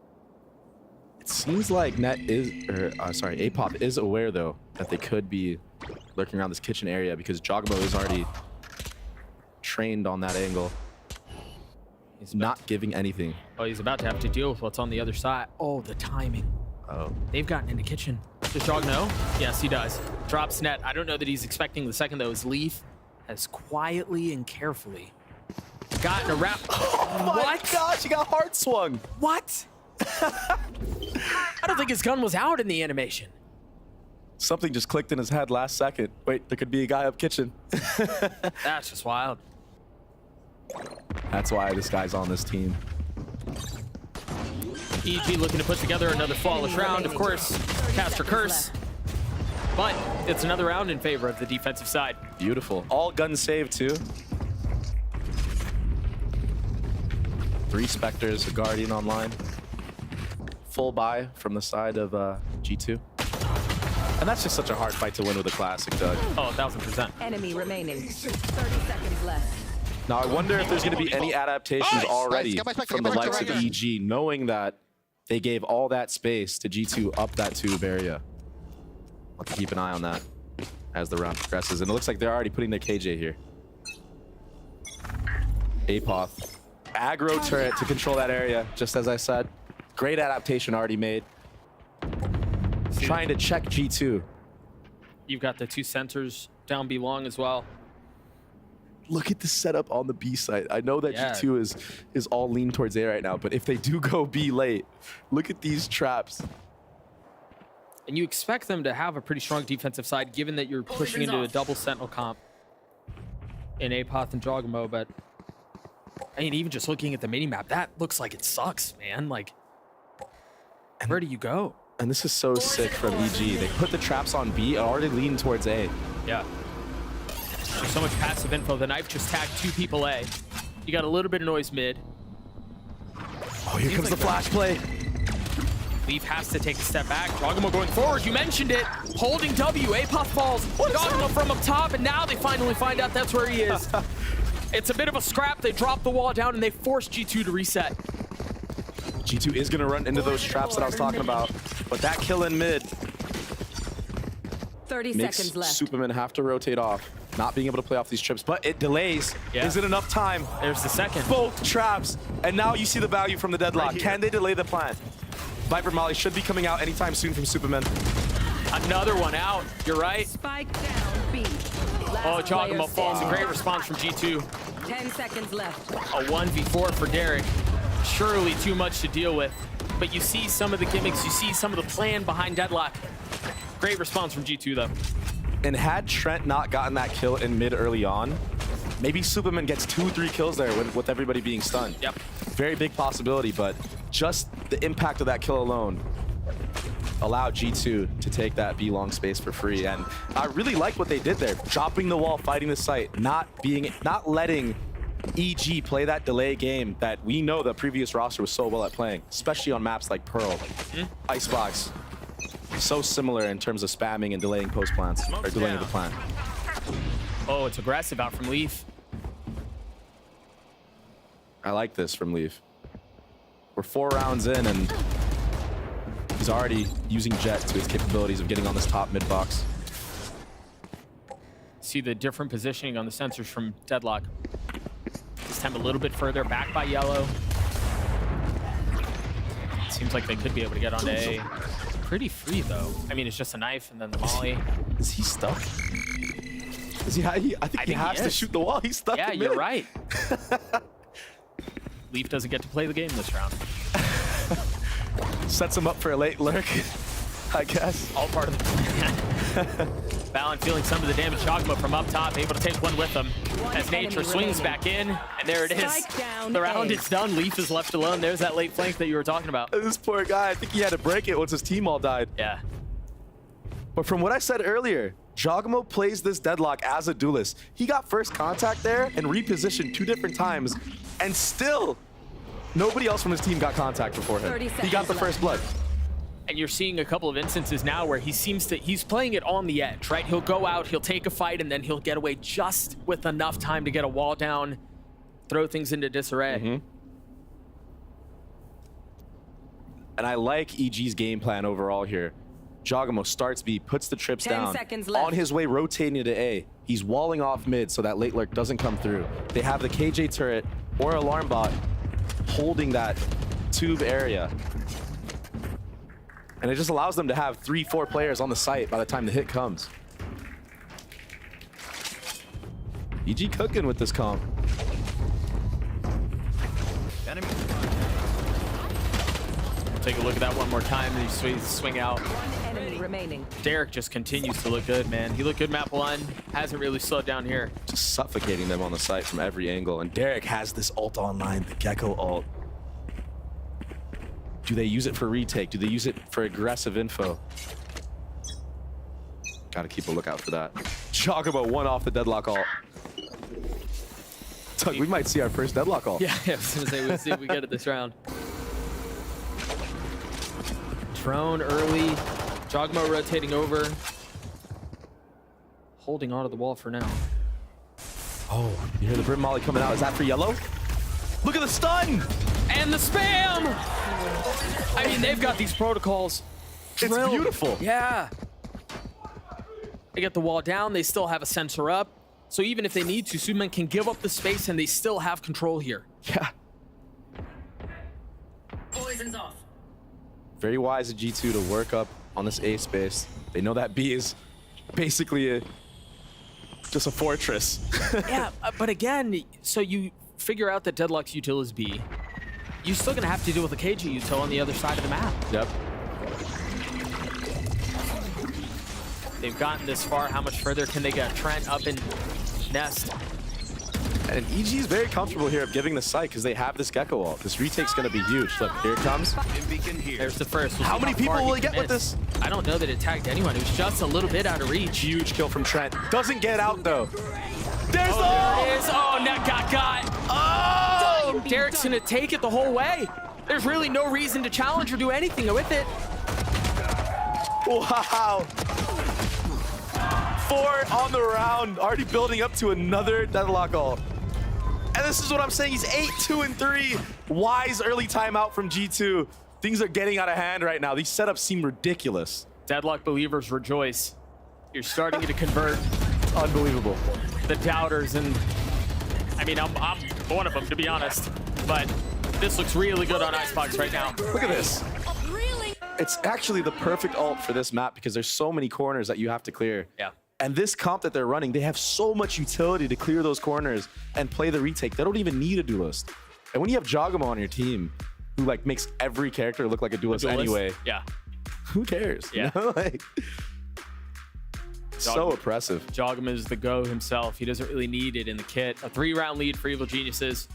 It seems like APOP is aware though that they could be lurking around this kitchen area because Jogamo is already trained on that angle. He's not giving anything. Oh, he's about to have to deal with what's on the other side. Oh, the timing. Oh. They've gotten in the kitchen. Does Jog know? Yes, he does. Drops net. I don't know that he's expecting the second though. As Leaf has quietly and carefully gotten around. Oh my gosh, he got hard swung. What? I don't think his gun was out in the animation. Something just clicked in his head last second. Wait, there could be a guy up kitchen. That's just wild. That's why this guy's on this team. EG looking to put together another flawless round. Of course, Caster Curse. But it's another round in favor of the defensive side. Beautiful. All guns saved too. 3 Spectres, a Guardian online. Full buy from the side of G2. And that's just such a hard fight to win with a classic, Doug. Oh, 1000%. Enemy remaining. 30 seconds left. Now, I wonder if there's going to be any adaptations already from the likes of EG, knowing that they gave all that space to G2 up that tube area. I'll have to keep an eye on that as the round progresses. And it looks like they're already putting their KJ here. Apoth. Aggro turret to control that area, just as I said. Great adaptation already made. Trying to check G2. You've got the 2 sensors down B long as well. Look at the setup on the B site. I know that G2 is all lean towards A right now, but if they do go B late, look at these traps. And you expect them to have a pretty strong defensive side, given that you're pushing into a double Sentinel comp in Apoth and Jogamo, but I mean, even just looking at the mini-map, that looks like it sucks, man. Like, where do you go? And this is so sick from EG. They put the traps on B, already lean towards A. Yeah. There's so much passive info. The knife just tagged 2 people A. You got a little bit of noise mid. Oh, here comes the flash play. Leaf has to take a step back. Jogamo going forward. You mentioned it. Holding W. Apoth falls. Jogamo from up top, and now they finally find out that's where he is. It's a bit of a scrap. They drop the wall down, and they force G2 to reset. G2 is going to run into those traps that I was talking about, but that kill in mid 30 makes seconds left. Superman have to rotate off, not being able to play off these trips, but it delays. Is it enough time? There's the second. Both traps, and now you see the value from the deadlock. Can they delay the plant? Viper Molly should be coming out anytime soon from Superman. Another one out. You're right. Spike down B. Oh, Jogamo falls. A great response from G2. 10 seconds left. A 1v4 for Derek. Surely too much to deal with. But you see some of the gimmicks. You see some of the plan behind deadlock. Great response from G2, though. And had Trent not gotten that kill in mid early on, maybe Superman gets 2-3 kills there with everybody being stunned. Yep. Very big possibility, but just the impact of that kill alone allowed G2 to take that B long space for free. And I really like what they did there, dropping the wall, fighting the site, not letting EG play that delay game that we know the previous roster was so well at playing, especially on maps like Pearl, Icebox. So similar in terms of spamming and delaying post plants, or delaying the plant. Oh, it's aggressive out from Leaf. I like this from Leaf. We're 4 rounds in and he's already using Jet to his capabilities of getting on this top mid box. See the different positioning on the sensors from Deadlock. This time a little bit further back by Yellow. Seems like they could be able to get onto A. Pretty free though. I mean, it's just a knife and then the molly. Is he stuck? Is he? I think he has to shoot the wall. He's stuck. Yeah, you're right. Leaf doesn't get to play the game this round. Sets him up for a late lurk, I guess. All part of the plan. Valen feeling some of the damage. Jogamo from up top, able to take one with him. As Nature swings back in, and there it is. The round is done. Leaf is left alone. There's that late flank that you were talking about. This poor guy, I think he had to break it once his team all died. Yeah. But from what I said earlier, Jogamo plays this deadlock as a duelist. He got first contact there and repositioned 2 different times, and still nobody else from his team got contact before him. He got the first blood. And you're seeing a couple of instances now where he's playing it on the edge, right? He'll go out, he'll take a fight, and then he'll get away just with enough time to get a wall down, throw things into disarray. And I like EG's game plan overall here. Jogamo starts B, puts the trips 10 down. seconds left. On his way rotating to A. He's walling off mid so that late lurk doesn't come through. They have the KJ turret or alarm bot holding that tube area. And it just allows them to have 3-4 players on the site by the time the hit comes. EG cooking with this comp. Take a look at that one more time, and you swing out. One enemy remaining. Derek just continues to look good, man. He looked good map 1, hasn't really slowed down here. Just suffocating them on the site from every angle. And Derek has this ult online, the Gecko ult. Do they use it for retake? Do they use it for aggressive info? Gotta keep a lookout for that. Jogamo one off the deadlock ult. Tug, we might see our first deadlock ult. Yeah, I was gonna say, we'll see if we get it this round. Drone early. Jogamo rotating over. Holding onto the wall for now. Oh, you hear the Brim Molly coming out. Is that for Yellow? Look at the stun! And the spam! I mean, they've got these protocols drilled. It's beautiful. Yeah. They get the wall down. They still have a sensor up. So even if they need to, Superman can give up the space and they still have control here. Yeah. Poison's off. Very wise of G2 to work up on this A space. They know that B is basically just a fortress. Yeah, but again, so you figure out that Deadlock's util is B. You're still gonna have to deal with a KG util on the other side of the map. Yep. They've gotten this far. How much further can they get? Trent up in Nest. And EG is very comfortable here of giving the site because they have this Gecko ult. This retake's going to be huge. Look, here it comes. There's the first. We'll How many people will he get with this? I don't know that it tagged anyone. It was just a little bit out of reach. Huge kill from Trent. Doesn't get out, though. There's there it is. Oh, net got. Oh! Derek's going to take it the whole way. There's really no reason to challenge or do anything with it. Wow. 4 on the round. Already building up to another Deadlock ult. And this is what I'm saying. He's 8-2-3. Wise early timeout from G2. Things are getting out of hand right now. These setups seem ridiculous. Deadlock believers rejoice. You're starting to convert. Unbelievable. The doubters, and I mean, I'm one of them, to be honest. But this looks really good on Icebox right now. Look at this. It's actually the perfect ult for this map because there's so many corners that you have to clear. Yeah. And this comp that they're running, they have so much utility to clear those corners and play the retake. They don't even need a duelist. And when you have Jogamo on your team, who like makes every character look like a duelist anyway, yeah, who cares? Yeah. You know? Like, so oppressive. Jogamo is the go himself. He doesn't really need it in the kit. A 3-round lead for Evil Geniuses.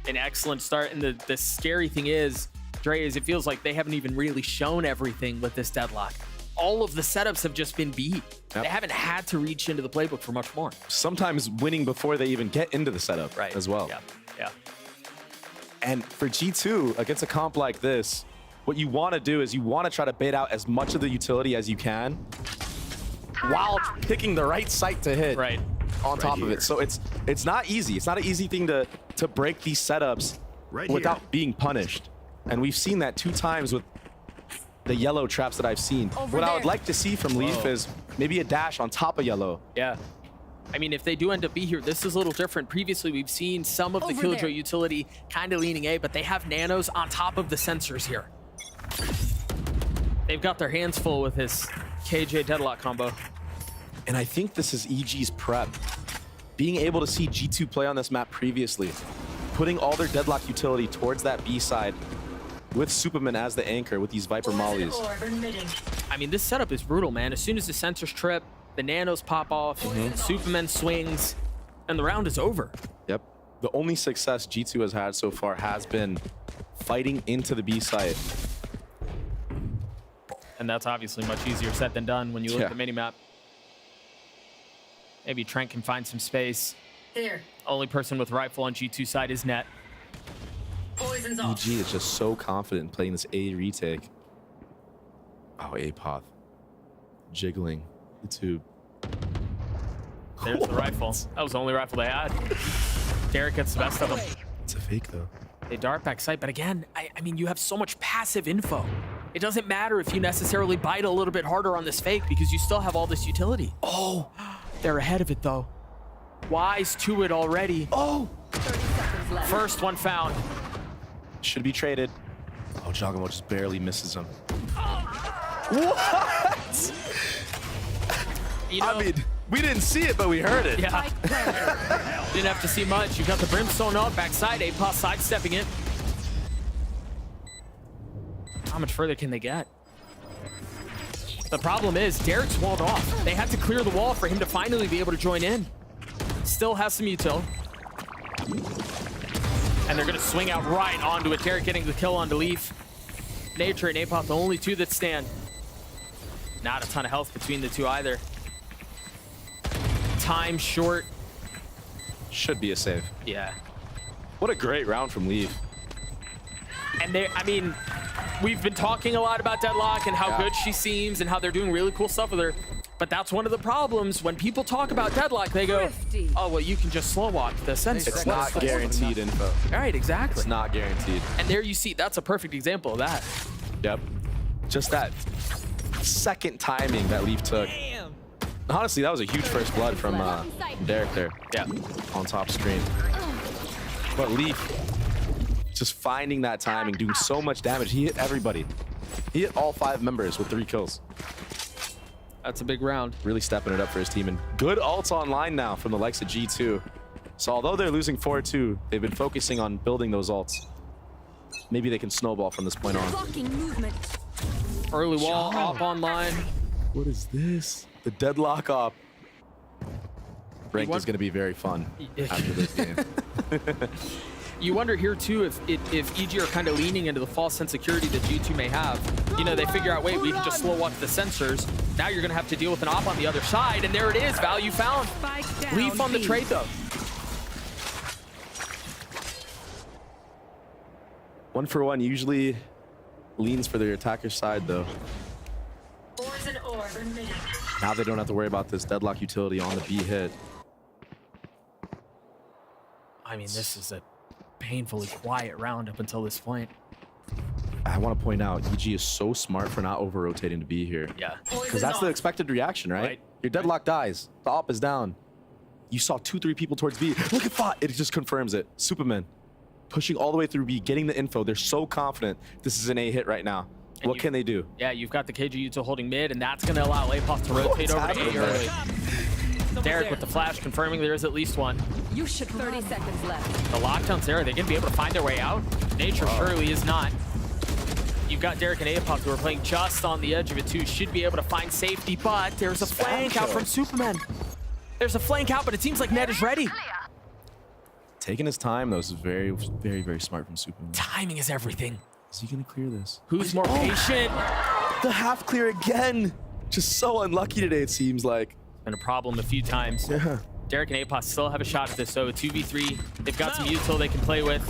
An excellent start. And the scary thing is, Dre, is it feels like they haven't even really shown everything with this Deadlock. All of the setups have just been B. Yep. They haven't had to reach into the playbook for much more. Sometimes winning before they even get into the setup as well. Yeah, yeah. And for G2, against a comp like this, what you want to do is you want to try to bait out as much of the utility as you can while picking the right site to hit on top of it. So it's not easy. It's not an easy thing to break these setups without being punished. And we've seen that 2 times with the yellow traps that I've seen. What I would like to see from Leaf is maybe a dash on top of yellow. Yeah. I mean, if they do end up B here, this is a little different. Previously, we've seen some of the Killjoy utility kind of leaning A, but they have nanos on top of the sensors here. They've got their hands full with this KJ Deadlock combo. And I think this is EG's prep. Being able to see G2 play on this map previously, putting all their Deadlock utility towards that B side, with Superman as the anchor with these Viper mollies. I mean, this setup is brutal, man. As soon as the sensors trip, the nanos pop off, Superman swings, and the round is over. Yep. The only success G2 has had so far has been fighting into the B site. And that's obviously much easier said than done when you look at the minimap. Maybe Trent can find some space. Here. Only person with rifle on G2 side is Net. Poison's off. EG is just so confident in playing this A retake. Oh, Apoth. Jiggling the tube. There's the rifle. That was the only rifle they had. Derek gets the best of them. It's a fake, though. They dart back sight, but again, I mean, you have so much passive info. It doesn't matter if you necessarily bite a little bit harder on this fake because you still have all this utility. Oh, they're ahead of it, though. Wise to it already. Oh! 30 seconds left. First one found. Should be traded. Oh, Jogamo just barely misses him. What? You know, I mean, we didn't see it, but we heard it. Yeah. Didn't have to see much. You got the Brimstone up, backside, Apoth sidestepping it. How much further can they get? The problem is, Derek's walled off. They had to clear the wall for him to finally be able to join in. Still has some util. And they're going to swing out right onto it. Derek getting the kill onto Leaf. Nature and Apoth, the only 2 that stand. Not a ton of health between the 2 either. Time short. Should be a save. Yeah. What a great round from Leaf. And they, I mean, we've been talking a lot about Deadlock and how good she seems and how they're doing really cool stuff with her. But that's one of the problems. When people talk about Deadlock, they go, oh, well, you can just slow walk the sensor. It's not guaranteed info. All right, exactly. It's not guaranteed. And there you see, that's a perfect example of that. Yep. Just that second timing that Leaf took. Damn. Honestly, that was a huge first blood from Derek there. Yeah. On top screen. But Leaf, just finding that timing, doing so much damage. He hit everybody. He hit all 5 members with 3 kills. That's a big round. Really stepping it up for his team. And good ults online now from the likes of G2. So although they're losing 4-2, they've been focusing on building those ults. Maybe they can snowball from this point on. Early wall, op online. What is this? The deadlock op. Ranked is going to be very fun after this game. You wonder here too if EG are kind of leaning into the false sense of security that G2 may have. You know, they figure out, wait, we can just slow walk the sensors. Now you're going to have to deal with an op on the other side, and there it is, value found. Leaf on the trade though. 1-for-1 usually leans for their attacker's side though. Now they don't have to worry about this deadlock utility on the B hit. I mean, this is a painfully quiet round up until this point. I want to point out, EG is so smart for not over-rotating to B here. Yeah. Because that's the expected reaction, right? Your deadlock dies. The op is down. You saw 2-3 people towards B. Look at Fought. It just confirms it. Superman pushing all the way through B, getting the info. They're so confident this is an A hit right now. And what can they do? Yeah, you've got the KG util holding mid, and that's going to allow APOF to rotate over to A early. Derek with the flash confirming there is at least one. You should 30 seconds left. The lockdown's there. Are they going to be able to find their way out? Nature surely is not. You've got Derek and APOF who are playing just on the edge of it too. Should be able to find safety, but there's a flank out from Superman. There's a flank out, but it seems like Ned is ready. Taking his time, though, is very, very, very smart from Superman. Timing is everything. Is he going to clear this? Who's more patient? The half clear again. Just so unlucky today, it seems like. Been a problem a few times. Yeah. Derek and APOS still have a shot at this, so a 2v3. They've got some util they can play with.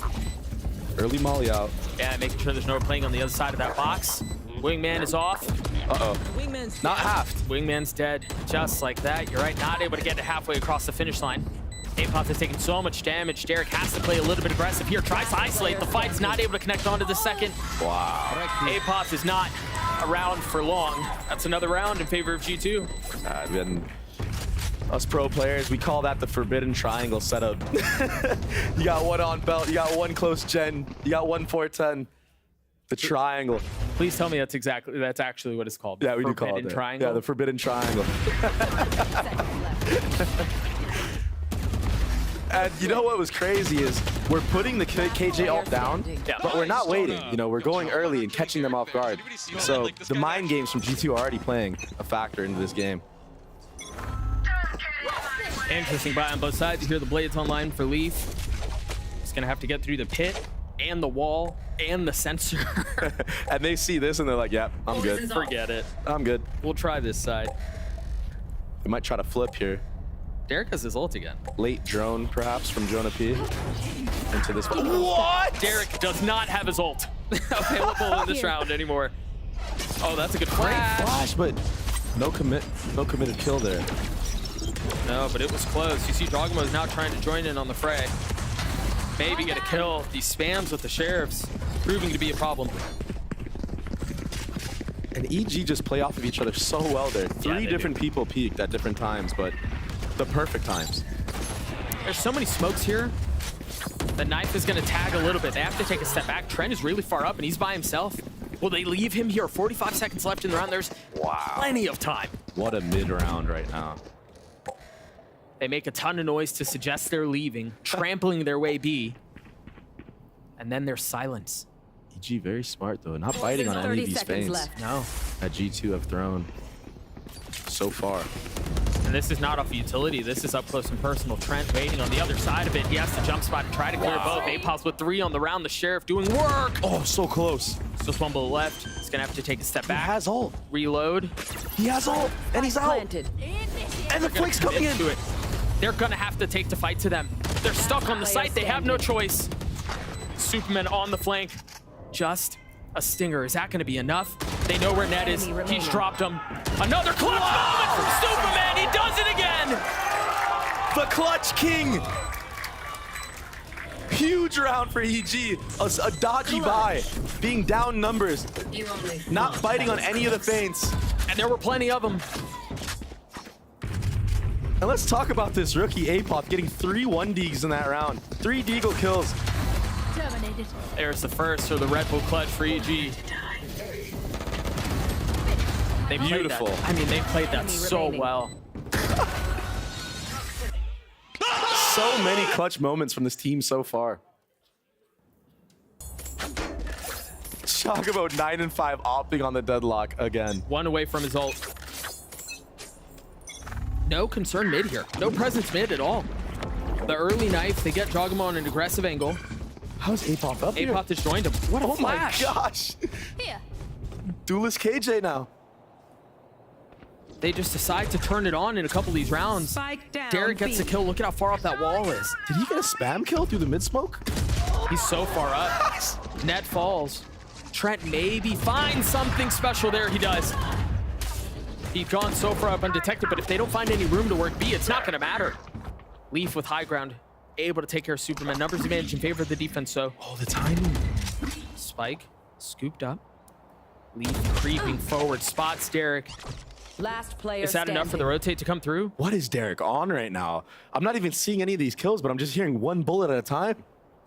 Early molly out. Yeah, making sure there's no playing on the other side of that box. Wingman is off. Uh-oh. Wingman's not halved. Wingman's dead, just like that. You're right, not able to get it halfway across the finish line. APOF has taken so much damage. Derek has to play a little bit aggressive here. Tries to isolate. The fight's not able to connect onto the second. Wow. APOF is not around for long. That's another round in favor of G2. Us pro players, we call that the forbidden triangle setup. You got one on belt, you got one close gen, you got one 410. The triangle. Please tell me that's actually what it's called. Yeah, we do call it Forbidden that. triangle. Yeah, the forbidden triangle. And you know what was crazy is we're putting the KJ ult down, but we're not waiting. You know, we're going early and catching them off guard. So the mind games from G2 are already playing a factor into this game. Interesting buy on both sides. You hear the blades online for Leaf. He's gonna have to get through the pit and the wall and the sensor. And they see this and they're like, yep, I'm good. Forget it. I'm good. We'll try this side. We might try to flip here. Derek has his ult again. Late drone, perhaps, from Jonah P. Into this one. What? Derek does not have his ult available in this round anymore. Oh, that's a good flash. Great flash, but no committed kill there. No, but it was close. You see Dogmo is now trying to join in on the fray. Maybe get a kill. These spams with the sheriffs proving to be a problem. And EG just play off of each other so well there. Three different people peaked at different times, but the perfect times. There's so many smokes here. The knife is going to tag a little bit. They have to take a step back. Trent is really far up, and he's by himself. Will they leave him here? 45 seconds left in the round. There's plenty of time. What a mid-round right now. They make a ton of noise to suggest they're leaving, trampling their way B. And then there's silence. EG very smart, though. Not biting on any of these feints. No. That G2 have thrown so far. And this is not off utility. This is up close and personal. Trent waiting on the other side of it. He has to jump spot and try to clear both. APOS with 3 on the round. The Sheriff doing work. Oh, so close. Just one bullet left. He's going to have to take a step back. He has ult. Reload. He has ult. And he's out. Planted. And the flank's coming into it. They're going to have to take the fight to them. They're stuck on the site. They have no choice. Superman on the flank. Just a stinger. Is that going to be enough? They know where Ned is. He's dropped him. Another clutch moment from Superman. He does it again. The clutch king. Huge round for EG. A dodgy buy. Being down numbers. Not biting on any of the feints. And there were plenty of them. And let's talk about this rookie APOF getting 3 1-deags in that round. 3 deagle kills. Terminated. There's the first for the Red Bull clutch for EG. They played Beautiful. that. I mean, they played that so well. So many clutch moments from this team so far. Talk about 9 and 5 opting on the deadlock again. One away from his ult. No concern mid here. No presence mid at all. The early knife, they get Jogamo on an aggressive angle. How's Apop up here? Apop just joined him. What a flash. Oh my gosh. Here. Duelist KJ now. They just decide to turn it on in a couple of these rounds. Spike down. Derek gets the kill. Look at how far up that wall is. Did he get a spam kill through the mid smoke? He's so far up. Net falls. Trent maybe finds something special there. He does. He's gone so far up undetected, but if they don't find any room to work B, it's not going to matter. Leaf with high ground, able to take care of Superman. Numbers advantage in favor of the defense, so. Oh, the timing. Spike, scooped up. Leaf creeping forward, spots Derek. Last player Is that enough for the rotate to come through? What is Derek on right now? I'm not even seeing any of these kills, but I'm just hearing one bullet at a time.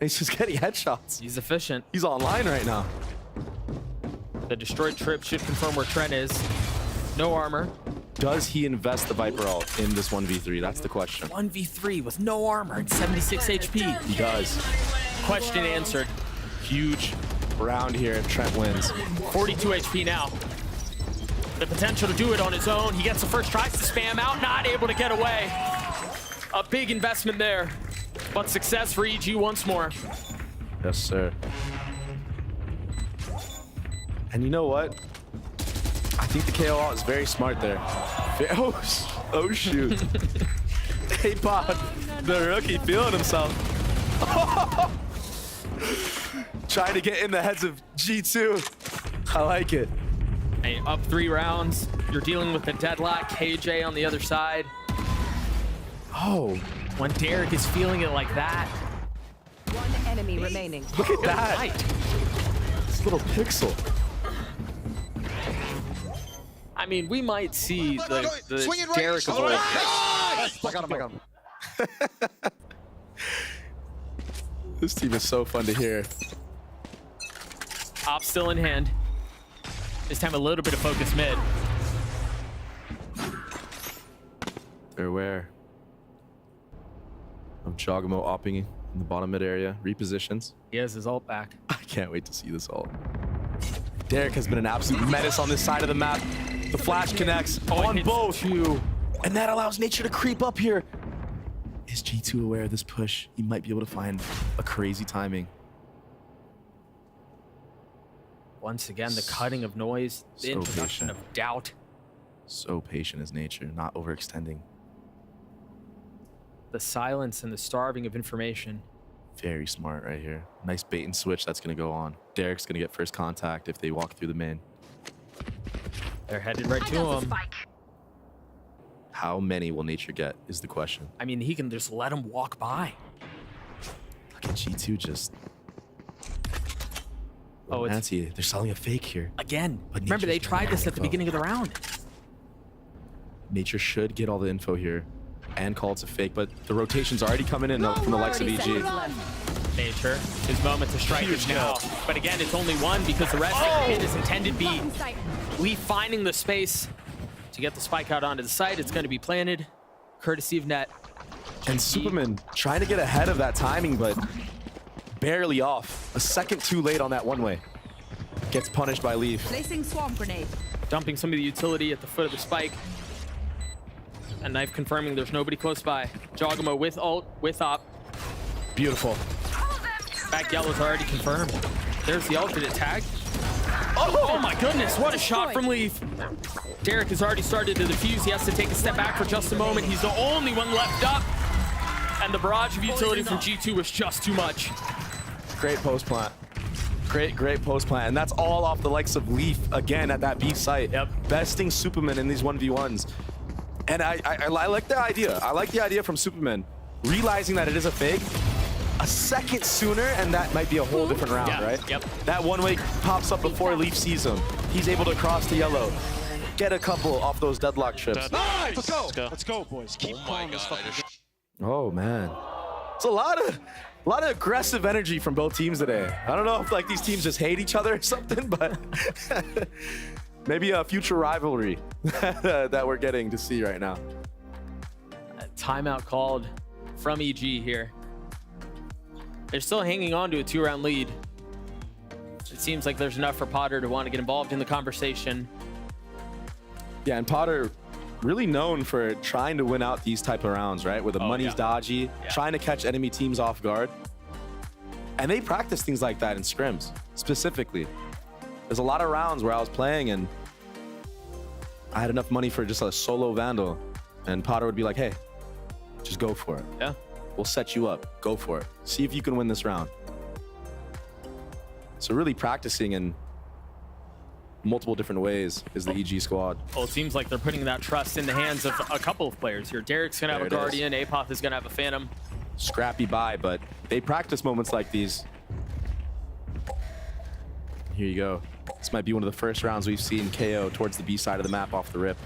And he's just getting headshots. He's efficient. He's online right now. The destroyed trip should confirm where Trent is. No armor. Does he invest the Viper ult in this 1v3? That's the question. 1v3 with no armor and 76 HP. He does. Question answered. Huge round here if Trent wins. 42 HP now. The potential to do it on his own. He gets the first, tries to spam out, not able to get away. A big investment there, but success for EG once more. Yes, sir. And you know what? I think the KO ult is very smart there. Oh shoot. Hey, Pod, the rookie feeling himself. Trying to get in the heads of G2. I like it. Hey, up 3 rounds. You're dealing with the deadlock. KJ on the other side. Oh, when Derek is feeling it like that. One enemy remaining. Look at that. This little pixel. I mean, we might see the Derek of old. I got him. This team is so fun to hear. Op still in hand. This time a little bit of focus mid. They're aware of Jogamo opping in the bottom mid area. Repositions. He has his ult back. I can't wait to see this ult. Derek has been an absolute menace on this side of the map. The flash connects on both. And that allows Nature to creep up here. Is G2 aware of this push? He might be able to find a crazy timing. Once again, the cutting of noise, the introduction of doubt. So patient is Nature, not overextending. The silence and the starving of information. Very smart right here. Nice bait and switch that's going to go on. Derek's going to get first contact if they walk through the main. They're headed right to him. How many will Nature get is the question. I mean, he can just let him walk by. Look at G2 just... Oh, it's... Nancy, they're selling a fake here. Again. But remember, they tried this at the beginning of the round. Nature should get all the info here and call it's a fake, but the rotation's already coming in from the likes of EG. Nature, his moment to strike is now. But again, it's only one because the rest of the hit is intended B. Leaf finding the space to get the spike out onto the site. It's going to be planted, courtesy of Net. And Superman trying to get ahead of that timing, but barely off. A second too late on that one-way. Gets punished by Leaf. Placing swarm grenade. Dumping some of the utility at the foot of the spike. And Knife confirming there's nobody close by. Jogamo with ult, with op. Beautiful. Back yellow's already confirmed. There's the alternate tag. Oh my goodness, what a shot from Leaf. Derek has already started to defuse. He has to take a step back for just a moment. He's the only one left up. And the barrage of utility from G2 was just too much. Great post plant. Great post plant. And that's all off the likes of Leaf again at that B site. Yep. Besting Superman in these 1v1s. And I like the idea. I like the idea from Superman. Realizing that it is a fake. A second sooner, and that might be a whole different round, right? Yep. That one-way pops up before Leaf sees him. He's able to cross to yellow. Get a couple off those deadlock trips. Nice! Let's go. Let's go, boys. Keep playing this fucking game. Oh, man. It's a lot of aggressive energy from both teams today. I don't know if like these teams just hate each other or something, but Maybe a future rivalry that we're getting to see right now. Timeout called from EG here. They're still hanging on to a 2-round lead. It seems like there's enough for Potter to want to get involved in the conversation. Yeah, and Potter really known for trying to win out these type of rounds, right? Where the money's dodgy, trying to catch enemy teams off guard. And they practice things like that in scrims, specifically. There's a lot of rounds where I was playing and I had enough money for just a solo Vandal. And Potter would be like, hey, just go for it. Yeah. We'll set you up. Go for it. See if you can win this round. So really practicing in multiple different ways is the EG squad. Well, it seems like they're putting that trust in the hands of a couple of players here. Derek's going to have a Guardian. Apoth is going to have a Phantom. Scrappy buy, but they practice moments like these. Here you go. This might be one of the first rounds we've seen KO towards the B side of the map off the rip.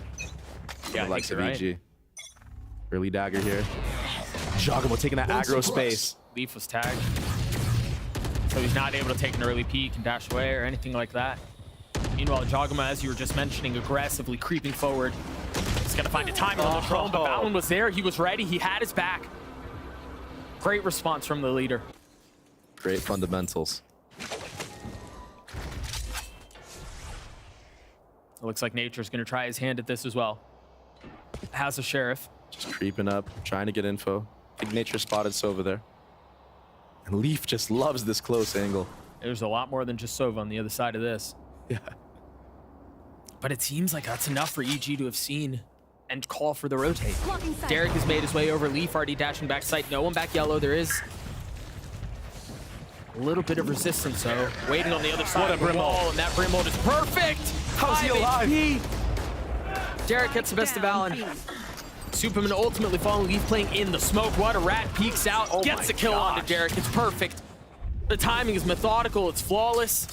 Yeah, like the EG. Early dagger here. Jogamo taking that aggro space. Leaf was tagged. So he's not able to take an early peek and dash away or anything like that. Meanwhile, Jogama, as you were just mentioning, aggressively creeping forward. He's got to find a timing on the drone, but Balin was there. He was ready. He had his back. Great response from the leader. Great fundamentals. It looks like Nature's going to try his hand at this as well. Has a Sheriff. Just creeping up, trying to get info. I think Nature spotted Sova there. And Leaf just loves this close angle. There's a lot more than just Sova on the other side of this. Yeah. But it seems like that's enough for EG to have seen and call for the rotate. Derek has made his way over. Leaf already dashing back sight. No one back yellow. There is a little bit of resistance, though. Waiting on the other side of the wall, and that Brim ult is perfect. How's he alive? HP. Derek gets the best of Alan. Superman ultimately falling. Leaf playing in the smoke. What a rat. Peeks out. Gets the kill onto Derek. It's perfect. The timing is methodical. It's flawless.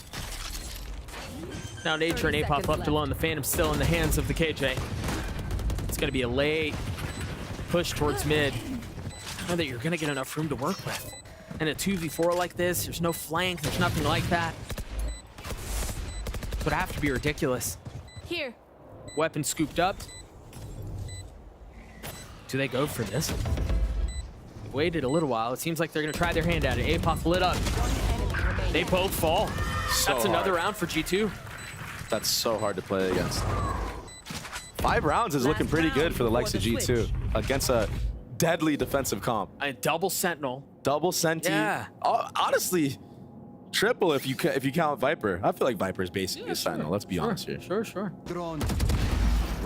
Now Nature and Apoth left alone. The Phantom still in the hands of the KJ. It's going to be a late push towards mid. I know that you're going to get enough room to work with. And a 2v4 like this, there's no flank. There's nothing like that. It would have to be ridiculous. Here. Weapon scooped up. Do they go for this? They've waited a little while. It seems like they're going to try their hand at it. Apoth lit up. They both fall. That's another round for G2. That's so hard to play against. 5 rounds is looking pretty good for the likes of G2 against a deadly defensive comp. A double Sentinel. Double Senti. Yeah. Honestly, triple if you count Viper. I feel like Viper is basically a Sentinel. Let's be honest here. Sure.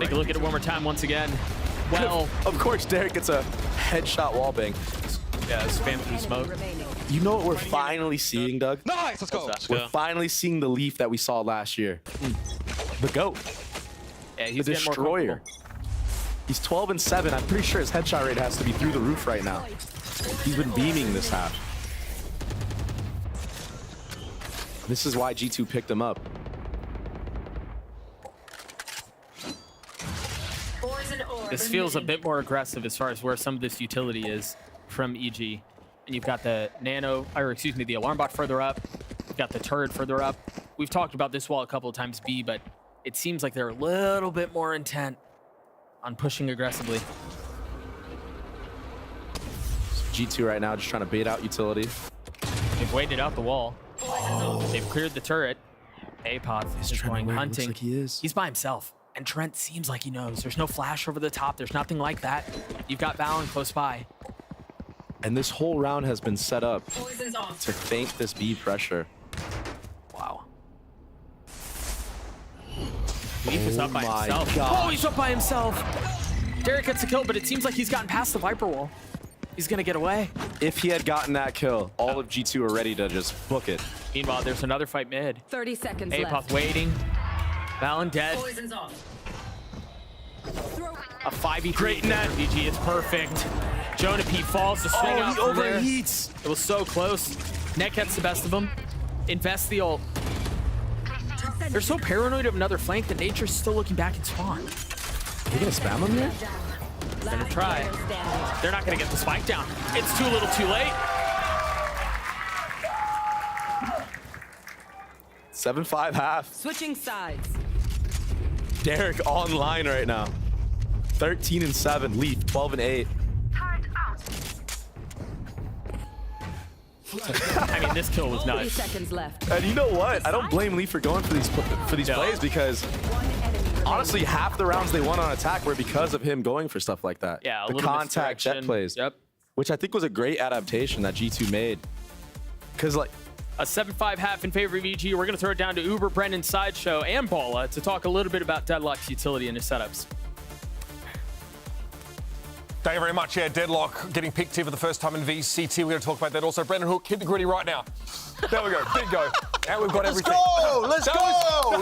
Take a look at it one more time once again. Well, of course, Derek gets a headshot wallbang. Yeah, spam through smoke. You know what we're finally seeing, Doug? Nice, let's go. We're finally seeing the Leaf that we saw last year. The GOAT. Yeah, he's the Destroyer. He's 12-7. I'm pretty sure his headshot rate has to be through the roof right now. He's been beaming this half. This is why G2 picked him up. This feels a bit more aggressive as far as where some of this utility is from EG. And you've got the the alarm bot further up. You've got the turret further up. We've talked about this wall a couple of times, B, but it seems like they're a little bit more intent on pushing aggressively. G2 right now just trying to bait out utility. They've waited out the wall. They've cleared the turret. Apoth is going hunting. Looks like he is. He's by himself. And Trent seems like he knows. There's no flash over the top. There's nothing like that. You've got Balin close by. And this whole round has been set up to feint this B pressure. Wow. Leaf is up by himself. Gosh. Oh, he's up by himself. Derek gets a kill, but it seems like he's gotten past the Viper wall. He's going to get away. If he had gotten that kill, all of G2 are ready to just book it. Meanwhile, there's another fight mid. 30 seconds Apoth left. waiting. Balin dead. Poison's off. A 5v3 great net. VG is perfect. Jonah P falls to swing out he from there. overheats. It was so close. Net gets the best of him. Invest the ult. They're so paranoid of another flank that Nature's still looking back in spawn. Are you gonna spam him here? They're gonna try. They're not gonna get the spike down. It's too little too late. 7-5 half. Switching sides. Derek online right now. 13 and 7. Leaf 12 and 8. I mean, this kill was 30 nuts. seconds left. And you know what? I don't blame Leaf for going for these plays because honestly, half the rounds they won on attack were because of him going for stuff like that. Yeah, a the little contact jet misdirection. plays. Yep. Which I think was a great adaptation that G2 made. Because like A 7-5 half in favor of EG. We're going to throw it down to Uber, Brennan, Sideshow, and Bala to talk a little bit about Deadlock's utility and his setups. Thank you very much. Yeah, Deadlock getting picked here for the first time in VCT. We're going to talk about that also. Brendan Hook, keep the gritty right now. There we go. Big go. And we've got everything. Let's go!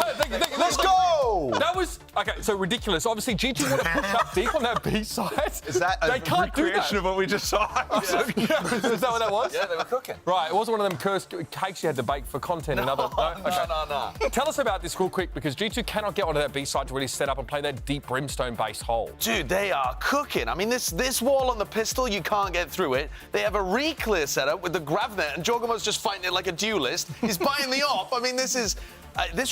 Let's go! That was, okay, so ridiculous. Obviously, G2 want to push up deep on that B side. Is that a They can't do that. recreation of what we just saw? Is that what that was? Yeah, they were cooking. Right, it wasn't one of them cursed cakes you had to bake for content and other... No. Tell us about this real quick, because G2 cannot get onto that B side to really set up and play that deep brimstone-based hole. Dude, they are cooking. I mean, this wall on the pistol, you can't get through it. They have a re-clear setup with the Gravnet, and Jorgamo's just fighting it like a duelist. He's buying the op. I mean, this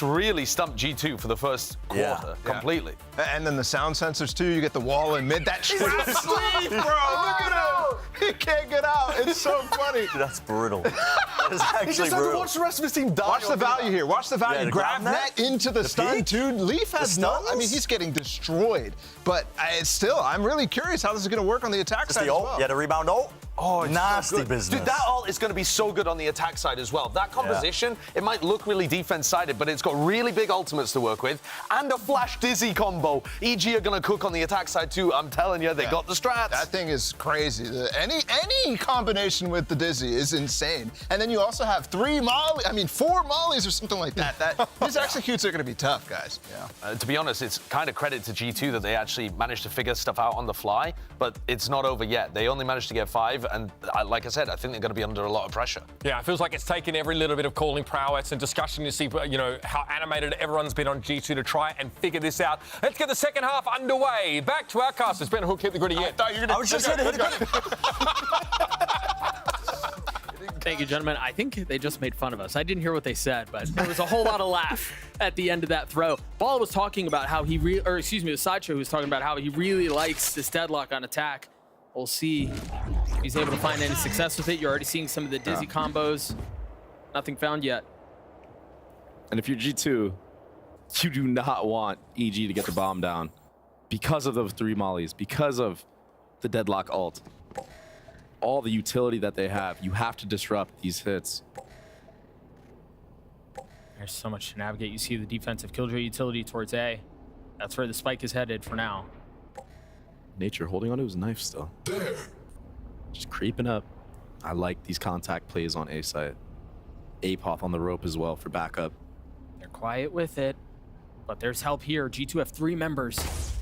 really stumped G2 for the first quarter completely. And then the sound sensors too. You get the wall in mid. That trap sleeve, bro. Look at him. He can't get out. It's so funny. Dude, that's brutal. It's actually brutal. Watch the rest of his team die. Watch the value here. Watch the value. the Grab that into the stun, dude. Leaf has no. I mean, he's getting destroyed. But still, I'm really curious how this is going to work on the attack side. The ult. Yeah, the rebound ult. Oh, it's nasty so good. business. Dude, that ult is going to be so good on the attack side as well. That composition, it might look really defense-sided, but it's got really big ultimates to work with and a flash dizzy combo. EG are going to cook on the attack side too. I'm telling you, they got the strats. That thing is crazy. Any combination with the dizzy is insane. And then you also have 4 mollies or something like that. These executes are going to be tough, guys. Yeah. To be honest, it's kind of credit to G2 that they actually managed to figure stuff out on the fly, but it's not over yet. They only managed to get 5. And like I said, I think they're going to be under a lot of pressure. Yeah, it feels like it's taken every little bit of calling prowess and discussion to see, how animated everyone's been on G2 to try and figure this out. Let's get the second half underway. Back to our casters. Brendan Hook, hit the gritty yet. I was just going to hit the gritty. Thank you, gentlemen. I think they just made fun of us. I didn't hear what they said, but there was a whole lot of laugh at the end of that throw. Ball was talking about how the Sideshow was talking about how he really likes this Deadlock on attack. We'll see if he's able to find any success with it. You're already seeing some of the dizzy combos. Nothing found yet. And if you're G2, you do not want EG to get the bomb down because of those 3 mollies, because of the Deadlock ult. All the utility that they have, you have to disrupt these hits. There's so much to navigate. You see the defensive killjoy utility towards A. That's where the spike is headed for now. Nature holding onto his knife still. Just creeping up. I like these contact plays on A site. Apoth on the rope as well for backup. They're quiet with it, but there's help here. G2 have 3 members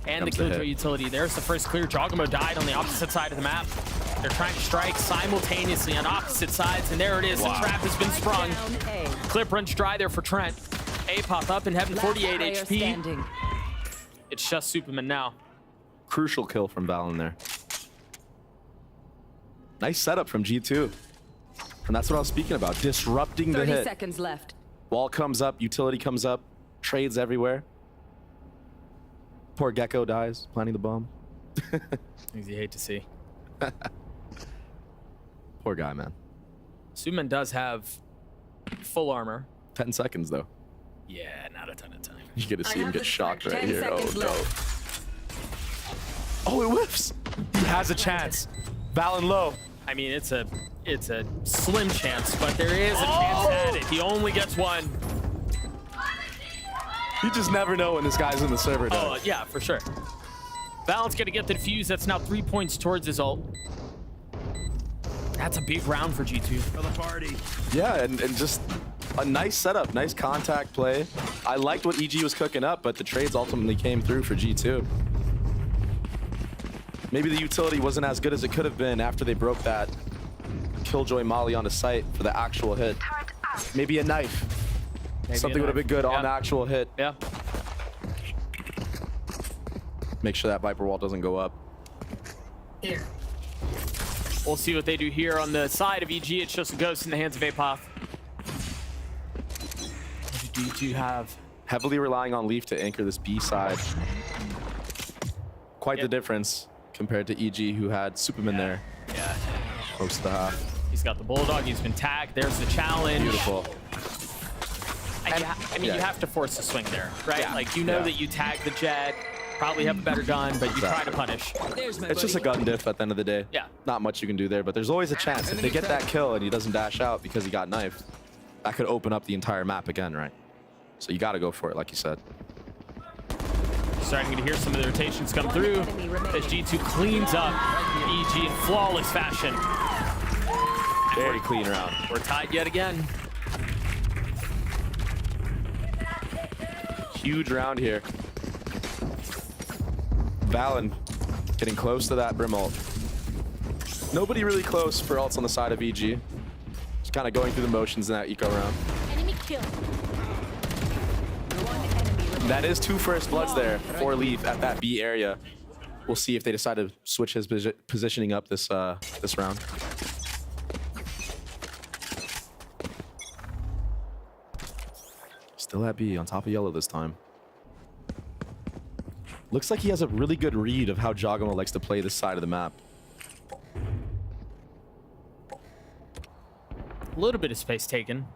and the killjoy utility. There's the first clear. Jogamo died on the opposite side of the map. They're trying to strike simultaneously on opposite sides, and there it is. Wow. The trap has been sprung. Clip runs dry there for Trent. Apoth up in heaven, 48 HP. It's just Superman now. Crucial kill from Valen there. Nice setup from G2. And that's what I was speaking about, disrupting the 30 hit. seconds left. Wall comes up, utility comes up, trades everywhere. Poor Gecko dies, planting the bomb. Things you hate to see. Poor guy, man. Superman does have full armor. 10 seconds, though. Yeah, not a ton of time. You get to see him get shocked right 10 here. Oh, seconds no. left. Oh, it whiffs. He has a chance. Valen low. I mean, it's a slim chance, but there is a chance at it. He only gets 1. You just never know when this guy's in the server. Oh, yeah, for sure. Valen's gonna get the defuse. That's now 3 points towards his ult. That's a big round for G2. For the party. Yeah, and just a nice setup, nice contact play. I liked what EG was cooking up, but the trades ultimately came through for G2. Maybe the utility wasn't as good as it could have been after they broke that Killjoy molly on the site for the actual hit. Maybe a knife. Maybe Something would have been good on the actual hit. Yeah. Make sure that Viper wall doesn't go up. Here. We'll see what they do here on the side of EG. It's just a ghost in the hands of Apoth. What do G2 have? heavily relying on Leaf to anchor this B side. Quite the difference compared to EG, who had Superman there. Yeah. Most of the half. He's got the Bulldog. He's been tagged. There's the challenge. Beautiful. I mean, you have to force a swing there, right? Yeah. Like, you know that you tag the Jet, probably have a better gun, but you try to punish. It's just a gun diff at the end of the day. Yeah. Not much you can do there, but there's always a chance. If they get that kill and he doesn't dash out because he got knifed, that could open up the entire map again, right? So you got to go for it, like you said. Starting to hear some of the rotations come through as G2 cleans up EG in flawless fashion. Very clean round. We're tied yet again. Huge round here. Valen getting close to that Brim ult. Nobody really close for ults on the side of EG. Just kind of going through the motions in that eco round. Enemy kill. That is 2 first bloods there for Leaf at that B area. We'll see if they decide to switch his positioning up this this round. Still at B, on top of yellow this time. Looks like he has a really good read of how Jogamo likes to play this side of the map. A little bit of space taken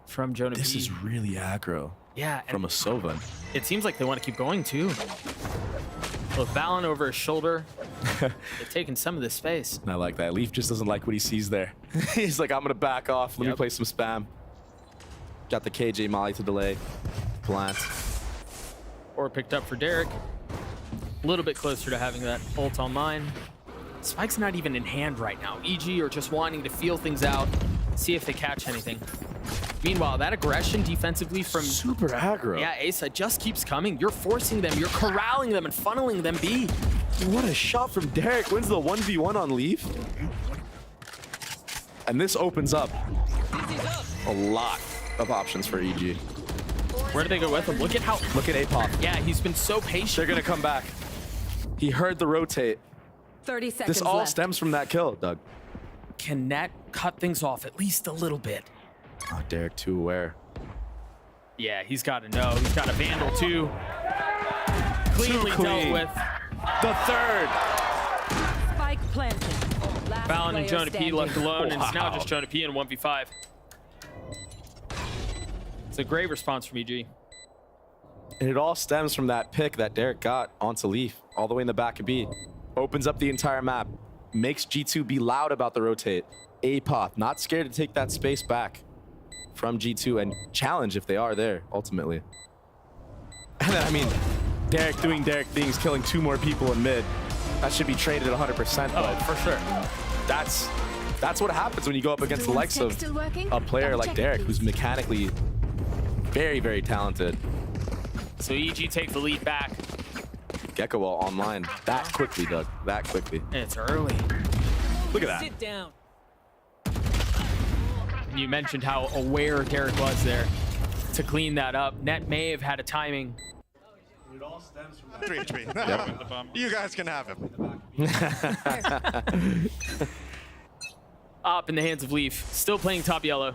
from Jonah This P. is really aggro. Yeah. From a Sova. It seems like they want to keep going, too. Look, Valen over his shoulder. They're taking some of this space. And I like that. Leaf just doesn't like what he sees there. He's like, I'm going to back off. Let me play some spam. Got the KJ Molly to delay. Plant. Or picked up for Derek. A little bit closer to having that ult on mine. Spike's not even in hand right now. EG are just wanting to feel things out, see if they catch anything. Meanwhile, that aggression defensively from... Super aggro. Yeah, Asa just keeps coming. You're forcing them. You're corralling them and funneling them B. What a shot from Derek. Wins the 1v1 on Leaf. And this opens up a lot of options for EG. Where do they go with him? Look at how... Look at APOP. Yeah, he's been so patient. They're going to come back. He heard the rotate. 30 seconds This all left. stems from that kill, Doug. Can Net cut things off at least a little bit? Oh, Derek too aware. Yeah, he's got to know. He's got a Vandal too. Cleanly dealt with. The third. Spike planted. Last Valen and player Jonah P standing. left alone, and it's now Wow. just Jonah P in 1v5. It's a great response from EG. And it all stems from that pick that Derek got onto Leaf, all the way in the back of B. Opens up the entire map. Makes G2 be loud about the rotate. APOP, not scared to take that space back from G2 and challenge if they are there, ultimately. And then, I mean, Derek doing Derek things, killing 2 more people in mid. That should be traded 100%. Oh, for sure. That's what happens when you go up against the likes of a player like Derek, who's mechanically very, very talented. So EG take the lead back. Gecko Wall online that quickly, Doug. That quickly. And it's early. Look at that. Sit down. You mentioned how aware Derek was there to clean that up. Net may have had a timing. It all stems from that. 3 HP. You guys can have him. Up in the hands of Leaf. Still playing top yellow.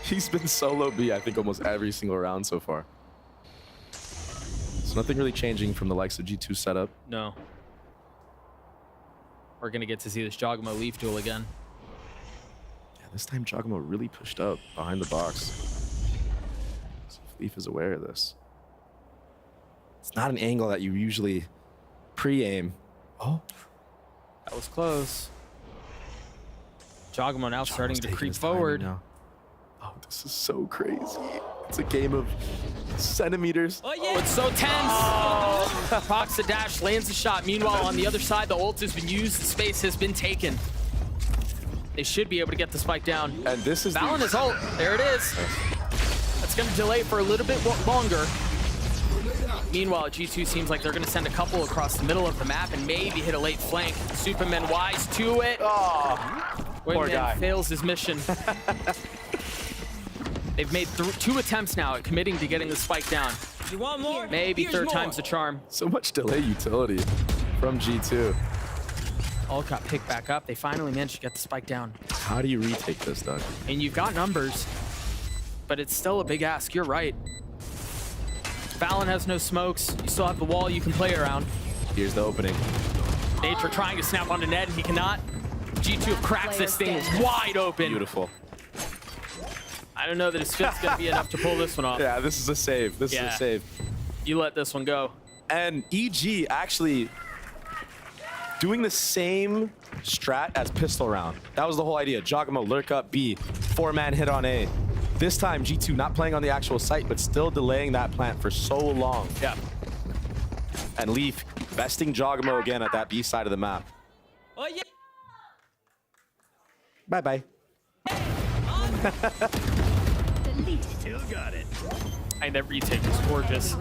He's been solo B, I think, almost every single round so far. So nothing really changing from the likes of G2 setup. No. We're going to get to see this Jogamo Leaf duel again. Yeah, this time Jogamo really pushed up behind the box. So if Leaf is aware of this. It's not an angle that you usually pre-aim. Oh. That was close. Jogamo now starting to taking creep his timing forward. now. Oh, this is so crazy. It's a game of centimeters. Oh, it's so tense. Oh. Procs the dash, lands the shot. Meanwhile, on the other side, the ult has been used. The space has been taken. They should be able to get the spike down. And this is Valen is ult. There it is. That's going to delay for a little bit longer. Meanwhile, G2 seems like they're going to send a couple across the middle of the map and maybe hit a late flank. Superman wise to it. Oh, poor guy. Fails his mission. They've made 2 attempts now at committing to getting the spike down. You want more? Maybe third time's the charm. So much delay utility from G2. Ult got picked back up. They finally managed to get the spike down. How do you retake this, Doug? And you've got numbers. but it's still a big ask. You're right. VALORANT has no smokes. You still have the wall you can play around. Here's the opening. Nature trying to snap onto Ned, and he cannot. G2 cracks this thing wide open. Beautiful. I don't know that his fit's going to be enough to pull this one off. Yeah, this is a save. This is a save. You let this one go. And EG actually doing the same strat as pistol round. That was the whole idea. Giacomo, lurk up B, 4-man hit on A. This time, G2 not playing on the actual site, but still delaying that plant for so long. Yeah. And Leaf besting Giacomo again at that B side of the map. Oh, yeah. Bye-bye. Still got it. And that retake is gorgeous.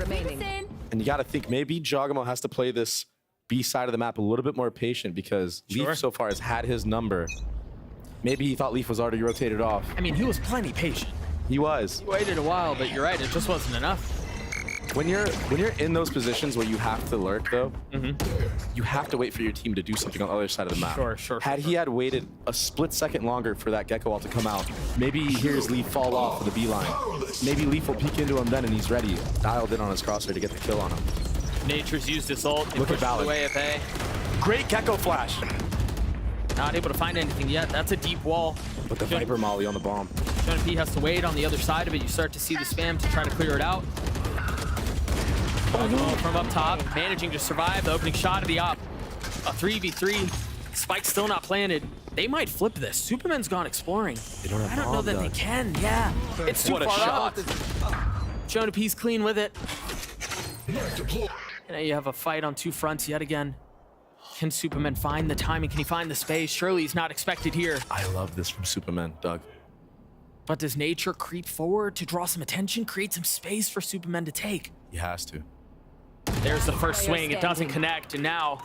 And you got to think maybe Giacomo has to play this B side of the map a little bit more patient because Leaf so far has had his number. Maybe he thought Leaf was already rotated off. I mean, he was plenty patient. He was. He waited a while, but you're right. It just wasn't enough. When you're in those positions where you have to lurk, though, you have to wait for your team to do something on the other side of the map. Sure. Had he had waited a split second longer for that Gecko wall to come out, maybe he hears Leaf fall off of the B line. Maybe Leaf will peek into him then, and he's ready, dialed in on his crosshair to get the kill on him. Nature's used his ult. Look at VALORANT. Away at A. Great Gecko flash. Not able to find anything yet. That's a deep wall. With the Viper Molly on the bomb. P has to wait on the other side of it. You start to see the spam to try to clear it out. From up top, managing to survive the opening shot of the op. A 3v3. Spike's still not planted. They might flip this. Superman's gone exploring. They don't have I don't know that they can. Yeah. It's too What a far shot. up. Jonah P's clean with it. And now you have a fight on two fronts yet again. Can Superman find the timing? Can he find the space? Surely he's not expected here. I love this from Superman, Doug. But does Nature creep forward to draw some attention, create some space for Superman to take? He has to. There's the first swing. It doesn't connect, and now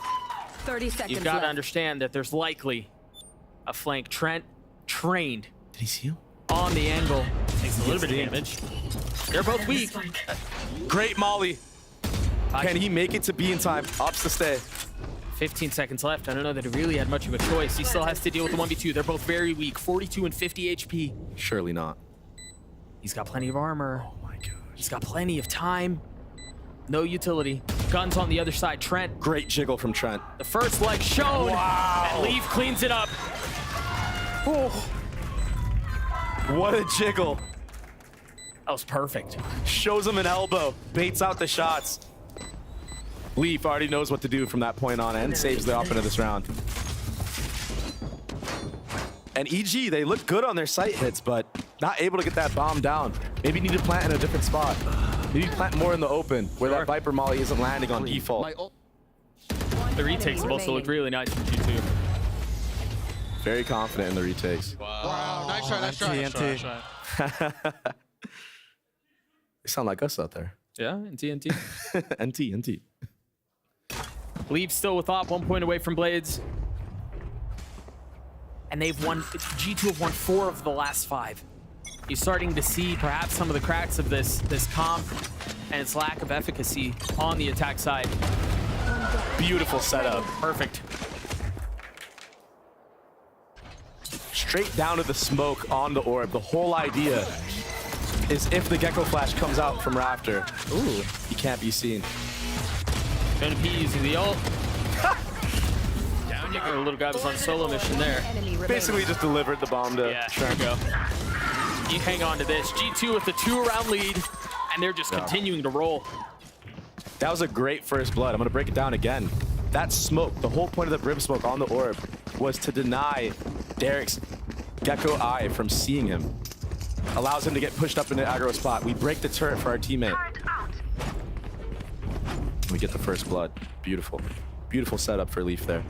30 seconds you've got to left. understand that there's likely a flank. Trent trained. Did he see him? On the angle. Takes a little bit of damage. They're both weak. Great Molly. Can he make it to B in time? Ops to stay. 15 seconds left. I don't know that he really had much of a choice. He still has to deal with the 1v2. They're both very weak. 42 and 50 HP. Surely not. He's got plenty of armor. Oh my gosh. He's got plenty of time. No utility. Guns on the other side. Trent. Great jiggle from Trent. The first leg shown. Wow. And Leaf cleans it up. Oh. What a jiggle. That was perfect. Shows him an elbow. Baits out the shots. Leaf already knows what to do from that point on and saves the op into this round. And EG, they look good on their sight hits, but not able to get that bomb down. Maybe need to plant in a different spot. Maybe plant more in the open where that Viper Molly isn't landing on default. The retakes have also looked really nice from G2. Very confident in the retakes. Wow, nice try, nice try. They sound like us out there. Yeah, NT. NT. Leaf still with op, 1 point away from Blades. And they've won, G2 have won 4 of the last 5. You're starting to see perhaps some of the cracks of this comp and its lack of efficacy on the attack side. Beautiful setup. Perfect. Straight down to the smoke on the orb. The whole idea is if the Gecko Flash comes out from Raptor, he can't be seen. Gonna be using the ult. Down you go. Little guy was on solo mission there. Basically just delivered the bomb to There you go. You hang on to this. G2 with the 2-round lead, and they're just continuing to roll. That was a great first blood. I'm gonna break it down again. That smoke, the whole point of the brim smoke on the orb was to deny Derek's Gecko Eye from seeing him. Allows him to get pushed up in the aggro spot. We break the turret for our teammate. We get the first blood. Beautiful. Beautiful setup for Leaf there.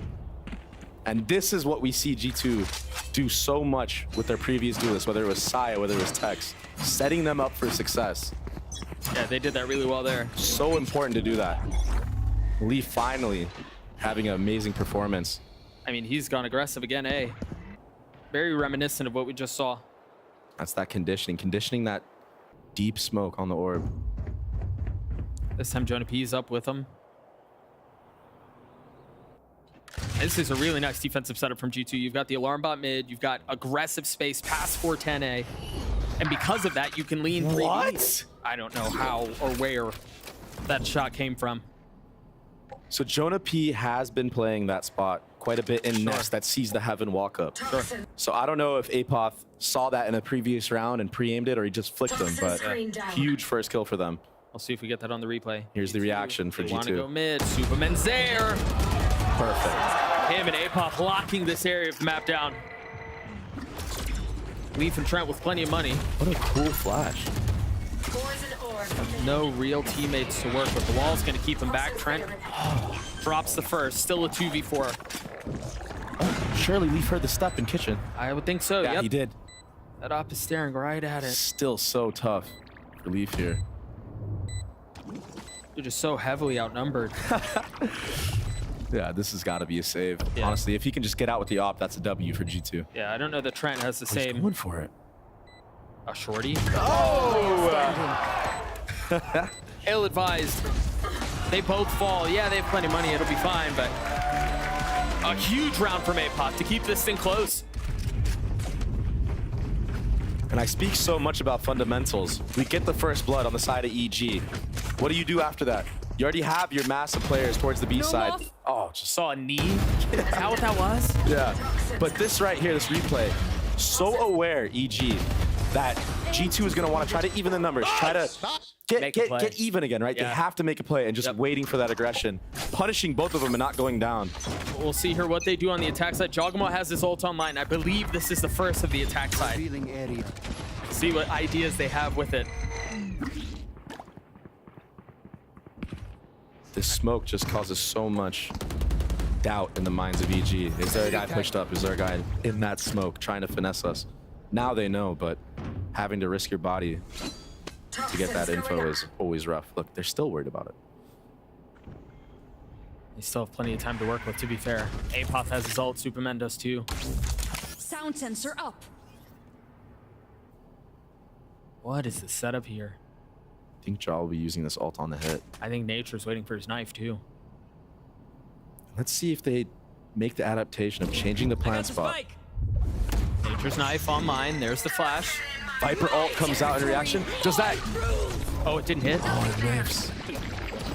And this is what we see G2 do so much with their previous duelists, whether it was Saya, whether it was Tex, setting them up for success. Yeah, they did that really well there. So important to do that. Leaf finally having an amazing performance. I mean, he's gone aggressive again, eh? Very reminiscent of what we just saw. That's that conditioning that deep smoke on the orb. This time Jonah P's up with him. This is a really nice defensive setup from G2. You've got the alarm bot mid, you've got aggressive space past 410A. And because of that, you can lean 3D. What? I don't know how or where that shot came from. So Jonah P has been playing that spot quite a bit in Nest that sees the Heaven walk up. So I don't know if Apoth saw that in a previous round and pre-aimed it, or he just flicked them, but huge first kill for them. We'll see if we get that on the replay. Here's the reaction for They G2. want to go mid. Superman's there. Perfect. Him and Apoth locking this area of the map down. Leaf and Trent with plenty of money. What a cool flash. No real teammates to work with. The wall's going to keep him back. Trent drops the first. Still a 2v4. Oh, surely Leaf heard the step in kitchen. I would think so, Yeah, yep. he did. That op is staring right at it. Still so tough for Leaf here. They're just so heavily outnumbered. Yeah, this has got to be a save. Yeah. Honestly, if he can just get out with the op, that's a W for G2. Yeah, I don't know that Trent has the He's same. going for it. A shorty. Oh! Ill-advised. They both fall. Yeah, they have plenty of money. It'll be fine, but a huge round from Apoth to keep this thing close. And I speak so much about fundamentals. We get the first blood on the side of EG. What do you do after that? You already have your massive players towards the B side. Oh, just saw a knee. Is that what that was? Yeah. But this right here, this replay, so aware, EG, that G2 is going to want to try to even the numbers, try to get even again, right? Yeah. They have to make a play and just waiting for that aggression, punishing both of them and not going down. We'll see here what they do on the attack side. Jogamo has his ult online. I believe this is the first of the attack side. See what ideas they have with it. This smoke just causes so much doubt in the minds of EG. Is there a guy pushed up? Is there a guy in that smoke trying to finesse us? Now they know, but having to risk your body to get that info is always rough. Look, they're still worried about it. They still have plenty of time to work with, to be fair. Apoth has his ult, Superman does too. Sound sensor up. What is the setup here? I think Jaw will be using this ult on the hit. I think Nature's waiting for his knife too. Let's see if they make the adaptation of changing the plan spot. Nature's knife online. There's the flash. Viper ult comes out in reaction. Does that? Oh, it didn't hit. Oh, it whiffs.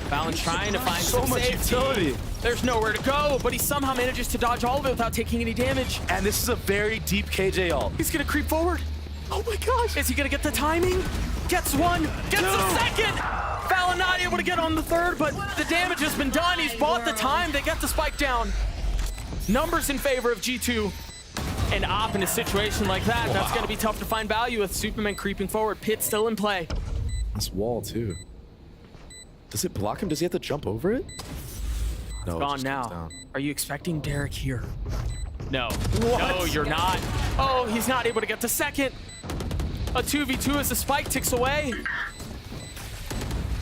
Fallon's trying to find So some much safety. utility. There's nowhere to go, but he somehow manages to dodge all of it without taking any damage. And this is a very deep KJ ult. He's gonna creep forward. Oh my gosh. Is he gonna get the timing? Gets one, gets the second. Fallon not able to get on the third, but the damage has been done. He's bought the time. They get the spike down. Numbers in favor of G2. And Op in a situation like that, that's gonna be tough to find value with Superman creeping forward. Pit still in play. This wall too. Does it block him? Does he have to jump over it? No, it Gone just now. comes down. Are you expecting Derek here? No. No, you're not. Oh, he's not able to get the second. A 2v2 as the spike ticks away.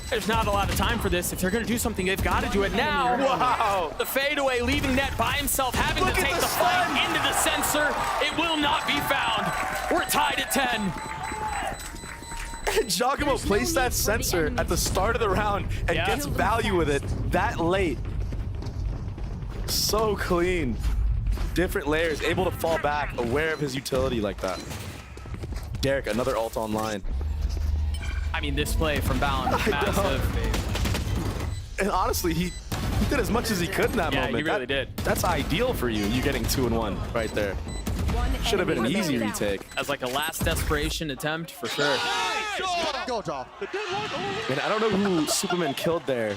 There's not a lot of time for this. If they're going to do something, they've got to do it now. Wow. The fadeaway, leaving Net by himself, having to take the fight into the sensor. It will not be found. We're tied at 10. Giacomo placed that sensor at the start of the round and gets value with it that late. So clean. Different layers, able to fall back, aware of his utility like that. Derek, another ult online. I mean, this play from Balon was massive. And honestly, he did as much as he could in that moment. Yeah, he really did. That's ideal for you. You getting 2-1 right there. Should have been an easy retake. As like a last desperation attempt, for sure. And I don't know who Superman killed there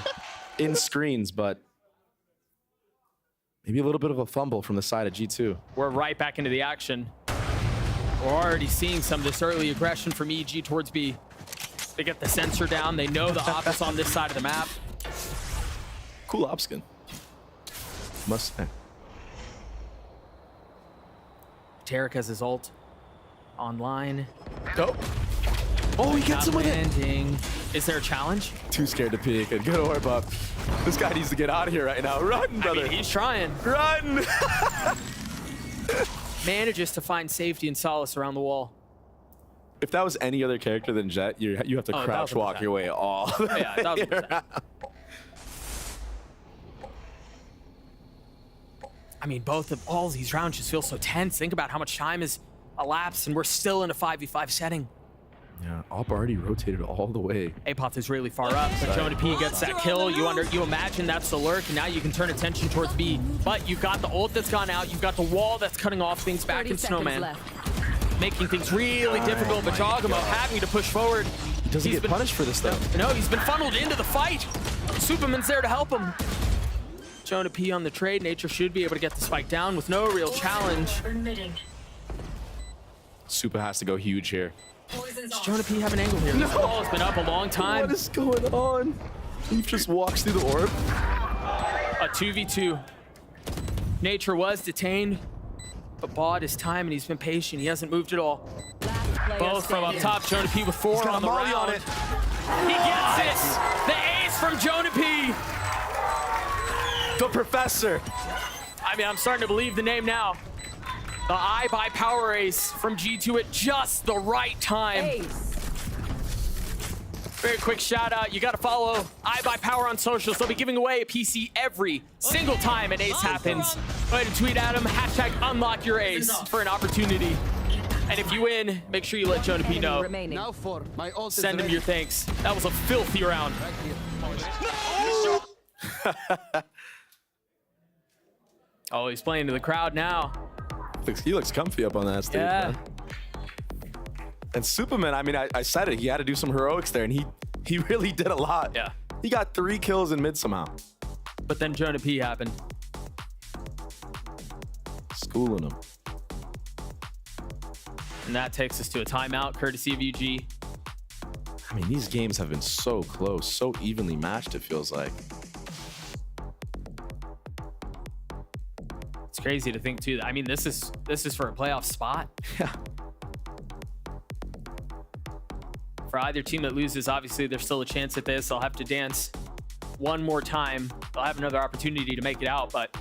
in screens, but maybe a little bit of a fumble from the side of G2. We're right back into the action. We're already seeing some of this early aggression from EG towards B. They get the sensor down. They know the op is on this side of the map. Cool op skin. Must say. Tarek has his ult online. Go. Oh, he gets him with landing. Is there a challenge? Too scared to peek. And good orb up. This guy needs to get out of here right now. Run, brother. I mean, he's trying. Run. Manages to find safety and solace around the wall. If that was any other character than Jet, you have to crouch walk your way all. Yeah, 1000%. I mean, all these rounds just feel so tense. Think about how much time has elapsed, and we're still in a 5v5 setting. Yeah, Op already rotated all the way. Apoth is really far up, but Jonah P gets that kill. You imagine that's the lurk, and now you can turn attention towards B. But you've got the ult that's gone out. You've got the wall that's cutting off things back in Snowman, making things really difficult. But Jogamo having to push forward. He doesn't get punished for this, though. No, he's been funneled into the fight. Superman's there to help him. Jonah P on the trade. Nature should be able to get the spike down with no real challenge. Super has to go huge here. Does Jonah P have an angle here? This ball has been up a long time. What is going on? He just walks through the orb. A 2v2. Nature was detained, but bought his time and he's been patient. He hasn't moved at all. Both from up top. Jonah P with 4 on the round. On it. He gets it. The ace from Jonah P. The professor. I mean, I'm starting to believe the name now. The iBUYPOWER ace from G2 at just the right time. Ace. Very quick shout out. You got to follow iBUYPOWER on socials. They'll be giving away a PC every single time an ace happens. Go ahead and tweet at them. Hashtag unlock your ace for an opportunity. And if you win, make sure you let Jonah P know. Send him your thanks. That was a filthy round. Oh, he's playing to the crowd now. He looks comfy up on that stage, man. And Superman, I mean, I said it. He had to do some heroics there, and he really did a lot. Yeah. He got 3 kills in mid somehow. But then Jonah P happened. Schooling him. And that takes us to a timeout, courtesy of UG. I mean, these games have been so close, so evenly matched, it feels like. It's crazy to think too. I mean, this is for a playoff spot. Yeah. For either team that loses, obviously there's still a chance at this. They'll have to dance one more time. They'll have another opportunity to make it out, but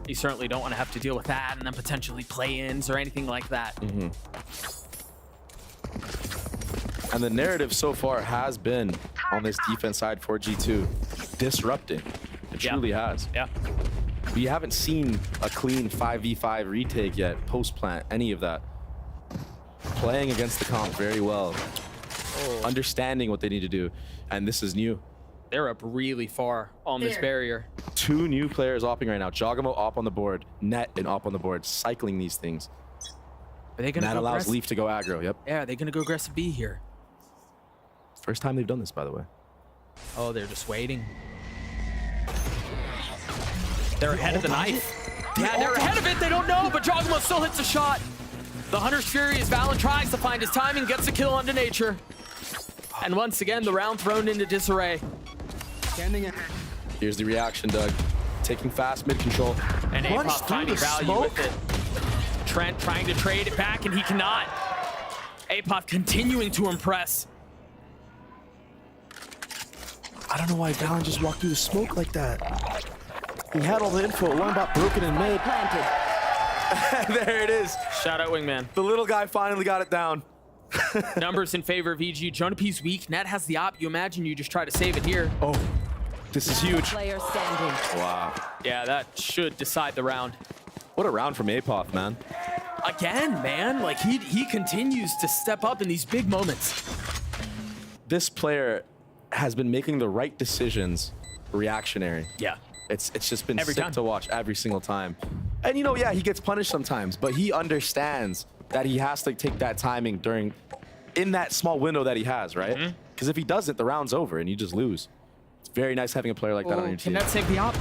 you certainly don't want to have to deal with that and then potentially play-ins or anything like that. Mm-hmm. And the narrative so far has been on this defense side for G2, disrupting. It truly has. Yeah. We haven't seen a clean 5v5 retake yet, post-plant, any of that. Playing against the comp very well, understanding what they need to do, and this is new. They're up really far on this barrier. 2 new players opping right now. Jogamo op on the board, Net and op on the board, cycling these things. Are they gonna that go allows aggressive? Leaf to go aggro, yep. Yeah, are they gonna go aggressive B here? First time they've done this, by the way. Oh, they're just waiting. They're ahead of the knife. Yeah, they're ahead of it. They don't know, but Jogamo still hits a shot. The Hunter's Fury as Valen tries to find his timing, gets a kill onto Nature. And once again, the round thrown into disarray. Here's the reaction, Doug. Taking fast mid control. And Apoth finding value with it. Trent trying to trade it back, and he cannot. Apoth continuing to impress. I don't know why Valen just walked through the smoke like that. He had all the info. One bot broken in mid. There it is. Shout out Wingman. The little guy finally got it down. Numbers in favor of EG. Jonah P's weak. Net has the op. You imagine you just try to save it here. Oh, this is huge. Player standing. Wow. Yeah, that should decide the round. What a round from Apoth, man. Again, man. Like, he continues to step up in these big moments. This player has been making the right decisions reactionary. Yeah. It's just been Every sick time. to watch every single time. And you know, yeah, he gets punished sometimes, but he understands that he has to take that timing in that small window that he has, right? Because if he doesn't, the round's over and you just lose. It's very nice having a player like that on your Can team. that save the op?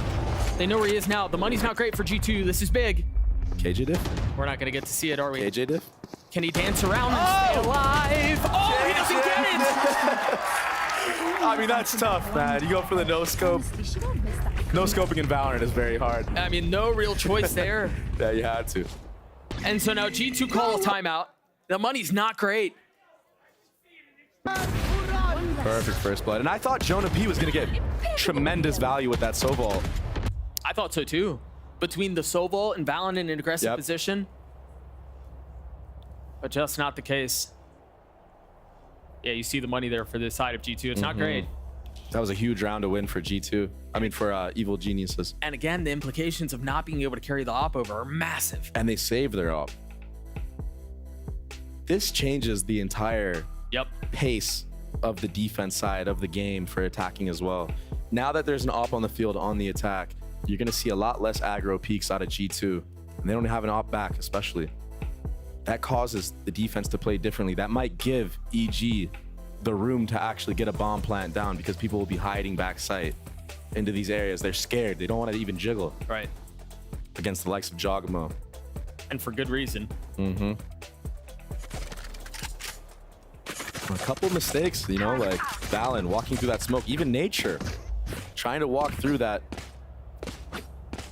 They know where he is now. The money's not great for G2. This is big. KJ diff? We're not going to get to see it, are we? KJ diff? Can he dance around and stay alive? Oh, he doesn't get it! I mean, that's tough, man. You go for the no-scope. No-scoping in Valorant is very hard. I mean, no real choice there. Yeah, you had to. And so now G2 call a timeout. The money's not great. Perfect first blood. And I thought Jonah P was going to get tremendous value with that Sobol. I thought so too. Between the Sobol and Valen in an aggressive position. But just not the case. Yeah, you see the money there for this side of G2. It's not great. That was a huge round to win for G2. I mean, for Evil Geniuses. And again, the implications of not being able to carry the op over are massive. And they saved their op. this changes the entire pace of the defense side of the game for attacking as well. Now that there's an op on the field on the attack, you're going to see a lot less aggro peaks out of G2. And they don't have an op back, especially. That causes the defense to play differently. That might give EG the room to actually get a bomb plant down because people will be hiding back sight into these areas. They're scared. They don't want to even jiggle. Right. Against the likes of Jogamo. And for good reason. Mm-hmm. A couple mistakes, you know, like Valen walking through that smoke, even Nature trying to walk through that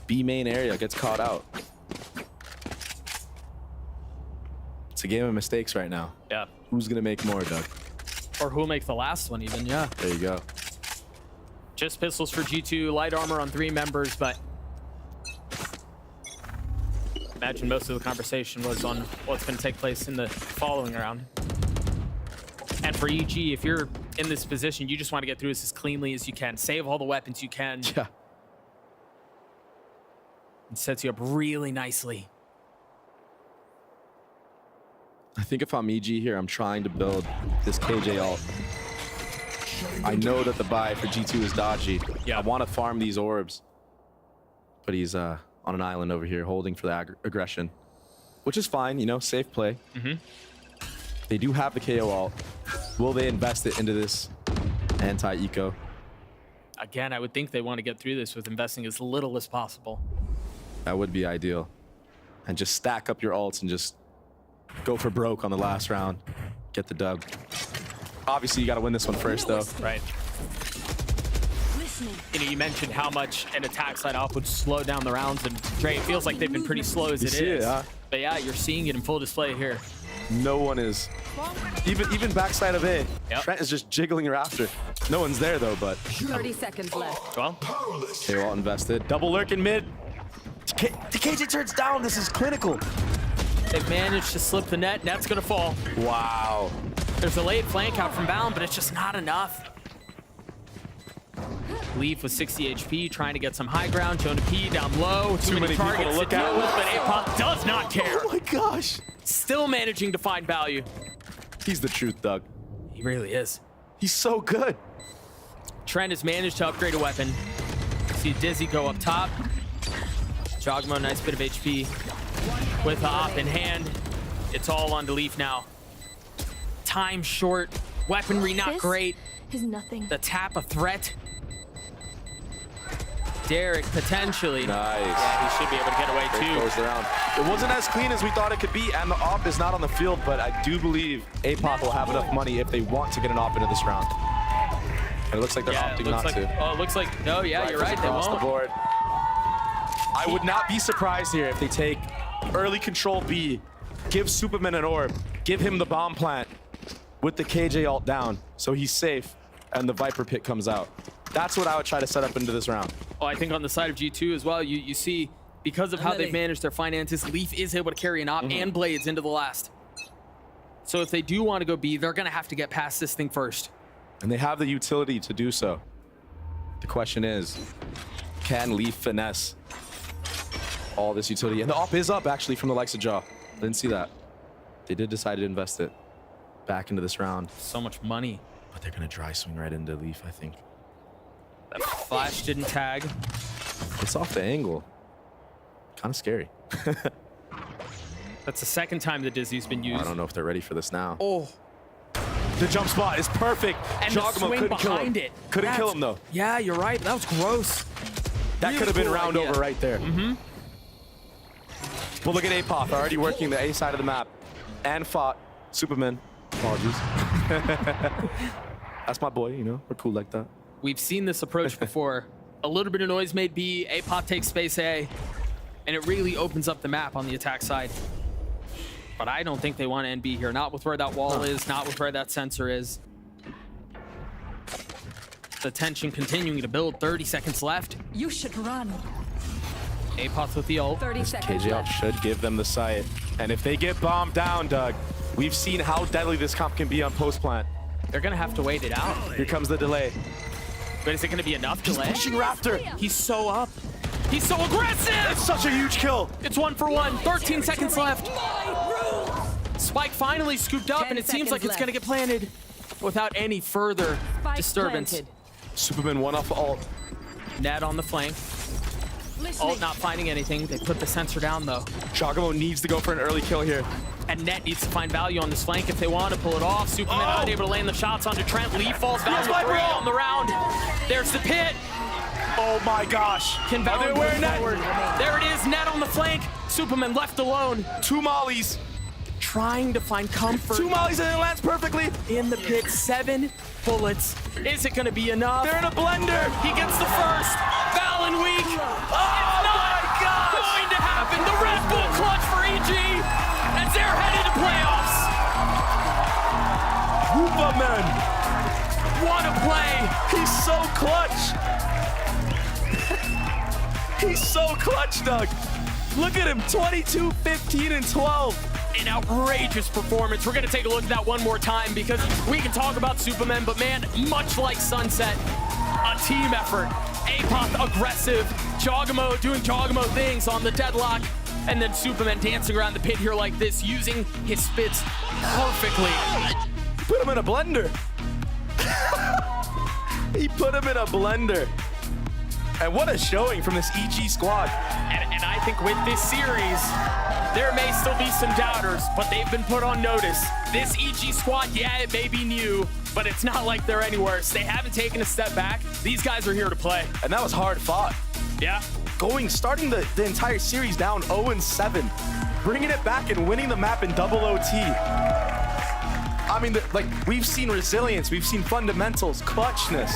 B main area gets caught out. It's a game of mistakes right now. Yeah. Who's gonna make more, Doug? Or who'll make the last one even, yeah. There you go. Just pistols for G2, light armor on 3 members, but imagine most of the conversation was on what's gonna take place in the following round. And for EG, if you're in this position, you just want to get through this as cleanly as you can. Save all the weapons you can. Yeah. It sets you up really nicely. I think if I'm EG here, I'm trying to build this KJ ult. I know that the buy for G2 is dodgy. Yeah. I want to farm these orbs. But he's on an island over here holding for the aggression, which is fine, you know, safe play. Mm-hmm. They do have the KO ult. Will they invest it into this anti-eco? Again, I would think they want to get through this with investing as little as possible. That would be ideal. And just stack up your ults and just go for broke on the last round. Get the dub. Obviously, you got to win this one first, though. Right. You know, you mentioned how much an attack side op would slow down the rounds, and Dre, it feels like they've been pretty slow as it is. Huh? But yeah, you're seeing it in full display here. No one is. Even backside of A. Yep. Trent is just jiggling Raptor. No one's there, though, but 30 seconds left. Well, KO ult invested. Double lurk in mid. The KJ turns down. This is clinical. They've managed to slip the net. Net's going to fall. Wow. There's a late flank out from Valen, but it's just not enough. Leaf with 60 HP, trying to get some high ground. Jonah P down low. Too many targets to look at with, but APOP does not care. Oh my gosh. Still managing to find value. He's the truth, Doug. He really is. He's so good. Trent has managed to upgrade a weapon. See Dizzy go up top. Jogmo, nice bit of HP. With the op in hand, it's all on to Leaf now. Time short, weaponry not great. Is nothing. The tap a threat. Derek potentially. Nice. Yeah, he should be able to get away too. Goes around. It wasn't as clean as we thought it could be, and the op is not on the field, but I do believe APOP will have enough money if they want to get an op into this round. And it looks like they're opting not to. Oh, it looks like, no, yeah, you're right, they Across won't. the board. I would not be surprised here if they take early control B, give Superman an orb, give him the bomb plant with the KJ ult down, so he's safe, and the Viper pit comes out. That's what I would try to set up into this round. Oh, I think on the side of G2 as well, you see, because of how they've managed their finances, Leaf is able to carry an op and Blades into the last. So if they do want to go B, they're going to have to get past this thing first. And they have the utility to do so. The question is, can Leaf finesse all this utility? And the op is up, actually, from the likes of Jaw. Didn't see that. They did decide to invest it back into this round. So much money. But they're going to dry swing right into Leaf, I think. That flash didn't tag. It's off the angle. Kind of scary. That's the second time the Dizzy's been used. I don't know if they're ready for this now. Oh. The jump spot is perfect. And the swing behind it. Couldn't kill him, though. Yeah, you're right. That was gross. That could have been round over right there. Well, look at APOP already working the A side of the map. And fought Superman. Apologies. That's my boy, you know. We're cool like that. We've seen this approach before. A little bit of noise made B, APOP takes space A, and it really opens up the map on the attack side. But I don't think they want to end B here. Not with where that wall is, not with where that sensor is. The tension continuing to build. 30 seconds left. You should run. APOP with the ult. 30 seconds KJ left. should give them the sight. And if they get bombed down, Doug, we've seen how deadly this comp can be on post plant. They're going to have to wait it out. Here comes the delay. But is it going to be enough delay? He's pushing Raptor. He's so up. He's so aggressive. It's such a huge kill. It's 1 for 1. 13 seconds left. Spike finally scooped up, and it seems like it's going to get planted without any further disturbance. Superman one off ult. Net on the flank. Ult not finding anything. They put the sensor down, though. Jogamo needs to go for an early kill here. And Net needs to find value on this flank if they want to pull it off. Superman not able to land the shots onto Trent. Lee falls value 3 on the round. There's the pit. Oh my gosh. Can Valorant move forward? There it is, Net on the flank. Superman left alone. 2 mollies. Trying to find comfort. 2 mollies and it lands perfectly. In the pit, 7 bullets. Is it going to be enough? They're in a blender. He gets the first. Valen weak. Oh my gosh. Going to happen. The Red Bull clutch for EG as they're headed to playoffs. Superman. What a play. He's so clutch. He's so clutch, Doug. Look at him, 22, 15, and 12. An outrageous performance. We're going to take a look at that one more time because we can talk about Superman, but man, much like Sunset, a team effort. Apoth aggressive, Jogamo doing Jogamo things on the deadlock, and then Superman dancing around the pit here like this, using his spits perfectly. Put him in a blender. He put him in a blender. And what a showing from this EG squad. And I think with this series, there may still be some doubters, but they've been put on notice. This EG squad, yeah, it may be new, but it's not like they're any worse. They haven't taken a step back. These guys are here to play. And that was hard fought. Yeah. Starting the entire series down 0-7, bringing it back and winning the map in double OT. I mean, we've seen resilience, we've seen fundamentals, clutchness,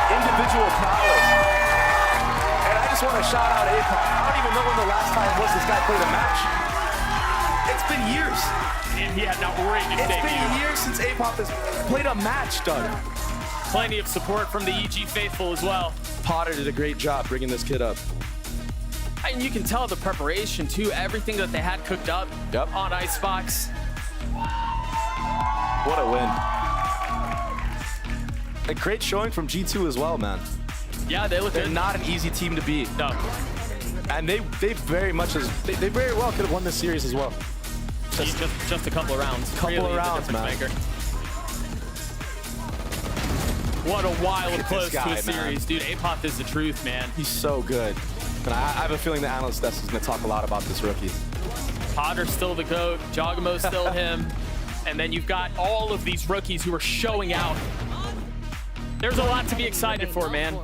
individual prowess. And I just want to shout out Apoth. I don't even know when the last time was this guy played a match. It's been years. And he had an outrageous debut. It's been years since Apoth has played a match, Doug. Plenty of support from the EG faithful as well. Potter did a great job bringing this kid up. And you can tell the preparation too, everything that they had cooked up on Icebox. What a win. A great showing from G2 as well, man. Yeah, they look They're good. not an easy team to beat. No. And they very well could have won this series as well. Just a couple of rounds. Couple of rounds, man. Maker. What a wild close to a series, dude. Apoth is the truth, man. He's so good. And I have a feeling the analyst desk is going to talk a lot about this rookie. Potter's still the GOAT. Jogamo's still him. And then you've got all of these rookies who are showing out. There's a lot to be excited for, man.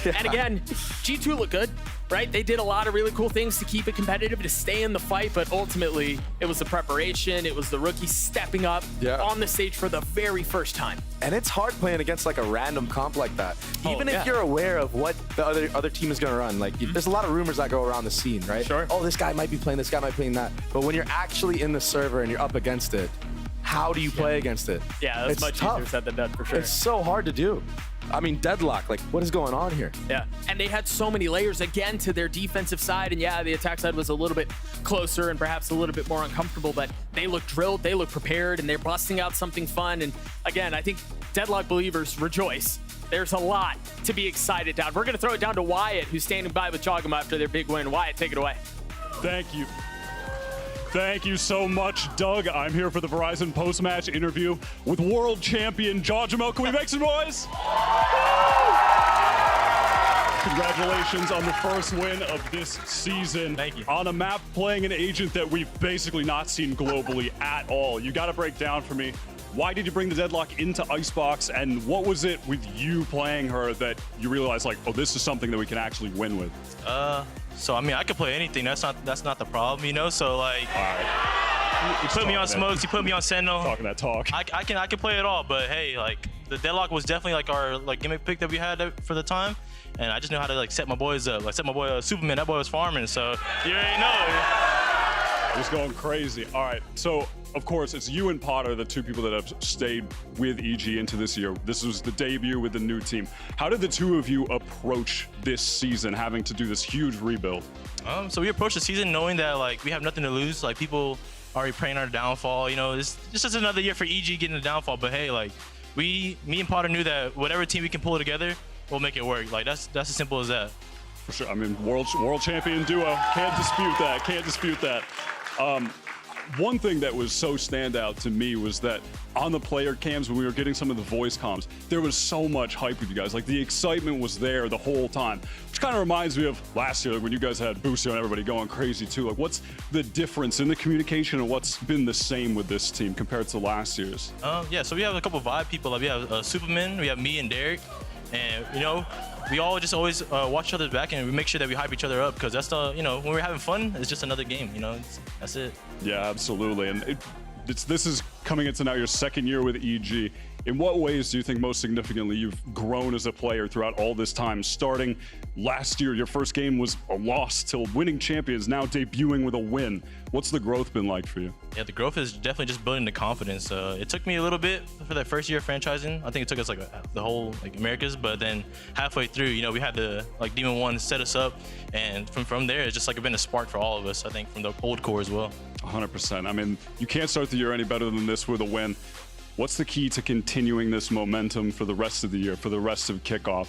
Yeah. And again, G2 look good, right? They did a lot of really cool things to keep it competitive, to stay in the fight, but ultimately it was the preparation, it was the rookies stepping up on the stage for the very first time. And it's hard playing against like a random comp like that. Even if you're aware of what the other team is going to run, like there's a lot of rumors that go around the scene, right? Sure. Oh, this guy might be playing, this guy might be playing that. But when you're actually in the server and you're up against it, how do you play against it? Yeah, that's much easier said than done for sure. It's so hard to do. I mean, deadlock, like what is going on here? Yeah, and they had so many layers again to their defensive side, and yeah, the attack side was a little bit closer and perhaps a little bit more uncomfortable, but they look drilled, they look prepared, and they're busting out something fun. And again, I think Deadlock believers rejoice. There's a lot to be excited about. We're going to throw it down to Wyatt, who's standing by with Jogamo after their big win. Wyatt, take it away. Thank you. Thank you so much, Doug. I'm here for the Verizon post-match interview with world champion Jogamo. Can we make some noise? Congratulations on the first win of this season. Thank you. On a map playing an agent that we've basically not seen globally at all. You got to break down for me, why did you bring the Deadlock into Icebox, and what was it with you playing her that you realized, like, oh, this is something that we can actually win with? So I mean, I could play anything. That's not the problem, you know. So like, you put me on smokes, you put me on Sentinel. Talking that talk. I can play it all. But hey, like the Deadlock was definitely like our gimmick pick that we had for the time, and I just know how to like set my boys up. Like set my boy Superman. That boy was farming, so you already know. Just going crazy. All right, so of course it's you and Potter, the two people that have stayed with EG into this year. This was the debut with the new team. How did the two of you approach this season, having to do this huge rebuild? So we approached the season knowing that like we have nothing to lose. Like people already praying our downfall. You know, this is another year for EG getting the downfall. But hey, like me and Potter knew that whatever team we can pull together, we'll make it work. Like that's as simple as that. For sure. I mean, world champion duo. Can't dispute that. Can't dispute that. one thing that was so standout to me was that on the player cams, when we were getting some of the voice comms, there was so much hype with you guys. Like, the excitement was there the whole time, which kind of reminds me of last year, like, when you guys had Booster and everybody going crazy too. Like, what's the difference in the communication and what's been the same with this team compared to last year's? Yeah, so we have a couple vibe people. Like, we have Superman, we have me and Derek, and you know, we all just always watch each other's back and we make sure that we hype each other up, because that's the, you know, when we're having fun, it's just another game, you know, that's it. Yeah, absolutely. And this is coming into now your second year with EG. In what ways do you think most significantly you've grown as a player throughout all this time? Starting last year, your first game was a loss till winning champions, now debuting with a win. What's the growth been like for you? Yeah, the growth is definitely just building the confidence. It took me a little bit for that first year of franchising. I think it took us like the whole Americas, but then halfway through, you know, we had the Demon One set us up, and from there, it's just like been a spark for all of us. I think from the old core as well. 100%. I mean, you can't start the year any better than this with a win. What's the key to continuing this momentum for the rest of the year, for the rest of Kickoff?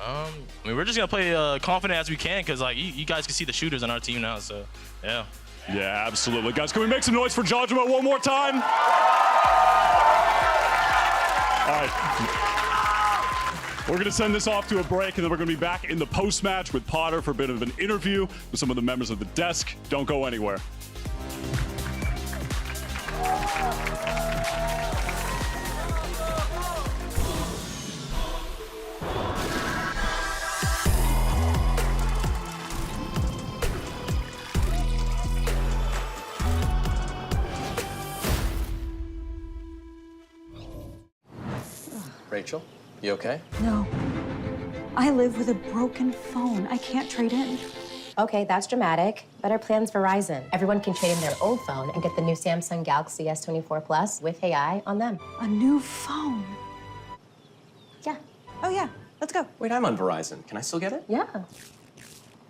I mean, we're just gonna play confident as we can, because like you guys can see the shooters on our team now, so yeah. Yeah, absolutely. Guys, can we make some noise for Jajima one more time? All right. We're going to send this off to a break, and then we're going to be back in the post-match with Potter for a bit of an interview with some of the members of the desk. Don't go anywhere. Rachel, you okay? No. I live with a broken phone. I can't trade in. Okay, that's dramatic. Better plan's Verizon. Everyone can trade in their old phone and get the new Samsung Galaxy S24 Plus with AI on them. A new phone? Yeah. Oh, yeah. Let's go. Wait, I'm on Verizon. Can I still get it? Yeah.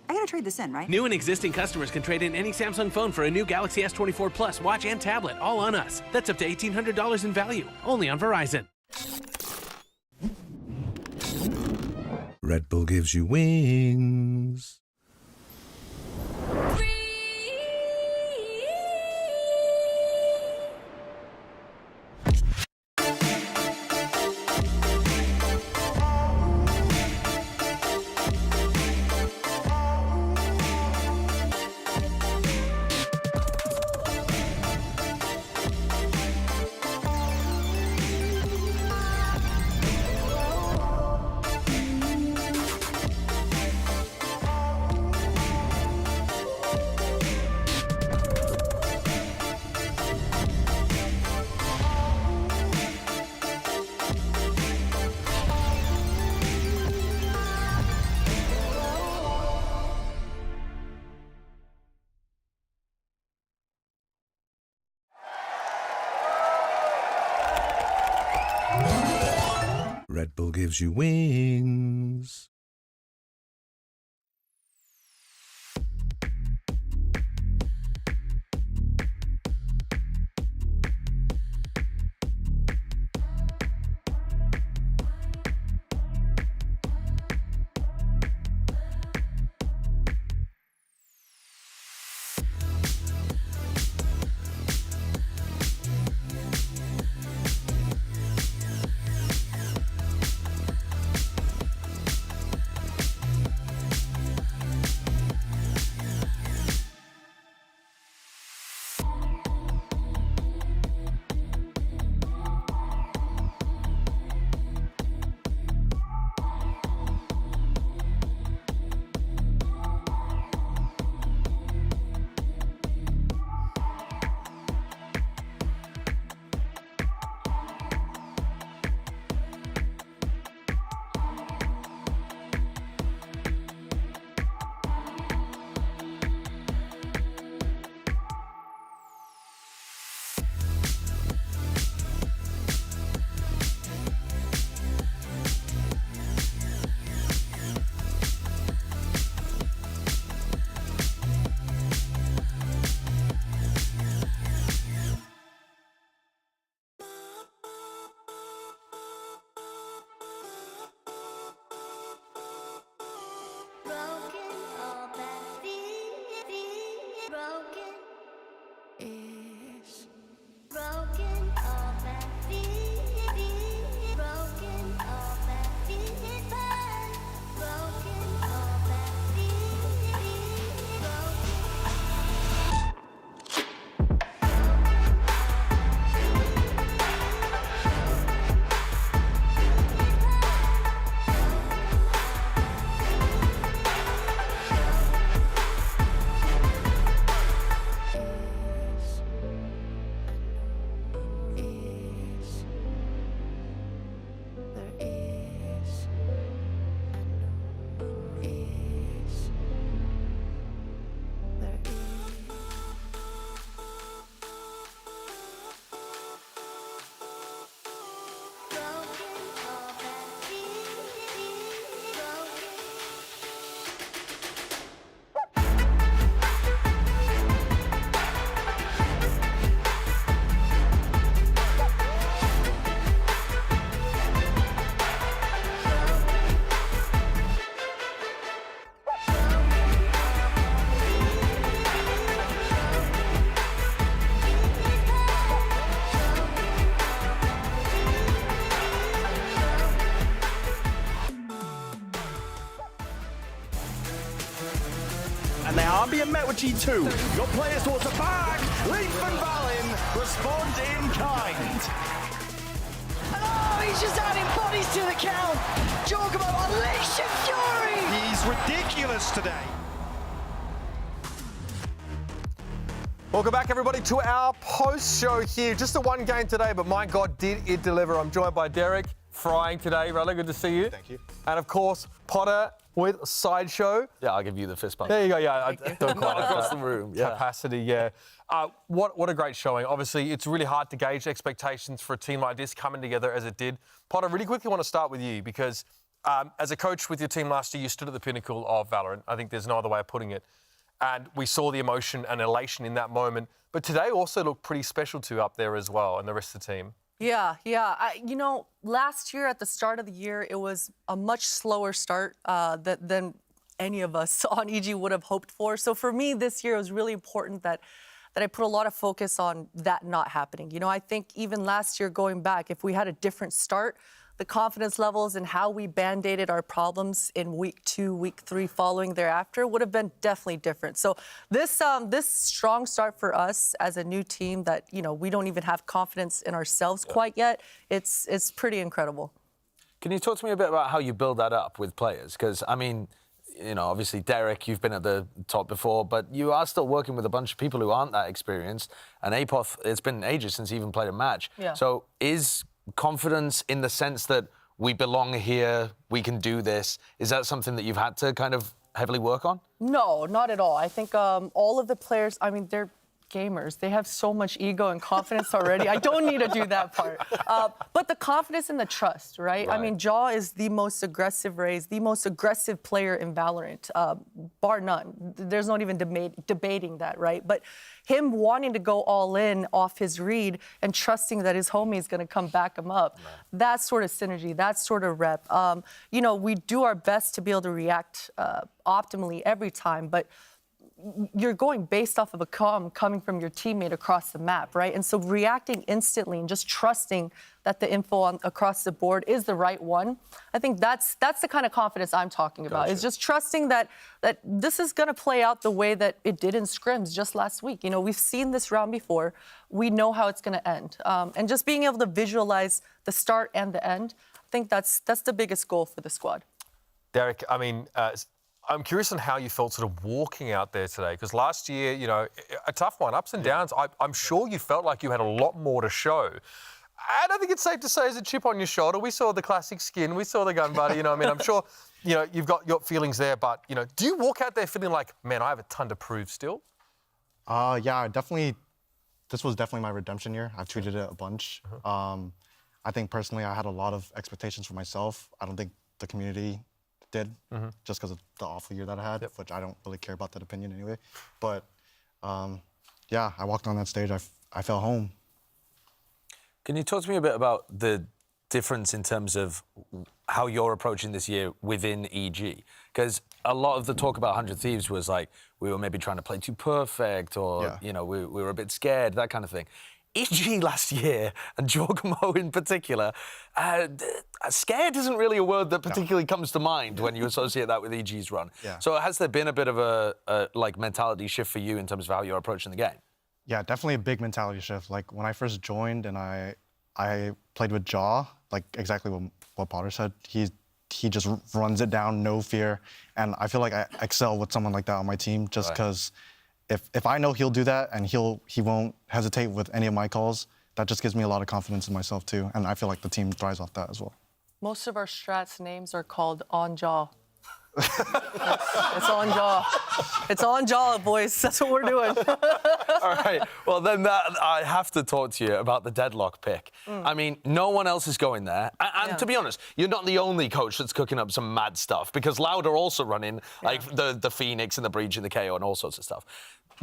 I gotta trade this in, right? New and existing customers can trade in any Samsung phone for a new Galaxy S24 Plus watch and tablet, all on us. That's up to $1,800 in value, only on Verizon. Red Bull gives you wings. Red Bull gives you wings. And they are being met with G2. Your players towards the back. Leaf and Valin respond in kind. Oh, he's just adding bodies to the count. Jorgamo unleashing fury. He's ridiculous today. Welcome back, everybody, to our post-show here. Just the one game today, but my God, did it deliver. I'm joined by Derek, frying today. Rather good to see you. Thank you. And, of course, Potter with Sideshow. Yeah, I'll give you the fist bump. There you go, yeah. I don't quite have Across that the room, yeah. capacity, yeah. What a great showing. Obviously, it's really hard to gauge expectations for a team like this coming together as it did. Potter, really quickly want to start with you because as a coach with your team last year, you stood at the pinnacle of VALORANT. I think there's no other way of putting it. And we saw the emotion and elation in that moment. But today also looked pretty special to you up there as well and the rest of the team. Yeah. You know, last year at the start of the year, it was a much slower start than any of us on EG would have hoped for. So for me this year, it was really important that I put a lot of focus on that not happening. You know, I think even last year going back, if we had a different start, the confidence levels and how we band-aided our problems in week 2, week 3 following thereafter would have been definitely different. So this strong start for us as a new team that, you know, we don't even have confidence in ourselves quite yet, it's pretty incredible. Can you talk to me a bit about how you build that up with players? Because, I mean, you know, obviously, Derek, you've been at the top before, but you are still working with a bunch of people who aren't that experienced. And Apoth, it's been ages since he even played a match. Yeah. So is confidence in the sense that we belong here, we can do this, is that something that you've had to kind of heavily work on? No, not at all. I think all of the players, I mean, they're gamers. They have so much ego and confidence already. I don't need to do that part. But the confidence and the trust, right? I mean, Jaw is the most aggressive Raze, the most aggressive player in VALORANT, bar none. There's not even debating that, right? But him wanting to go all in off his read and trusting that his homie is going to come back him up, that sort of synergy, that sort of rep. You know, we do our best to be able to react optimally every time, but you're going based off of a coming from your teammate across the map, right? And so reacting instantly and just trusting that the info across the board is the right one, I think that's the kind of confidence I'm talking about. Is just trusting that this is going to play out the way that it did in scrims just last week. You know, we've seen this round before. We know how it's going to end. And just being able to visualize the start and the end, I think that's the biggest goal for the squad. Derek, I mean, I'm curious on how you felt sort of walking out there today, because last year, you know, a tough one, ups and downs. I'm sure you felt like you had a lot more to show. I don't think it's safe to say there's a chip on your shoulder. We saw the classic skin, we saw the gun buddy, you know, I mean, I'm sure, you know, you've got your feelings there, but, you know, do you walk out there feeling like, man, I have a ton to prove still? Yeah, definitely. This was definitely my redemption year. I've tweeted it a bunch. I think personally, I had a lot of expectations for myself. I don't think the community did, just because of the awful year that I had, which I don't really care about that opinion anyway. But yeah, I walked on that stage, I felt home. Can you talk to me a bit about the difference in terms of how you're approaching this year within EG? Because a lot of the talk about 100 Thieves was like, we were maybe trying to play too perfect, or, you know, we were a bit scared, that kind of thing. EG last year, and Jorgamo in particular, scared isn't really a word that particularly comes to mind when you associate that with EG's run. So has there been a bit of a like mentality shift for you in terms of how you're approaching the game? Yeah, definitely a big mentality shift. Like when I first joined and I played with Jaw, like exactly what Potter said, he just runs it down, no fear. And I feel like I excel with someone like that on my team just because if I know he'll do that and he won't hesitate with any of my calls, that just gives me a lot of confidence in myself too. And I feel like the team thrives off that as well. Most of our strats names are called on Jaw. It's on Jaw. It's on Jaw, boys. That's what we're doing. All right. Well, then I have to talk to you about the deadlock pick. I mean, no one else is going there. And to be honest, you're not the only coach that's cooking up some mad stuff, because Loud are also running like the Phoenix and the Breach and the KO and all sorts of stuff.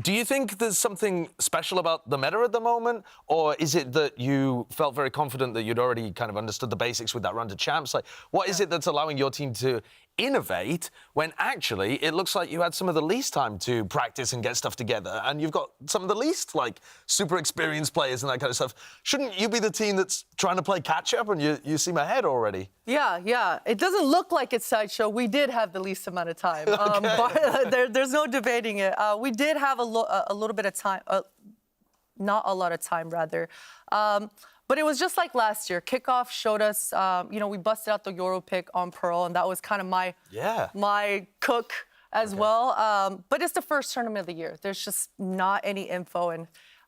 Do you think there's something special about the meta at the moment? Or is it that you felt very confident that you'd already kind of understood the basics with that run to champs? Like, what is it that's allowing your team to innovate when actually it looks like you had some of the least time to practice and get stuff together, and you've got some of the least super experienced players and that kind of stuff. Shouldn't you be the team that's trying to play catch up and you seem ahead already? Yeah. It doesn't look like it's Sideshow. We did have the least amount of time. But there's no debating it. We did have a little bit of time, not a lot of time, rather. But it was just like last year. Kickoff showed us, we busted out the Euro pick on Pearl, and that was kind of my cook as well. But it's the first tournament of the year. There's just not any info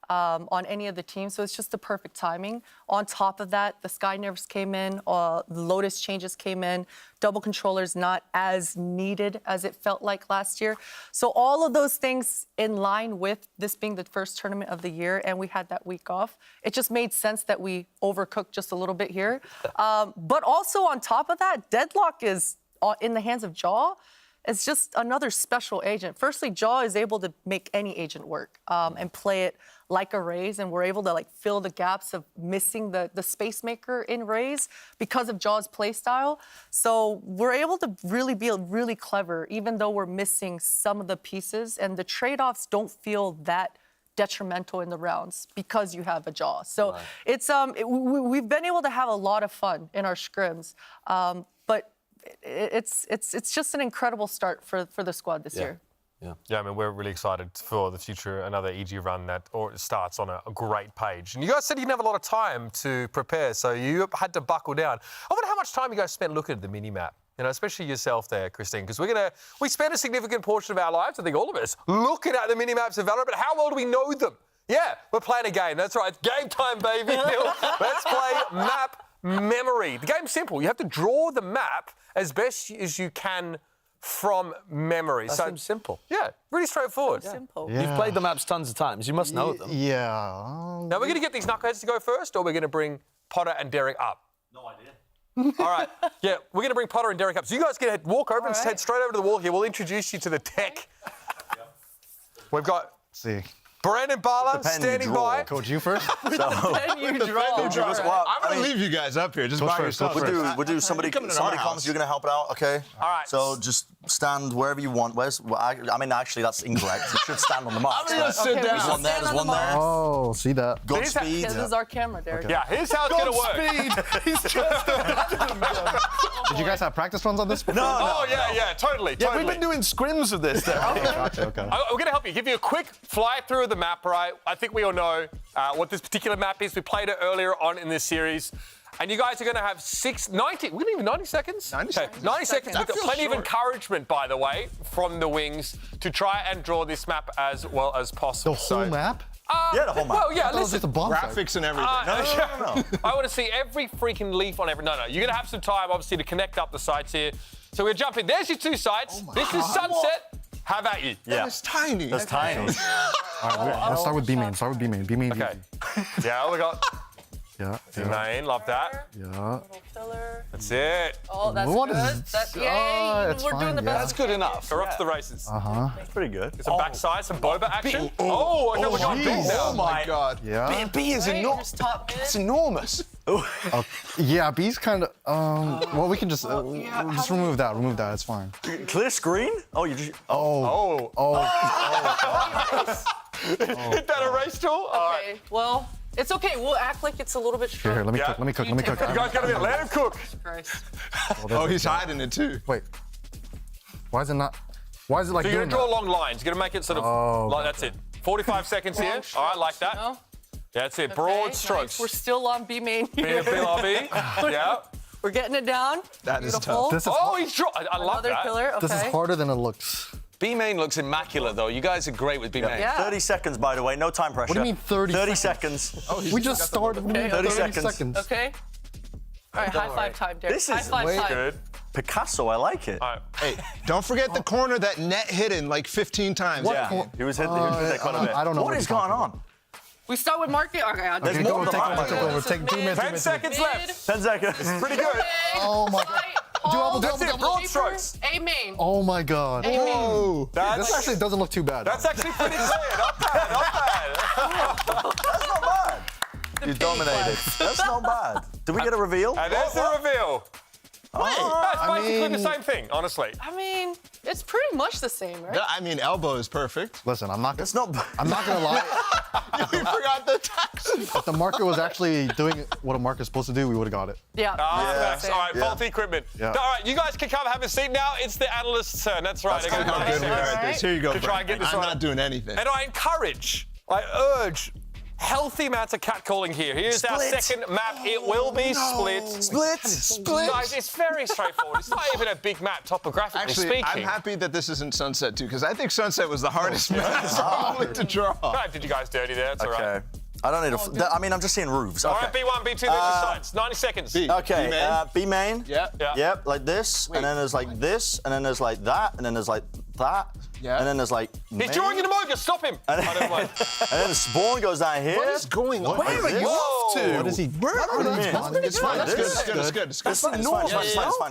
on any of the teams, so it's just the perfect timing. On top of that, the Sky Nerfs came in, the Lotus changes came in, double controllers not as needed as it felt like last year. So all of those things in line with this being the first tournament of the year, and we had that week off, it just made sense that we overcooked just a little bit here. But also on top of that, Deadlock is in the hands of Jaw. It's just another special agent. Firstly, Jaw is able to make any agent work and play it like a Raze, and we're able to fill the gaps of missing the space maker in Raze because of Jaw's playstyle. So we're able to really be really clever, even though we're missing some of the pieces, and the trade-offs don't feel that detrimental in the rounds because you have a Jaw. So it's we've been able to have a lot of fun in our scrims, but it's just an incredible start for the squad this year. Yeah, I mean, we're really excited for the future, another EG run that starts on a great page. And you guys said you didn't have a lot of time to prepare, so you had to buckle down. I wonder how much time you guys spent looking at the mini-map, especially yourself there, Christine, because we spend a significant portion of our lives, I think all of us, looking at the mini-maps of VALORANT, but how well do we know them? Yeah, we're playing a game, that's right, game time, baby. Let's play map memory. The game's simple, you have to draw the map as best as you can from memory. That seems simple. Yeah, really straightforward. Simple. Yeah. You've played the maps tons of times. You must know them. Yeah. Now, we're going to get these knuckleheads to go first, or we're going to bring Potter and Derek up? No idea. All right. Yeah, we're going to bring Potter and Derek up. So you guys can walk over and head straight over to the wall here. We'll introduce you to the tech. We've got... See. Brandon Barlow standing by. Coach, you first? Then you draw. Well, I'm going to leave you guys up here just by yourself. We'll do somebody comes, you're going to help out, okay? All right. So just stand wherever you want. Actually, that's incorrect. You should stand on the mark. Okay, There's one there, there's one there. Oh, see that. Godspeed. This is our camera, Derek. Yeah, here's how it's going to work. He's just Did you guys have practice runs on this before? No. Oh, yeah, totally. Yeah, we've been doing scrims of this. Gotcha, okay. We're going to help you. Give you a quick fly through of the map, right? I think we all know what this particular map is. We played it earlier on in this series. And you guys are going to have 90 seconds? 90 seconds. 90 seconds with plenty of encouragement, by the way, from the wings to try and draw this map as well as possible. The whole map? Yeah, the whole map. Well, yeah, It was just a bomb graphics and everything. No. I want to see every freaking leaf on every... No, you're going to have some time, obviously, to connect up the sites here. So we'll jump in. There's your two sites. This is Sunset. How about you? Yeah. It's tiny. That's tiny. All right, let's start with B main. B main. Okay. Yeah, we got... Yeah. Main, love that. Yeah. Filler. That's it. Oh, that's What good. is- Yay, it's we're doing fine, the yeah. best. That's good enough. We're off to the races. That's pretty good. Some backside, some boba action. Oh, I know we're going big now. Oh, my God. Yeah. B is Just top mid. It's enormous. Yeah, B's kind of. Well, we can just remove that. Remove that. It's fine. Clear screen? Oh, you just... Oh. Hit that erase tool? All right. Okay, well, it's okay. We'll act like it's a little bit strong. Here, let me cook. Let me cook. You guys got to be let him cook. Christ. Oh, he's hiding it too. Wait. Why is it not? Why is it like So you're doing going to draw that? long lines. You're going to make it sort of like that's it. 45 seconds here. All right, like that. No? Yeah, that's it. Broad Okay, strokes. nice. We're still on B main here. BLB. Yeah. We're getting it down. That is Beautiful. tough. This is Oh, he's draw. I love Another that. pillar. Okay. This is harder than it looks. B main looks immaculate, though. You guys are great with B main. Yeah. 30 seconds, by the way. No time pressure. What do you mean 30 30 seconds. We just started. Okay, 30 okay. seconds. Okay. All right, high five time, Derek. This High is five time. Good. Picasso, I like it. All right. Hey, don't forget the corner that net hidden like 15 times. Yeah, he was hit there quite a bit. I don't know What what is you're going talking on? We start with market. Okay, I'll There's do more it. to the map. Take 2 minutes. 10 seconds left. 10 seconds. Pretty good. Oh my God. Double, That's it. Broad strokes. A main. Oh my God. Whoa. This actually doesn't look too bad. That's actually pretty clear. Not bad. Not bad. That's not bad. You dominated. That's not bad. Did we get a reveal? And there's the reveal. It's basically the same thing, honestly. I mean, it's pretty much the same, right? I mean, elbow is perfect. Listen, I'm not It's not. I'm not gonna lie. We forgot the tax. If the market was actually doing what a market's supposed to do, we would have got it. Yeah. Yes. All right, faulty equipment. Yeah. All right, you guys can come have a seat now. It's the analyst's turn. That's right. That's how good we are at this. Here you go, To try and get this I'm right. not doing anything. And I encourage, I urge, healthy amounts of catcalling here. Here's our second map. It will be split. Split. Guys, it's very straightforward. It's not even a big map topographically Actually, speaking. I'm happy that this isn't Sunset, too, because I think Sunset was the hardest map probably to draw. I did you guys dirty there. That's all right. Okay. I don't need I mean, I'm just seeing roofs. All Okay. right, B1, B2, there's the sides. 90 seconds. Okay, B main. Yep. Yep, like this, and then there's like this, and then there's like that, and then there's like that, and then there's like. He's drawing in the Moga, stop him! And then, and then the spawn goes down here. What is going on? Where are you off to? What is he? Where are you? It's fine. That's good. It's good. It's good. It's good. It's fine.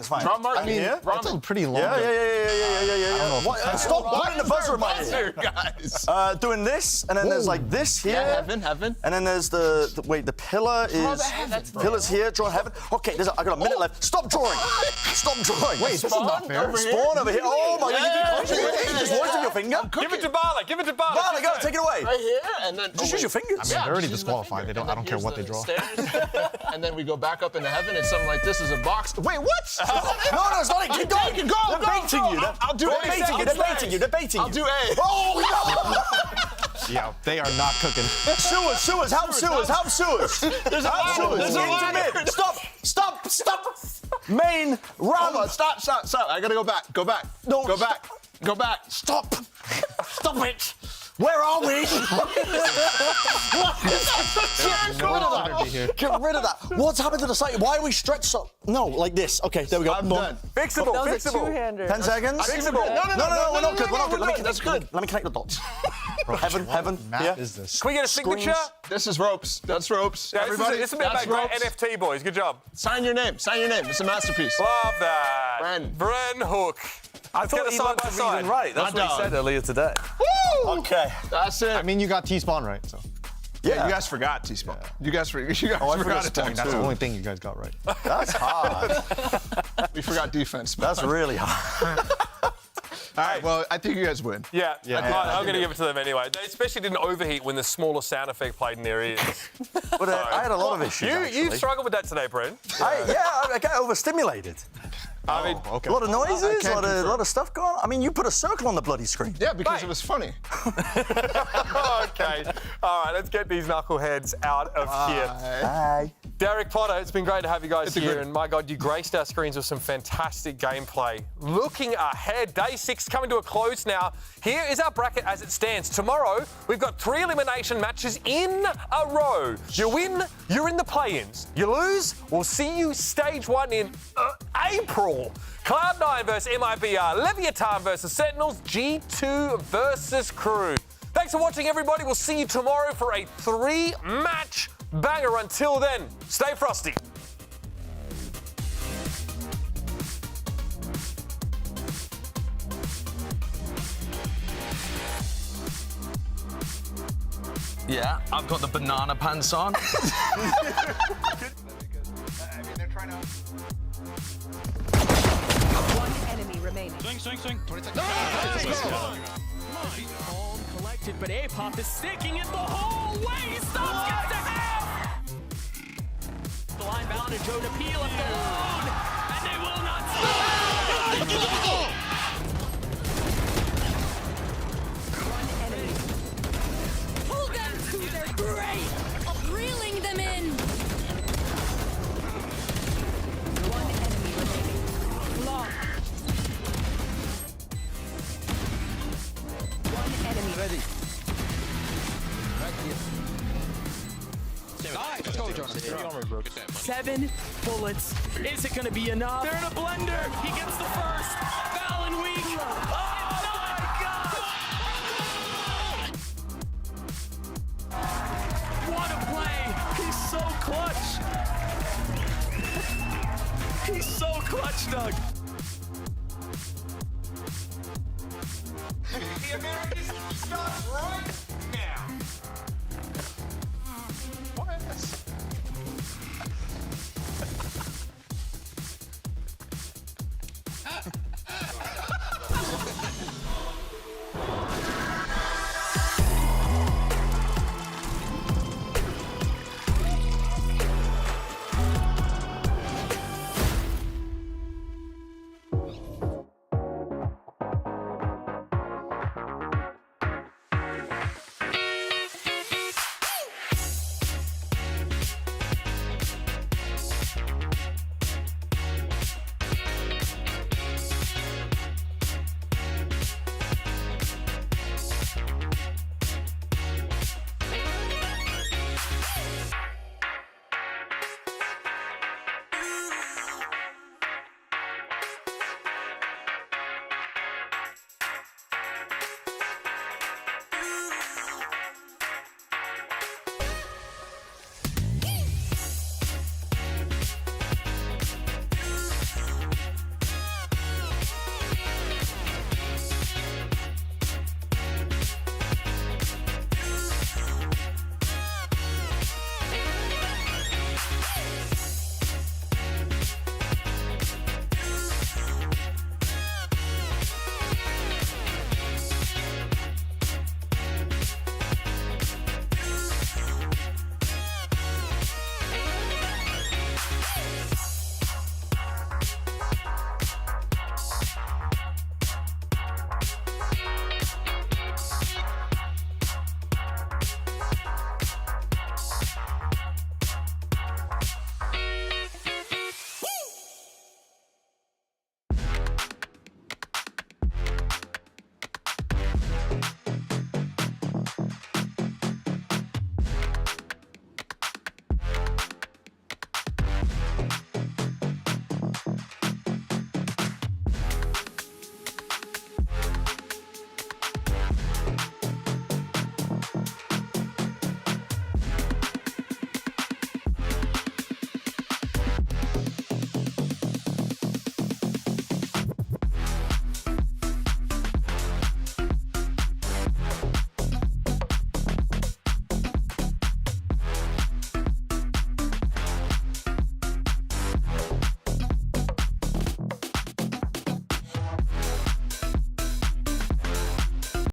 It's fine. Draw mark. I mean, that's a pretty long. Yeah. What? Stop putting the buzzer in my ear, guys. Doing this, and then there's like this here. Heaven. And then there's the wait. The pillar is pillar's here. Draw heaven. Okay, I got a minute left. Stop drawing. Stop drawing. Wait, this is not fair. Spawn over here. Oh my God! You just pointed your finger. Give it to Bala. Give it to Bala. Bala, go. Take it away. Right here, and then Just use your fingers. I mean, they're already disqualified. They don't. I don't care what they draw. And then we go back up into heaven, and something like this is a box. Wait, what? No, it's not. Keep going. You can go. They're baiting you. I'll do They're baiting you. They're baiting you. They're baiting you. I'll do A. Oh no! Yeah, they are not cooking. Sewers. Help sewers. There's a ladder. There's a ladder. Stop. Main ramp. Hold on. Stop. I gotta go back. Go back. No. Go back. Go back. Stop it. Where are we? Get rid of that. What's happened to the site? Why are we stretched so? No, like this. Okay, there we go. I'm done. Fixable. That was a two-hander. 10 seconds. Fixable. No, we're not good. That's good. Let me connect the dots. Heaven. Map is this? Can we get a signature? This is ropes. That's ropes. Yeah, Everybody, this is a bit about that's great ropes. NFT, boys. Good job. Sign your name. It's a masterpiece. Love that. Bren Hook. I thought he looked reading right. That's what he said earlier today. Woo! Okay. That's it. I mean, you got T-spawn right, so. Yeah, you guys forgot T-spawn. You guys forgot attack That's the too. only thing you guys got right. That's hard. We forgot defense. That's really hard. All right, well, I think you guys win. Yeah. I'm going to give it to them anyway. They especially didn't overheat when the smaller sound effect played in their ears. But I had a lot of issues. You've struggled with that today, Brent. I get overstimulated. I mean, A lot of noises, a lot of stuff going on. I mean, you put a circle on the bloody screen. Yeah, because it was funny. Okay. All right, let's get these knuckleheads out of here. Bye. Derek Potter, it's been great to have you guys here. And my God, you graced our screens with some fantastic gameplay. Looking ahead, day 6 coming to a close now. Here is our bracket as it stands. Tomorrow, we've got 3 elimination matches in a row. You win, you're in the play-ins. You lose, we'll see you stage 1 in April. Cloud9 versus MIBR, Leviathan versus Sentinels, G2 versus Crew. Thanks for watching, everybody. We'll see you tomorrow for a 3-match banger. Until then, stay frosty. Yeah, I've got the banana pants on. One enemy remaining. Swing. 20 seconds. Calm, collected, but Apop is sticking it the whole way. Stops, gets the half. The line bound and Jonah P left alone, and they will not stop. One enemy. Pull them to their grave! Reeling them in! One enemy remaining. Long. One enemy. Ready. 7 bullets. Is it going to be enough? They're in a blender. He gets the first. Valen weak. Oh my God! What a play! He's so clutch. He's so clutch, Doug. The Americas starts right now. What is this?